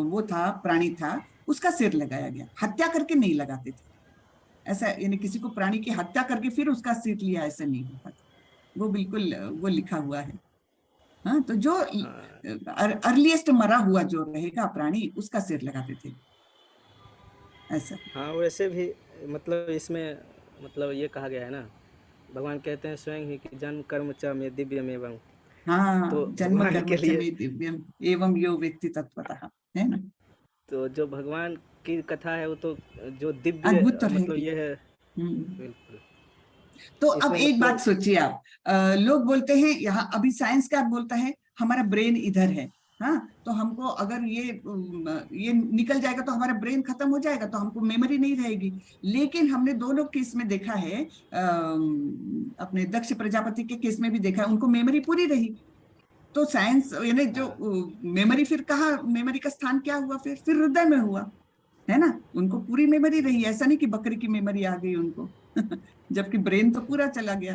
वो था, प्राणी था, उसका सिर लगाया गया, हत्या करके नहीं लगाते थे। ऐसा, यानी किसी को प्राणी की हत्या करके फिर उसका सिर लिया, ऐसा नहीं होता। वो बिल्कुल वो लिखा हुआ है। हाँ, तो जो अर्लीस्ट मरा हुआ जो रहेगा प्राणी, उसका सिर लगाते थे, ऐसा। हाँ, वैसे भी मतलब इसमें मतलब ये कहा गया है ना, भगवान कहते हैं स्वयं ही कि जन्म कर्म च में दिव्यमेवं। हाँ, तो जन्म भगवान कर्म के च लिए मे दिव्यम एवं यो व्यक्ति तत्वतः, है ना। तो जो भगवान की कथा है वो तो जो दिव्य अद्भुत तो मतलब रहेगी। ये है। हम्म। बिल्कुल। तो अब इसमें एक बात मतलब सोचिए आप, लोग बोलते हैं यहाँ, अभी साइंस क्या बोलता है, हमारा ब्रेन इधर है। हाँ, तो हमको अगर ये निकल जाएगा तो हमारा ब्रेन खत्म हो जाएगा, तो हमको मेमोरी नहीं रहेगी। लेकिन हमने दोनों केस में देखा है, अपने दक्ष प्रजापति के केस में भी देखा है, उनको मेमोरी पूरी रही। तो साइंस यानी जो हाँ, मेमोरी, फिर कहा मेमोरी का स्थान क्या हुआ, फिर हृदय में हुआ, है ना। उनको पूरी मेमोरी रही, ऐसा नहीं कि बकरी की मेमोरी आ गई उनको जबकि ब्रेन तो पूरा चला गया।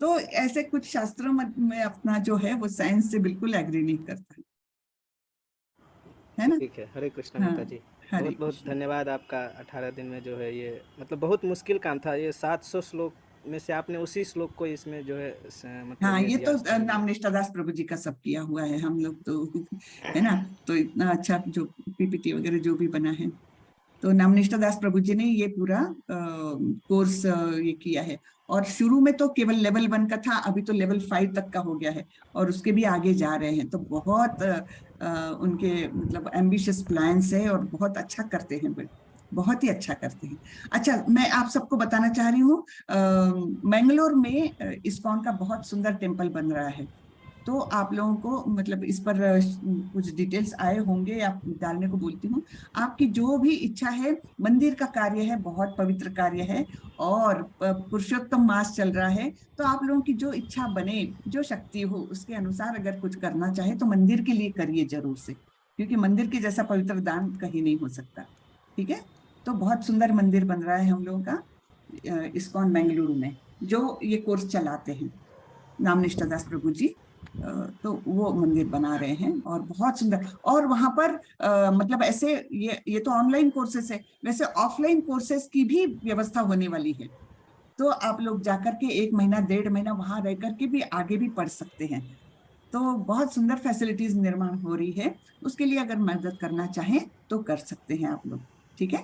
तो ऐसे कुछ शास्त्रों में अपना जो है वो साइंस से बिल्कुल एग्री नहीं करता है ना। ठीक है। हरे कृष्णा हाँ, माता जी। हरे बहुत बहुत कृष्ण। धन्यवाद आपका। 18 दिन में जो है ये मतलब बहुत मुश्किल काम था। ये 700 श्लोक में से आपने उसी श्लोक को इसमें जो है मतलब हाँ, ये ये दिया तो स्थान दिया। नाम निष्ठादास प्रभु जी का सब किया हुआ है हम लोग तो है ना। तो इतना अच्छा जो पीपीटी वगैरह जो भी बना है, तो नामनिष्ठा दास प्रभु जी ने ये पूरा कोर्स ये किया है। और शुरू में तो केवल लेवल 1 का था, अभी तो लेवल 5 तक का हो गया है, और उसके भी आगे जा रहे हैं। तो बहुत उनके मतलब एम्बिशियस प्लान्स है, और बहुत अच्छा करते हैं, बहुत ही अच्छा करते हैं। अच्छा, मैं आप सबको बताना चाह रही हूँ, मैंगलोर में इस्कॉन का बहुत सुंदर टेम्पल बन रहा है। तो आप लोगों को मतलब इस पर कुछ डिटेल्स आए होंगे, आप डालने को बोलती हूँ। आपकी जो भी इच्छा है, मंदिर का कार्य है, बहुत पवित्र कार्य है, और पुरुषोत्तम मास चल रहा है। तो आप लोगों की जो इच्छा बने, जो शक्ति हो, उसके अनुसार अगर कुछ करना चाहे तो मंदिर के लिए करिए जरूर से, क्योंकि मंदिर के जैसा पवित्र दान कहीं नहीं हो सकता। ठीक है। तो बहुत सुंदर मंदिर बन रहा है हम लोगों का इस्कॉन बेंगलुरु में, जो ये कोर्स चलाते हैं नामनिष्ठा दास प्रभु जी। तो वो मंदिर बना रहे हैं, और बहुत सुंदर। और वहां पर मतलब ऐसे ये तो ऑनलाइन कोर्सेस है, वैसे ऑफलाइन कोर्सेस की भी व्यवस्था होने वाली है। तो आप लोग जाकर के 1 महीना 1.5 महीना वहां रह करके भी आगे भी पढ़ सकते हैं। तो बहुत सुंदर फैसिलिटीज निर्माण हो रही है, उसके लिए अगर मदद करना चाहें तो कर सकते हैं आप लोग। ठीक है।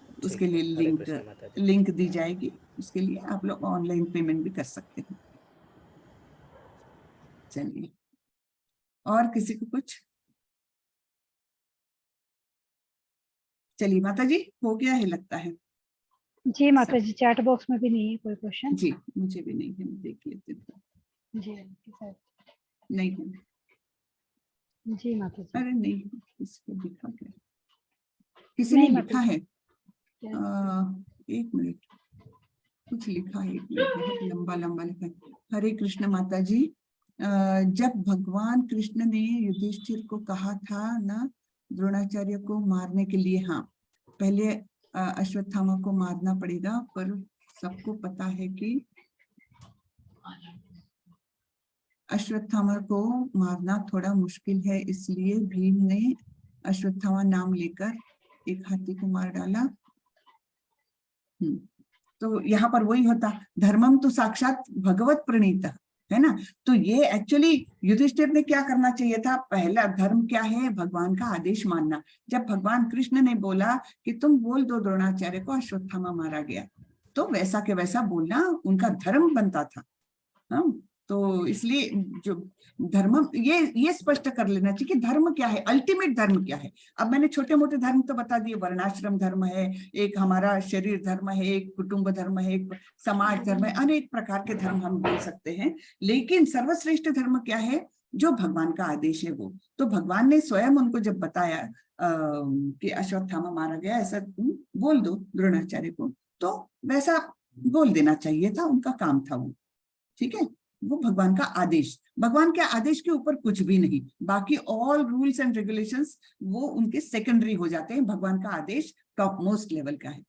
ठीक उसके है। लिए हरे लिंक कृष्णा माता जी। लिंक दी जाएगी, उसके लिए आप लोग ऑनलाइन पेमेंट भी कर सकते हैं। चलिए, और किसी को कुछ? चलिए माता जी, हो गया है लगता है जी माता सब। जी, चैट बॉक्स में भी नहीं है कोई क्वेश्चन। जी, मुझे भी नहीं है, मैं देख लेती हूँ। जी आपके साथ। नहीं है। जी माता जी। अरे नहीं, इसको लिखा क्या, किसी ने नहीं माता लिखा जी। है। एक मिनट, कुछ लिखा है, एक मिनट, बहुत लंबा लंबा लिखा है। हरे कृष्ण माता जी, जब भगवान कृष्ण ने युधिष्ठिर को कहा था ना, द्रोणाचार्य को मारने के लिए, हाँ, पहले अश्वत्थामा को मारना पड़ेगा, पर सबको पता है कि अश्वत्थामा को मारना थोड़ा मुश्किल है, इसलिए भीम ने अश्वत्थामा नाम लेकर एक हाथी को मार डाला। तो यहाँ पर वही होता, धर्मम तो साक्षात भगवत प्रणीत, है ना। तो ये एक्चुअली युधिष्ठिर ने क्या करना चाहिए था, पहला धर्म क्या है, भगवान का आदेश मानना। जब भगवान कृष्ण ने बोला कि तुम बोल दो द्रोणाचार्य को अश्वत्थामा मारा गया, तो वैसा के वैसा बोलना उनका धर्म बनता था। हाँ, तो इसलिए जो धर्म, ये स्पष्ट कर लेना चाहिए कि धर्म क्या है, अल्टीमेट धर्म क्या है। अब मैंने छोटे मोटे धर्म तो बता दिए, वर्णाश्रम धर्म है, एक हमारा शरीर धर्म है, एक कुटुंब धर्म है, एक समाज धर्म है, अनेक प्रकार के धर्म हम बोल सकते हैं। लेकिन सर्वश्रेष्ठ धर्म क्या है, जो भगवान का आदेश है वो। तो भगवान ने स्वयं उनको जब बताया कि अश्वत्थामा मारा गया, ऐसा बोल दो द्रोणाचार्य को, तो वैसा बोल देना चाहिए था, उनका काम था वो। ठीक है। वो भगवान का आदेश, भगवान के आदेश के ऊपर कुछ भी नहीं, बाकी ऑल रूल्स एंड रेगुलेशंस वो उनके सेकेंडरी हो जाते हैं। भगवान का आदेश टॉप मोस्ट लेवल का है।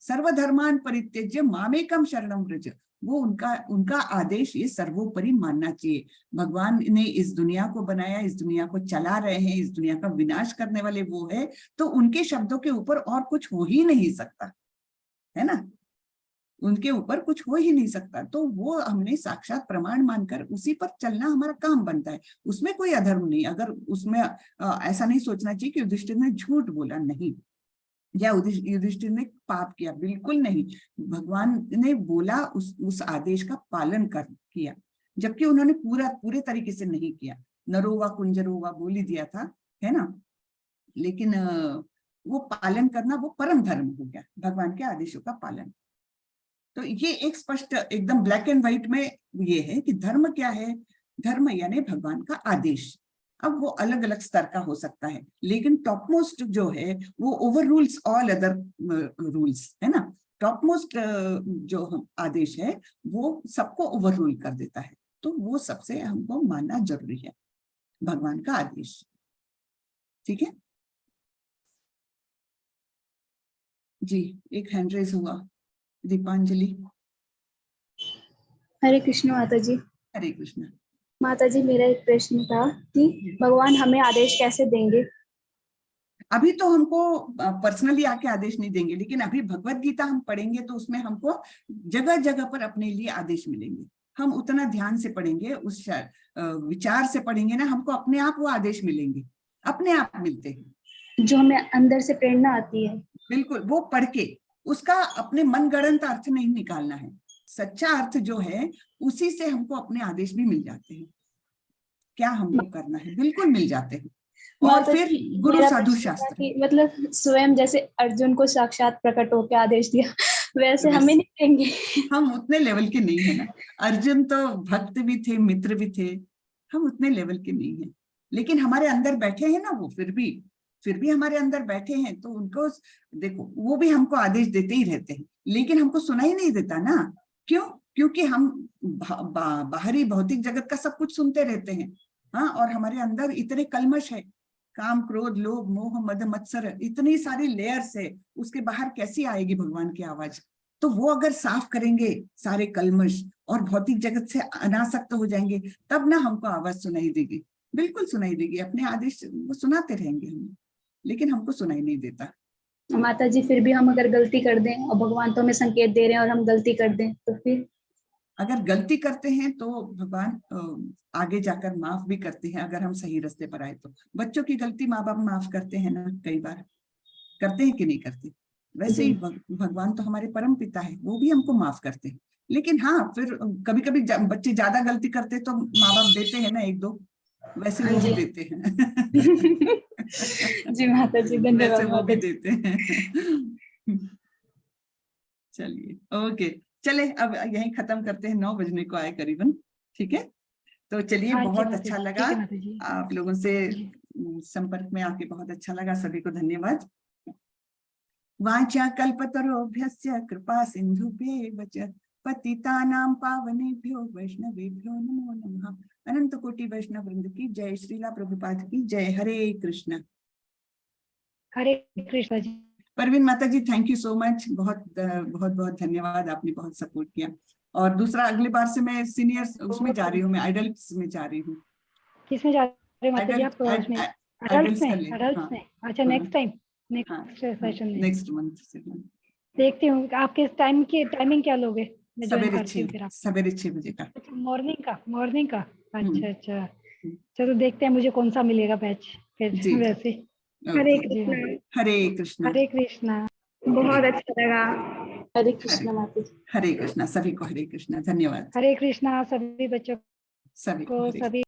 सर्वधर्मान परित्यज्य मामेकम शरणम व्रज, वो उनका आदेश ये सर्वोपरि मानना चाहिए। भगवान ने इस दुनिया को बनाया, इस दुनिया को चला रहे हैं, इस दुनिया का विनाश करने वाले वो है, तो उनके शब्दों के ऊपर और कुछ हो ही नहीं सकता। है ना, उनके ऊपर कुछ हो ही नहीं सकता। तो वो हमने साक्षात प्रमाण मानकर उसी पर चलना हमारा काम बनता है, उसमें कोई अधर्म नहीं। अगर उसमें ऐसा नहीं सोचना चाहिए कि युधिष्ठिर ने झूठ बोला, नहीं, या युधिष्ठिर ने पाप किया, बिल्कुल नहीं। भगवान ने बोला, उस आदेश का पालन किया, जबकि उन्होंने पूरे तरीके से नहीं किया। नरोवा कुंजरोवा बोल ही दिया था, है ना, लेकिन वो पालन करना वो परम धर्म हो गया, भगवान के आदेशों का पालन। तो ये एक स्पष्ट एकदम ब्लैक एंड व्हाइट में ये है कि धर्म क्या है। धर्म यानी भगवान का आदेश। अब वो अलग अलग स्तर का हो सकता है, लेकिन टॉप मोस्ट जो है वो over rules all other rules, है ना। टॉप मोस्ट जो आदेश है वो सबको ओवर रूल कर देता है, तो वो सबसे हमको मानना जरूरी है, भगवान का आदेश। ठीक है जी, एक हैंड रेज हुआ, दीपांजलि। हरे कृष्ण माता जी। हरे कृष्ण माता जी, मेरा एक प्रश्न था कि भगवान हमें आदेश कैसे देंगे? अभी तो हमको पर्सनली आके आदेश नहीं देंगे, लेकिन अभी भगवत गीता हम पढ़ेंगे तो उसमें हमको जगह जगह पर अपने लिए आदेश मिलेंगे। हम उतना ध्यान से पढ़ेंगे, उस विचार से पढ़ेंगे ना, हमको अपने आप वो आदेश मिलेंगे, अपने आप मिलते हैं, जो हमें अंदर से प्रेरणा आती है। बिल्कुल, वो पढ़ के उसका अपने मनगढ़ंत अर्थ नहीं निकालना है। सच्चा अर्थ जो है उसी से हमको अपने आदेश भी मिल जाते हैं, क्या हमको करना है, बिल्कुल मिल जाते हैं। और फिर गुरु साधु शास्त्र, मतलब स्वयं जैसे अर्जुन को साक्षात प्रकट होकर आदेश दिया, वैसे हमें नहीं देंगे। हम उतने लेवल के नहीं है ना। अर्जुन तो भक्त भी थे, मित्र भी थे, हम उतने लेवल के नहीं है, लेकिन हमारे अंदर बैठे हैं ना वो, फिर भी हमारे अंदर बैठे हैं, तो उनको देखो, वो भी हमको आदेश देते ही रहते हैं, लेकिन हमको सुनाई नहीं देता ना। क्यों? क्योंकि हम बाहरी भौतिक जगत का सब कुछ सुनते रहते हैं, हाँ, और हमारे अंदर इतने कल्मश है, काम क्रोध लोभ मोह मद मत्सर, इतनी सारी लेयर्स है, उसके बाहर कैसी आएगी भगवान की आवाज? तो वो अगर साफ करेंगे सारे कल्मश और भौतिक जगत से अनासक्त हो जाएंगे, तब ना हमको आवाज सुनाई देगी, बिल्कुल सुनाई देगी। अपने आदेश वो सुनाते रहेंगे हम, लेकिन हमको सुनाई नहीं देता। माता जी, फिर भी हम अगर गलती कर दें और भगवान तो हमें संकेत दे रहे हैं और हम गलती कर दें, तो फिर अगर गलती करते हैं तो भगवान आगे जाकर माफ भी करते हैं, अगर हम सही रास्ते पर आए तो। बच्चों की गलती माँ बाप माफ करते हैं ना, कई बार करते हैं कि नहीं करते? वैसे ही भगवान तो हमारे परम पिता है, वो भी हमको माफ करते हैं। लेकिन हाँ, फिर कभी कभी बच्चे ज्यादा गलती करते तो माँ बाप देते हैं ना एक दो, वैसे वो भी देते हैं। जी माता जी, धन्यवाद। वैसे वो भी देते हैं। चलिए, ओके, चले अब यहीं खत्म करते हैं, 9 बजने को आए करीबन। ठीक है, तो चलिए, बहुत अच्छा लगा आप लोगों से संपर्क में आके, बहुत अच्छा लगा। सभी को धन्यवाद। वाचा कल्पतरोभ्यस्य कृपा सिंधुभ्येव च पतितानां पावनेभ्यो वैष्णवेभ्यो नमो नमः। अनंत कोटि वैष्णव वृंद की जय, श्रीला प्रभुपाद की जय। हरे कृष्ण। हरे कृष्ण जी। परवीन माता जी, थैंक यू सो मच, बहुत बहुत बहुत धन्यवाद, आपने बहुत सपोर्ट किया। और दूसरा, अगली बार से मैं सीनियर उसमें जा रही हूँ, मैं एडल्ट्स में जा रही हूँ। किसमें जा रहे हो माता जी आप? एडल्ट्स में? अच्छा, नेक्स्ट टाइम, नेक्स्ट सेशन में, नेक्स्ट मंथ से। देखती हूँ आपके टाइमिंग क्या लोगे? सवेरे 6 बजे का। अच्छा, मॉर्निंग का। अच्छा, चलो देखते हैं मुझे कौन सा मिलेगा बैच फिर। वैसे हरे कृष्णा। हरे कृष्णा। हरे कृष्णा। बहुत अच्छा लगा। हरे कृष्णा माता जी। हरे कृष्णा, सभी को हरे कृष्णा। धन्यवाद। हरे कृष्णा सभी बच्चों सभी को, सभी